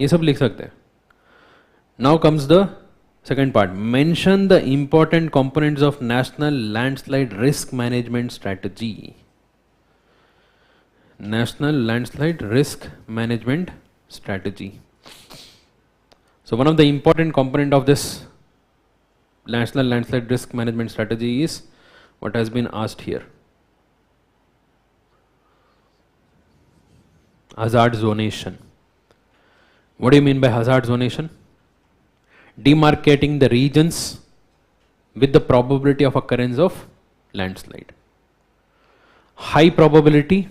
S1: ये सब लिख सकते हैं. Now comes the second part. Mention the important components of national landslide risk management strategy. National landslide risk management strategy. So one of the important component of this national landslide risk management strategy is what has been asked here. Hazard zonation. What do you mean by hazard zonation? Demarcating the regions with the probability of occurrence of landslide. High probability,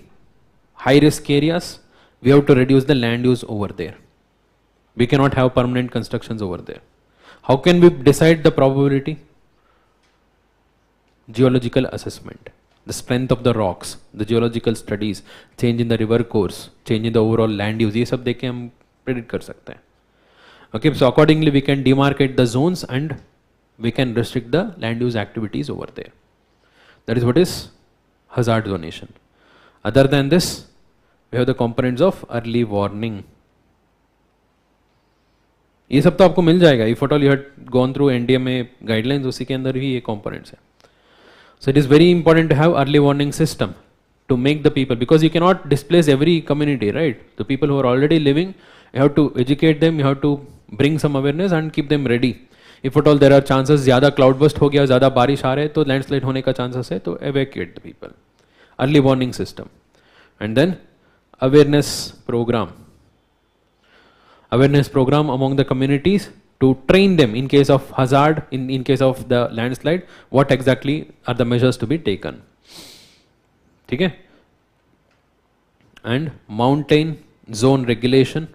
S1: high risk areas, we have to reduce the land use over there. We cannot have permanent constructions over there. How can we decide the probability? Geological assessment, the strength of the rocks, the geological studies, change in the river course, change in the overall land use, ये सब देख के हम predict कर सकते हैं. Okay, so accordingly we can demarcate the zones and we can restrict the land use activities over there. That is what is hazard zonation. Other than this, we have the components of early warning. ये सब तो आपको मिल जाएगा. If at all you had gone through NDMA guidelines, उसी के अंदर ही ये components है. So it is very important to have early warning system to make the people, because you cannot displace every community, right? The people who are already living, you have to educate them, you have to bring some awareness and keep them ready. If at all there are chances, ज़्यादा cloudburst हो गया, ज़्यादा बारिश आ रहे हैं, तो landslide होने का chances है, तो evacuate the people. Early warning system. And then awareness program. Awareness program among the communities to train them in case of hazard, in case of the landslide, what exactly are the measures to be taken. ठीक है? And mountain zone regulation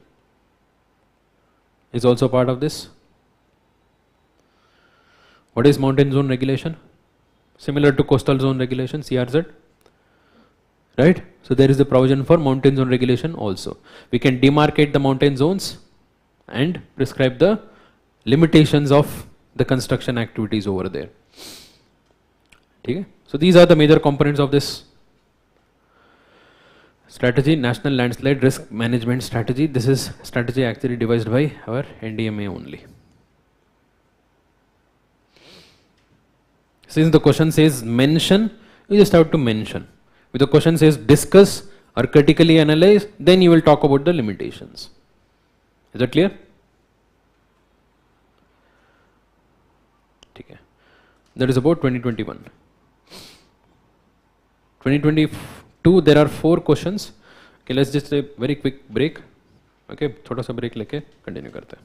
S1: is also part of this. What is mountain zone regulation? Similar to coastal zone regulation, CRZ, right? So there is a provision for mountain zone regulation also. We can demarcate the mountain zones and prescribe the limitations of the construction activities over there. Okay? So these are the major components of this strategy, National Landslide Risk Management Strategy. This is strategy actually devised by our NDMA only. Since the question says mention, you just have to mention. If the question says discuss or critically analyze, then you will talk about the limitations. Is that clear? Okay. That is about 2021. 2022, there are 4 questions. Okay, let's just take a very quick break. Okay, छोटा सा break लेके continue करते हैं.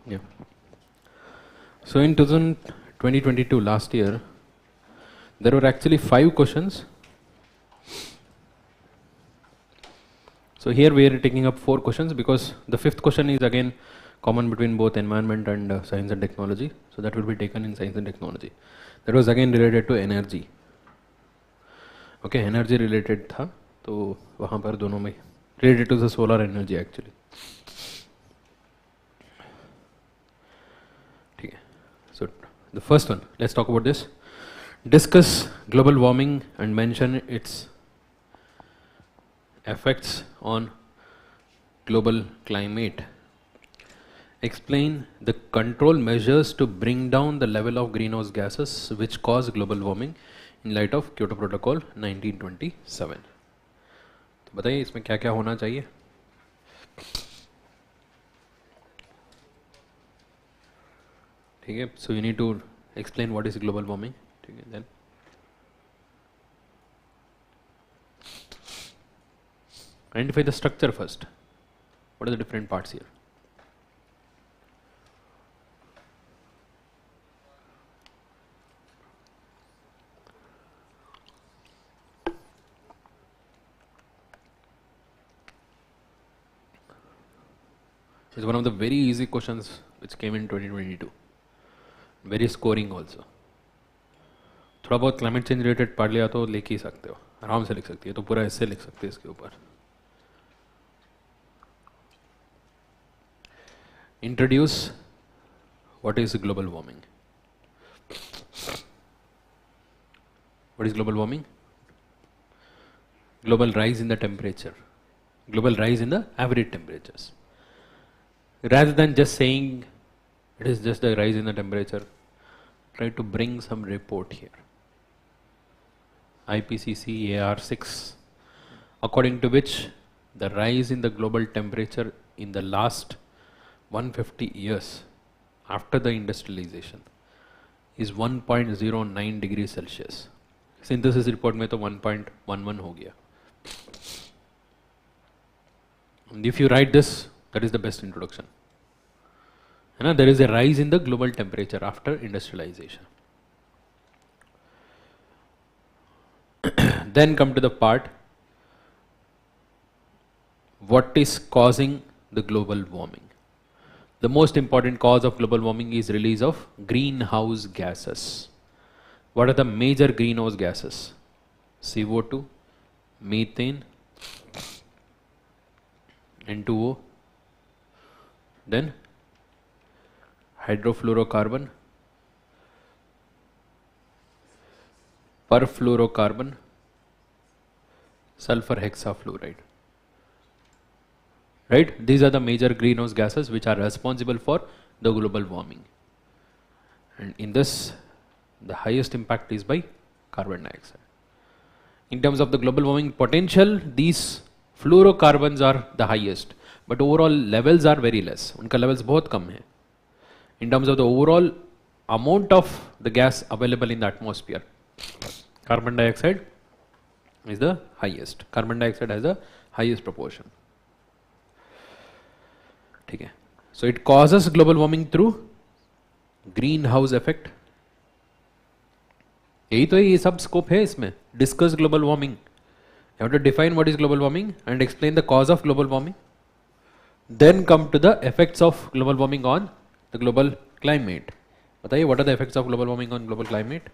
S1: Yeah. So in 2022, last year, there were actually 5 questions. So here we are taking up 4 questions because the 5th question is again common between both environment and science and technology. So that will be taken in science and technology. That was again related to energy. Okay, energy related था, तो वहाँ पर दोनों में related to the solar energy actually. ठीक है. So the first one, let's talk about this. Discuss global warming and mention its effects on global climate. Explain the control measures to bring down the level of greenhouse gases which cause global warming in light of Kyoto Protocol 1927. तो बताइए इसमें क्या क्या होना चाहिए. ठीक है. So you need to explain what is global warming. ठीक है. Then identify the structure first. What are the different parts here? It's one of the very easy questions which came in 2022. Very scoring also. थोड़ा बहुत climate change related पढ़ लिया तो लिख ही सकते हो, आराम से लिख सकती है, तो पूरा ऐसे लिख सकते हैं इसके ऊपर. Introduce what is global warming. What is global warming? Global rise in the temperature. Global rise in the average temperatures. Rather than just saying it is just the rise in the temperature, try to bring some report here. IPCC AR6, according to which the rise in the global temperature in the last 150 years after the industrialization is 1.09 degrees Celsius. Synthesis report में तो 1.11 हो गया. And if you write this, that is the best introduction. And there is a rise in the global temperature after industrialization. Then come to the part, what is causing the global warming? The most important cause of global warming is release of greenhouse gases. What are the major greenhouse gases? CO2, methane, N2O, then hydrofluorocarbon, perfluorocarbon, sulfur hexafluoride. Right? These are the major greenhouse gases which are responsible for the global warming. And in this, the highest impact is by carbon dioxide. In terms of the global warming potential, these fluorocarbons are the highest, but overall levels are very less. उनका levels बहुत कम है. In terms of the overall amount of the gas available in the atmosphere, carbon dioxide is the highest. Carbon dioxide has the highest proportion. ठीक है. So it causes global warming through greenhouse effect. यही तो ये सब scope है इसमें. Discuss global warming. You have to define what is global warming and explain the cause of global warming. Then come to the effects of global warming on the global climate. बताइए, what are the effects of global warming on global climate?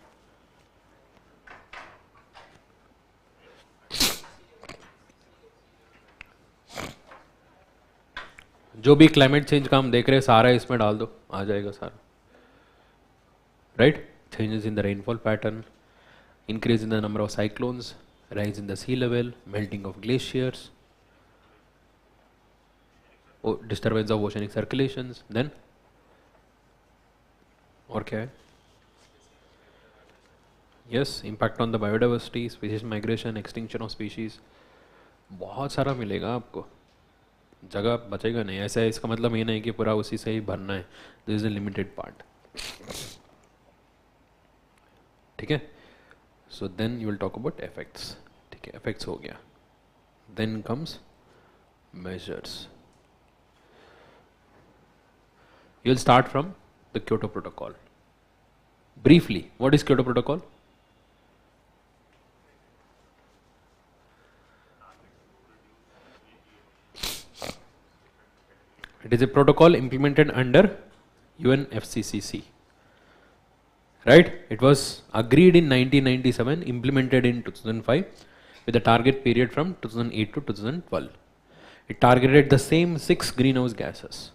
S1: जो भी climate change का हम देख रहे हैं सारा इसमें डाल दो, आ जाएगा सारा. Right? Changes in the rainfall pattern, increase in the number of cyclones, rise in the sea level, melting of glaciers, disturbance of oceanic circulations, then और क्या है? Yes, impact on the biodiversity, species migration, extinction of species. बहुत सारा मिलेगा आपको, जगह बचेगा नहीं. ऐसा है, इसका मतलब ये नहीं कि पूरा उसी से ही भरना है. This is a limited part. ठीक है. So then you will talk about effects. ठीक है, इफेक्ट्स हो गया. Then comes measures. You will start from the Kyoto Protocol. Briefly, what is Kyoto Protocol? It is a protocol implemented under UNFCCC. Right? It was agreed in 1997, implemented in 2005, with a target period from 2008 to 2012. It targeted the same 6 greenhouse gases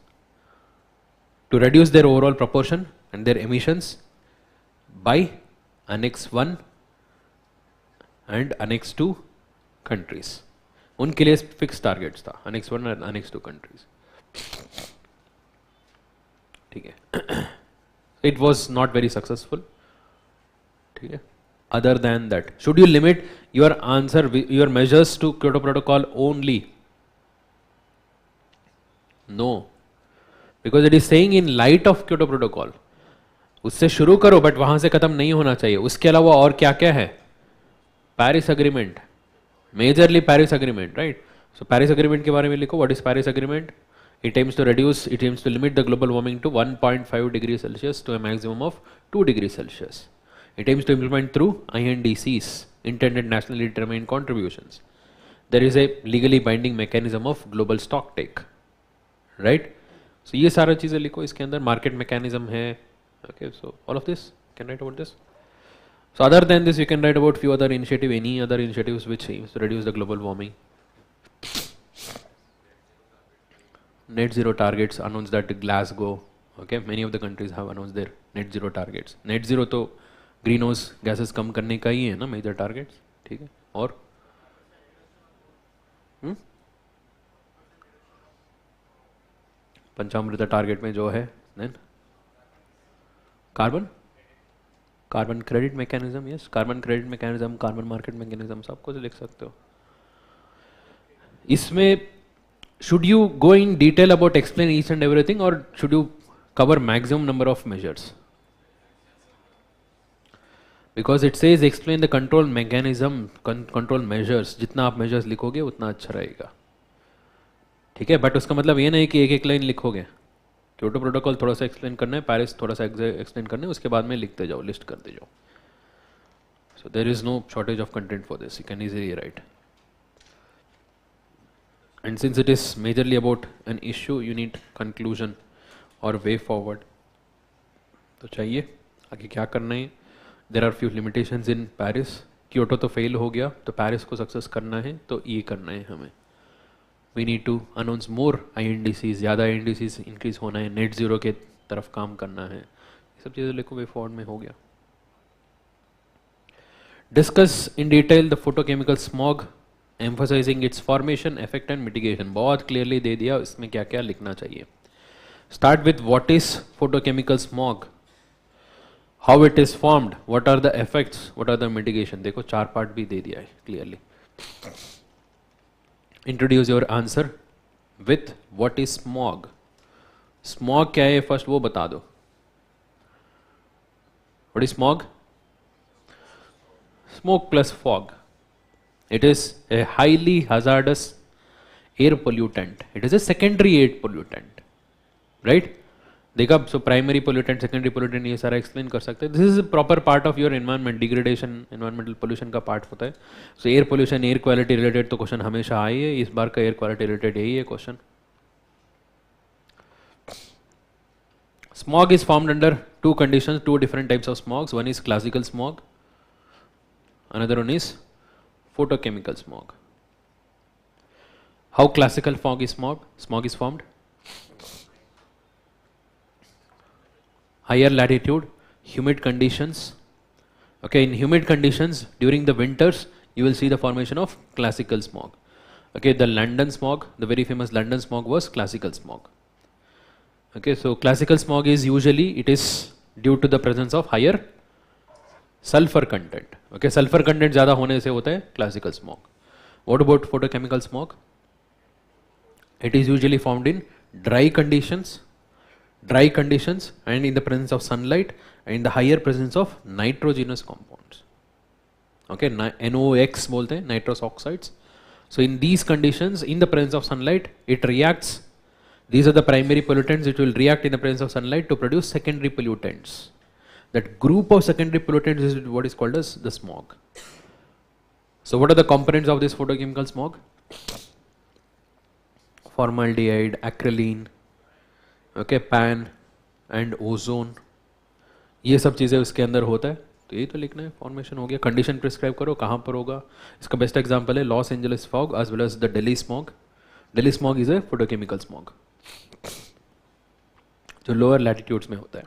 S1: to reduce their overall proportion and their emissions by Annex 1 and Annex 2 countries. उनके लिए fix targets था, Annex 1 and Annex 2 countries. ठीक है. It was not very successful. ठीक है. Other than that, should you limit your answer, your measures to Kyoto Protocol only? No, because it is saying in light of Kyoto Protocol. उससे शुरू करो, but वहां से खत्म नहीं होना चाहिए. उसके अलावा और क्या क्या है? Paris Agreement, majorly Paris Agreement, right? So Paris Agreement के बारे में लिखो. What is Paris Agreement? It aims to limit the global warming to 1.5 degrees Celsius to a maximum of 2 degrees Celsius. It aims to implement through INDCs, intended nationally determined contributions. There is a legally binding mechanism of global stock take, right? So ये सारा चीजें लिखो इसके अंदर. Market mechanism है. Okay, so all of this can write about this. So other than this, you can write about few other initiatives, any other initiatives which aims to reduce the global warming. Net zero targets announced at Glasgow. Okay, many of the countries have announced their net zero targets. Net zero तो greenhouse gases कम करने का ही है ना major targets. ठीक है. और पंचामृत target में जो है then carbon credit mechanism. Yes, carbon credit mechanism, carbon market mechanism, सब कुछ लिख सकते हो. इसमें should you go in detail about explain each and everything, or should you cover maximum number of measures? Because it says explain the control mechanism, control measures. जितना आप measures लिखोगे उतना अच्छा रहेगा. ठीक है, बट उसका मतलब ये नहीं कि एक एक लाइन लिखोगे. क्योटो प्रोटोकॉल थोड़ा सा एक्सप्लेन करना है, पेरिस थोड़ा सा एक्सप्लेन करना है, उसके बाद में लिखते जाओ, लिस्ट करते जाओ. So there is no shortage of content for this. You can easily write. And since it is majorly about an issue, you need conclusion or way forward. तो चाहिए आगे क्या करना है. There are few limitations in Paris. Kyoto तो fail हो गया, तो पेरिस को सक्सेस करना है, तो ये करना है हमें. We need to announce more INDCs, ज़्यादा INDCs इंक्रीज होना है, नेट जीरो के तरफ काम करना है. ये सब चीज़ें लिखो, वे फॉरवर्ड में हो गया. Discuss in detail the photochemical smog, emphasizing its formation, effect and mitigation. बहुत clearly दे दिया इसमें क्या क्या लिखना चाहिए. Start with what is photochemical smog, how it is formed, what are the effects, what are the mitigation. देखो 4 part भी दे दिया है clearly. Introduce your answer with what is smog. Smog क्या है फर्स्ट वो बता दो. What is smog? Smoke plus fog. It is a highly hazardous air pollutant. It is a secondary air pollutant, right? देखा, so primary pollutant, secondary pollutant, ये सारा explain कर सकते हैं. This is a proper part of your environment. Degradation, environmental pollution का part होता है. So air pollution, air quality related तो question हमेशा आई है. इस बार का air quality related यही है question. Smog is formed under two conditions, two different types of smogs. One is classical smog. Another one is photochemical smog. How classical fog is smog? Smog is formed higher latitude, humid conditions. Okay, in humid conditions during the winters, you will see the formation of classical smog. Okay, the London smog, the very famous London smog was classical smog. Okay, so classical smog is usually, it is due to the presence of higher sulfur content. Okay, sulfur content ज़्यादा होने से होता है classical smog. What about photochemical smog? It is usually formed in dry conditions and in the presence of sunlight and in the higher presence of nitrogenous compounds. Okay, NOx बोलते हैं, nitrous oxides. So in these conditions, in the presence of sunlight, it reacts These are the primary pollutants which will react in the presence of sunlight to produce secondary pollutants. That group of secondary pollutants is what is called as the smog. So what are the components of this photochemical smog? Formaldehyde, acrolein, okay, pan and ozone. ये सब चीज़ें उसके अंदर होता है. तो ये तो लिखना है. फॉर्मेशन हो गया. कंडीशन प्रिस्क्राइब करो कहाँ पर होगा. इसका बेस्ट एग्जांपल है Los Angeles fog as well as the Delhi smog. Delhi smog is a photochemical smog जो लोअर लैटिट्यूड्स में होता है.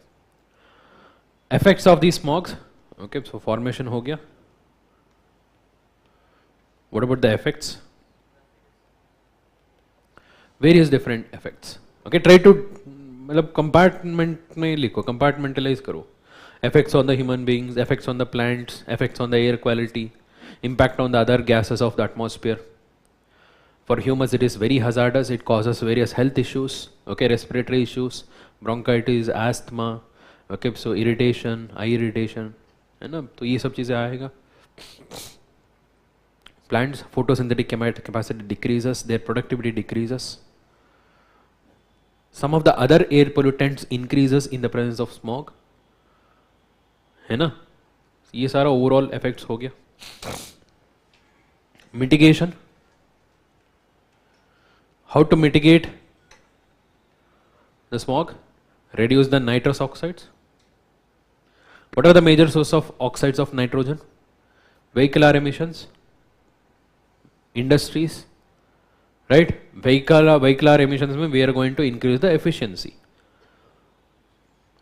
S1: Effects of the smogs. Okay, so formation हो गया. What about the effects? Various different effects. Okay, try to मतलब compartment में लिखो, compartmentalise करो. Effects on the human beings, effects on the plants, effects on the air quality, impact on the other gases of the atmosphere. For humans it is very hazardous, it causes various health issues, okay, respiratory issues, bronchitis, asthma, okay, so irritation, eye irritation, है ना. तो ये सब चीज़ें आएगा. Plants photosynthetic capacity decreases, their productivity decreases. Some of the other air pollutants increases in the presence of smog, है ना. ये सारा ओवरऑल इफेक्ट्स हो गया. Mitigation. How to mitigate the smog? reduce the nitrous oxides. What are the major source of oxides of nitrogen? Vehicular emissions, industries, right? Vehicular emissions में we are going to increase the efficiency,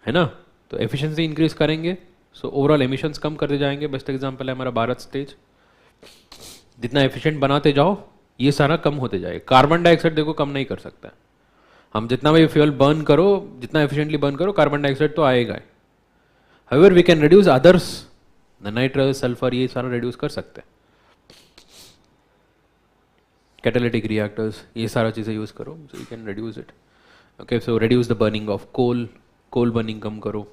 S1: है ना. तो efficiency increase करेंगे, so overall emissions कम करते जाएंगे. Best example है हमारा Bharat stage. जितना एफिशिएंट बनाते जाओ ये सारा कम होते जाएगा. कार्बन डाइऑक्साइड देखो कम नहीं कर सकता. हम जितना भी फ्यूल बर्न करो, जितना एफिशिएंटली बर्न करो, कार्बन डाइऑक्साइड तो आएगा. However we can reduce others, the nitrous, sulphur, ये सारा रिड्यूस कर सकते हैं. कैटालिटिक रिएक्टर्स, ये सारा चीज़ें यूज़ करो, so you can reduce it. Okay, so reduce the burning of coal burning कम करो,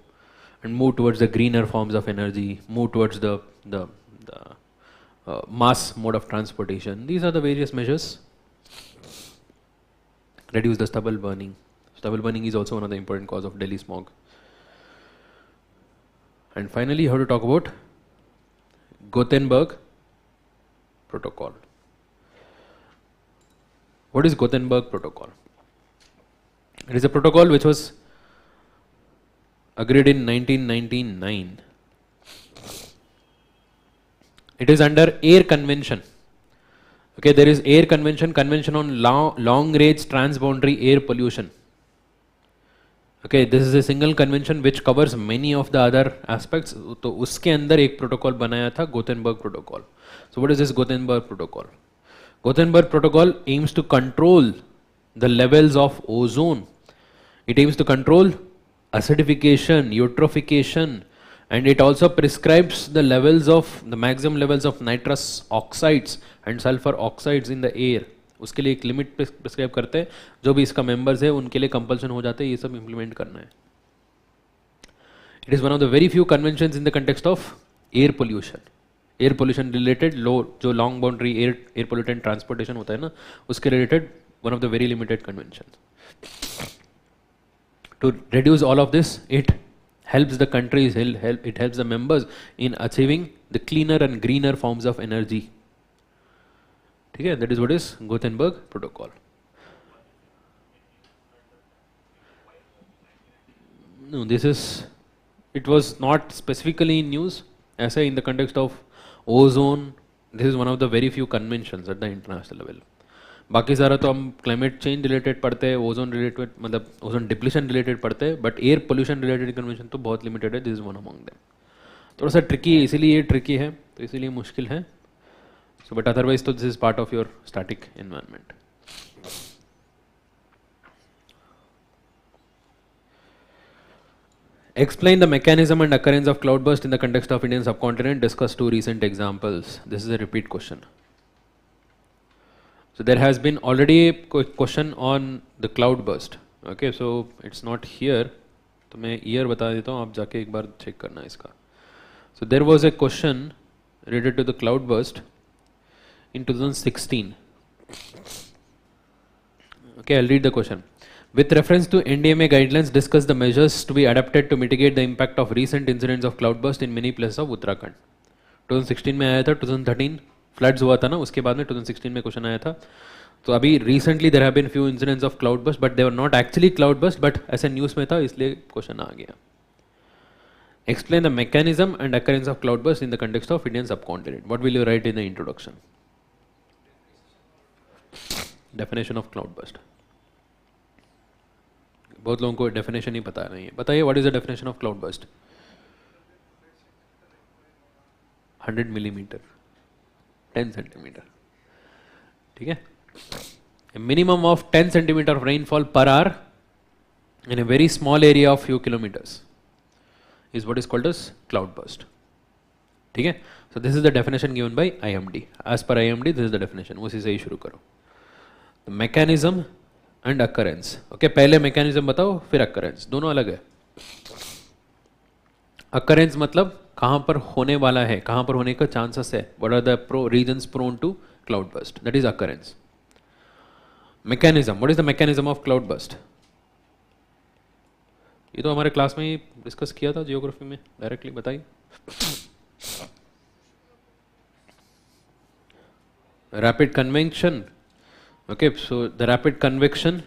S1: and move towards the greener forms of energy, move towards the mass mode of transportation. These are the various measures. Reduce the stubble burning. Stubble burning is also one of the important cause of Delhi smog. And finally, how to talk about Gothenburg Protocol. What is Gothenburg Protocol? It is a protocol which was agreed in 1999. It is under Air Convention. Okay, there is Air Convention, Convention on Long Range Transboundary Air Pollution. Okay, this is a single convention which covers many of the other aspects. तो उसके अंदर एक protocol बनाया था, Gothenburg Protocol. So what is this Gothenburg Protocol? Gothenburg Protocol aims to control the levels of ozone. It aims to control acidification, eutrophication, and it also prescribes the levels of the maximum levels of nitrous oxides and sulfur oxides in the air. उसके लिए एक limit prescribe करते हैं. जो भी इसका members है उनके लिए कंपल्सन हो जाते हैं ये सब इंप्लीमेंट करना है. It is one of the very few conventions in the context of air pollution. Air pollution related जो long boundary air pollutant transportation होता है ना, उसके related one of the very limited convention. To reduce all of this, it helps the countries, it helps the members in achieving the cleaner and greener forms of energy. ठीक है, that is what is Gothenburg Protocol. No, it was not specifically in news. ऐसे in the context of ozone, this is one of the very few conventions at the international level. बाकी सारा तो हम climate change related पढ़ते हैं, ozone related मतलब ozone depletion related पढ़ते हैं, but air pollution related convention तो बहुत लिमिटेड है. This is one among them. थोड़ा सा ट्रिकी है, इसीलिए ये ट्रिकी है, तो इसीलिए मुश्किल है. सो बट अदरवाइज तो this is part of your static environment. Explain the mechanism and occurrence of cloudburst in the context of Indian subcontinent. Discuss two recent examples. This is a repeat question. So there has been already a question on the cloudburst. Okay, so it's not here. तो मैं year बता देता हूँ, आप जाके एक बार check करना इसका. So there was a question related to the cloudburst in 2016. Okay, I'll read the question. With reference to NDMA guidelines, discuss the measures to be adapted to mitigate the impact of recent incidents of cloudburst in many places of Uttarakhand. 2016 में आया था, 2013 floods हुआ था ना, उसके बाद में 2016 में क्वेश्चन आया था. तो अभी recently there have been few incidents of cloudburst, but they were not actually cloudburst, but ऐसे न्यूज़ में था, इसलिए क्वेश्चन आ गया. Explain the mechanism and occurrence of cloudburst in the context of Indian subcontinent. What will you write in the introduction? Definition of cloudburst. बहुत लोगों को definition ही पता नहीं है. बताइए, what is the definition of cloudburst? 100 millimetre, 10 centimetre. ठीक है. Minimum of 10 centimetre of rainfall per hour in a very small area of few kilometers is what is called as cloudburst. ठीक है. So this is the definition given by IMD. As per IMD, this is the definition. उसी से ही शुरू करो. The mechanism and occurrence. Okay, पहले mechanism बताओ, फिर occurrence. दोनों अलग है. Occurrence मतलब कहाँ पर होने वाला है, कहाँ पर होने का chances है. What are the regions prone to cloudburst? That is occurrence. Mechanism. What is the mechanism of cloudburst? ये तो हमारे क्लास में ही डिस्कस किया था जियोग्राफी में. डायरेक्टली बताइए. Rapid convection. Okay, so the rapid convection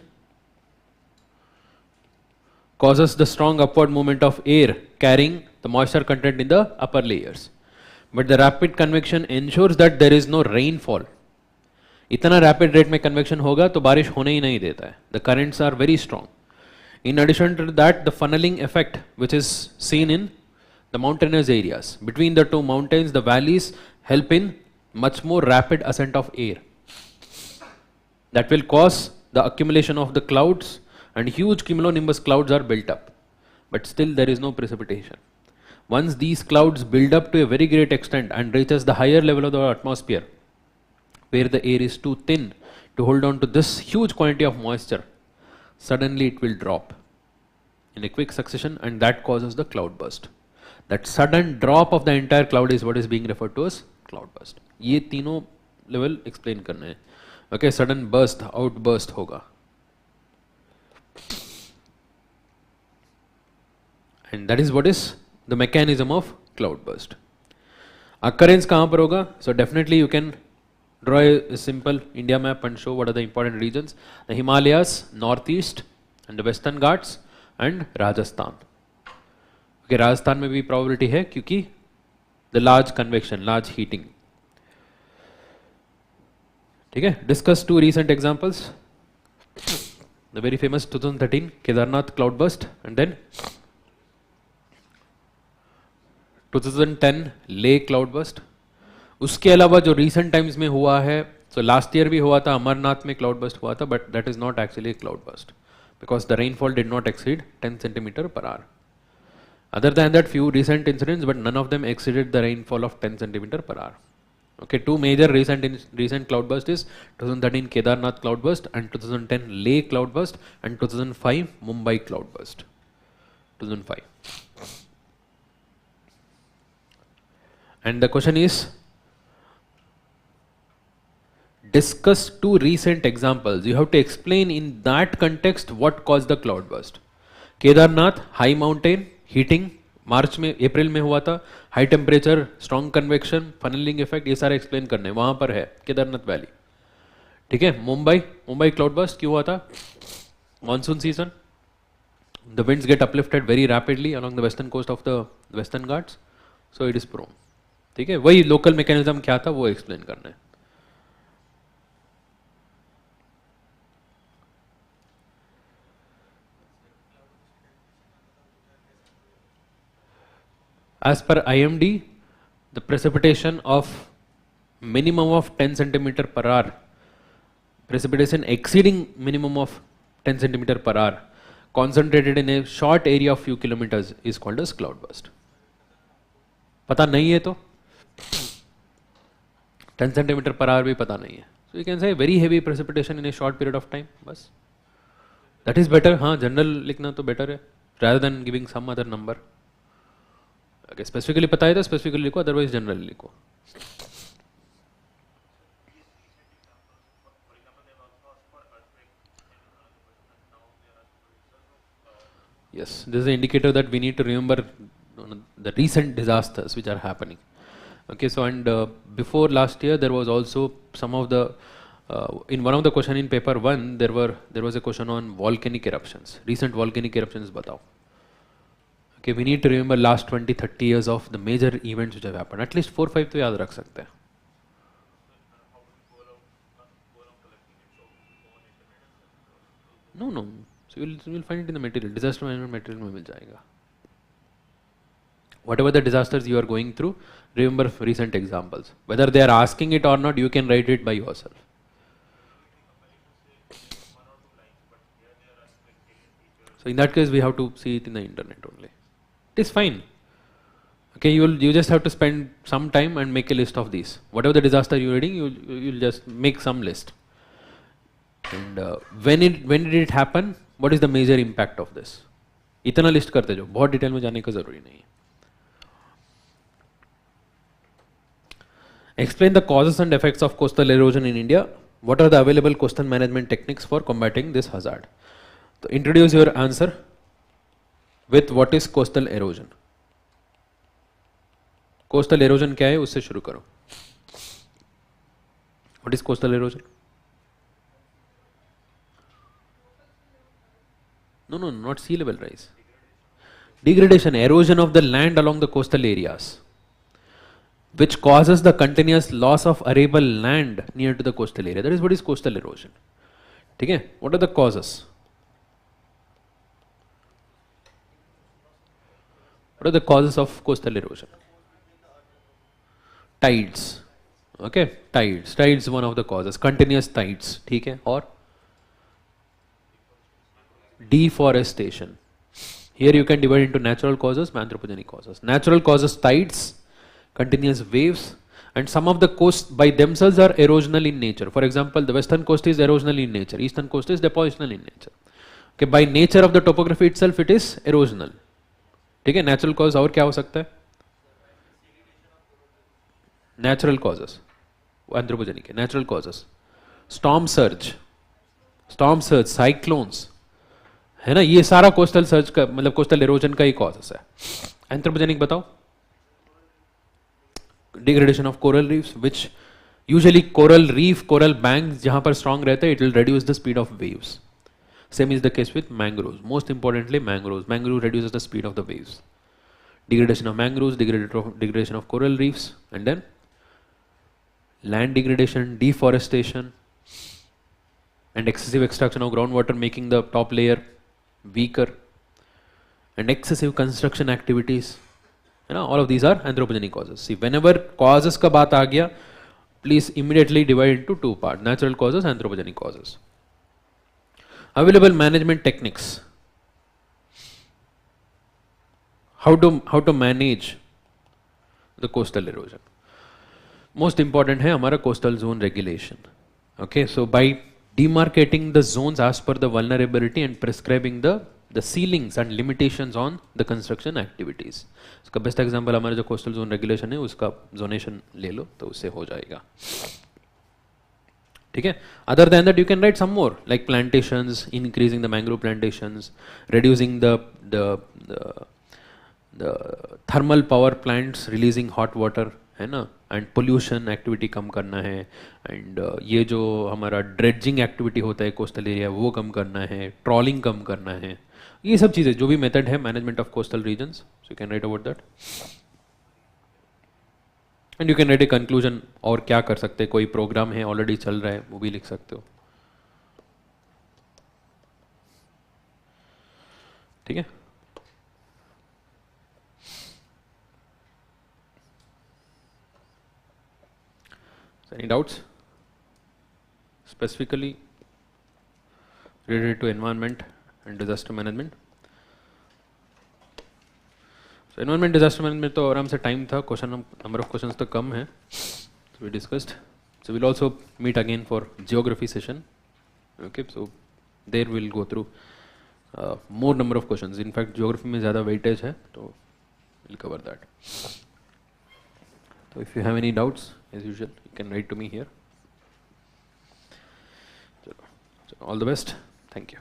S1: causes the strong upward movement of air carrying the moisture content in the upper layers. But the rapid convection ensures that there is no rainfall. इतना rapid rate में convection होगा तो बारिश होने ही नहीं देता है. The currents are very strong. In addition to that, the funneling effect, which is seen in the mountainous areas. Between the two mountains, the valleys help in much more rapid ascent of air. That will cause the accumulation of the clouds, and huge cumulonimbus clouds are built up. But still there is no precipitation. Once these clouds build up to a very great extent and reaches the higher level of the atmosphere, where the air is too thin to hold on to this huge quantity of moisture, suddenly it will drop in a quick succession, and that causes the cloudburst. That sudden drop of the entire cloud is what is being referred to as cloudburst. ये तीनों level explain करने हैं. Okay, sudden burst, outburst होगा. And that is what is the mechanism of cloudburst. Occurrence कहाँ पर होगा? So definitely you can draw a simple India map and show what are the important regions. The Himalayas, Northeast, and the Western Ghats, and Rajasthan. Okay, Rajasthan में भी probability है क्योंकि the large convection, large heating. ठीक है. Discuss two recent examples. The very famous 2013 Kedarnath cloudburst, and then 2010 Leh cloudburst. उसके अलावा जो recent times में हुआ है, so last year भी हुआ था, अमरनाथ में cloudburst हुआ था, but that is not actually a cloudburst because the rainfall did not exceed 10 centimeter per hour. Other than that, few recent incidents, but none of them exceeded the rainfall of 10 centimeter per hour. Okay, two major recent cloudburst is 2013 Kedarnath cloudburst and 2010 Leh cloudburst and 2005 Mumbai cloudburst. 2005. And the question is, discuss two recent examples. You have to explain in that context what caused the cloudburst. Kedarnath, high mountain, heating, मार्च में अप्रैल में हुआ था, high temperature, strong convection, funnelling effect, ये सारे explain करने वहां पर है केदारनाथ वैली. ठीक है. मुंबई क्लाउडबर्स्ट क्यों हुआ था? Monsoon season, the winds get uplifted very rapidly along the western coast of the Western Ghats, so it is prone. ठीक है. वही लोकल मैकेनिज्म क्या था वो एक्सप्लेन करना है. As per IMD, the precipitation of minimum of 10 centimeter per hour, precipitation exceeding minimum of 10 centimeter per hour, concentrated in a short area of few kilometers is called as cloudburst. पता नहीं है तो 10 centimeter per hour भी पता नहीं है. So you can say very heavy precipitation in a short period of time. बस. That is better. हाँ, general लिखना तो better है, rather than giving some other number. Okay, specifically पता है तो स्पेसिफिकली लिखो, अदरवाइज जनरली लिखो. Yes, this is an indicator that we need to remember the recent disasters which are happening. Okay, so and before last year there was also some of the in one of the question in paper 1 there was a question on volcanic eruptions. Recent volcanic eruptions batao. Okay, we need to remember last 20-30 years of the major events which have happened. At least 4-5 तो याद रख सकते हैं. No. So you'll find it in the material. Disaster management material में मिल जाएगा. Whatever the disasters you are going through, remember recent examples. Whether they are asking it or not, you can write it by yourself. So in that case, we have to see it in the internet only. It is fine. Okay, you just have to spend some time and make a list of these. Whatever the disaster you're reading, you'll just make some list. And when did it happen? What is the major impact of this? इतना list करते जाओ, बहुत detail में जाने का जरूरी नहीं है. Explain the causes and effects of coastal erosion in India. What are the available coastal management techniques for combating this hazard? So introduce your answer with what is coastal erosion. Coastal erosion क्या है उससे शुरू करो. What is coastal erosion? No, not sea level rise. Degradation, erosion of the land along the coastal areas, which causes the continuous loss of arable land near to the coastal area. That is what is coastal erosion. Okay? What are the causes? What are the causes of coastal erosion? Tides. Okay? Tides. Tides is one of the causes. Continuous tides. Okay? Or deforestation. Here you can divide into natural causes, anthropogenic causes. Natural causes, tides, continuous waves, and some of the coasts by themselves are erosional in nature. For example, the western coast is erosional in nature, eastern coast is depositional in nature. Okay, by nature of the topography itself, it is erosional. ठीक है, natural cause और क्या हो सकता है? Natural causes, anthropogenic है. Natural causes, storm surge, cyclones, है ना, ये सारा कोस्टल सर्च का मतलब कोस्टल एरोजन का ही कॉजेस है. एंथ्रोपोजेनिक बताओ. Degradation of coral reefs, which usually coral reef, coral banks जहां पर स्ट्रांग रहते हैं, it will reduce the speed of waves. Same is the case with mangroves. Most importantly mangrove reduces the speed of the waves. Degradation of mangroves, degradation of coral reefs, and then land degradation, deforestation, and excessive extraction of groundwater, making the top layer weaker, and excessive construction activities. You know, all of these are anthropogenic causes. See, whenever causes का बात आ गया, please immediately divide into two parts: natural causes, anthropogenic causes. Available management techniques. How to manage the coastal erosion. Most important है हमारा coastal zone regulation. Okay, so by demarcating the zones as per the vulnerability and prescribing the ceilings and limitations on the construction activities. इसका best example हमारा जो coastal zone regulation है उसका zonation ले लो तो उससे हो जाएगा. ठीक है. Other than that you can write some more like plantations, increasing the mangrove plantations, reducing the thermal power plants releasing hot water, है ना, एंड पोल्यूशन एक्टिविटी कम करना है, एंड ये जो हमारा ड्रेजिंग एक्टिविटी होता है कोस्टल एरिया वो कम करना है, ट्रॉलिंग कम करना है. ये सब चीज़ें जो भी मेथड है management of coastal regions, so you can write about that and you can write a conclusion. और क्या कर सकते हैं, कोई प्रोग्राम है ऑलरेडी चल रहा है वो भी लिख सकते हो. ठीक है. Any doubts specifically related to environment and disaster management? So environment disaster management तो आराम से टाइम था, क्वेश्चन नंबर ऑफ क्वेश्चंस तो कम है. So we discussed. So we'll also meet again for geography session. Okay, so there we'll go through more number of questions. In fact geography में ज़्यादा weightage है तो we'll cover that. So if you have any doubts, as usual, you can write to me here. So all the best. Thank you.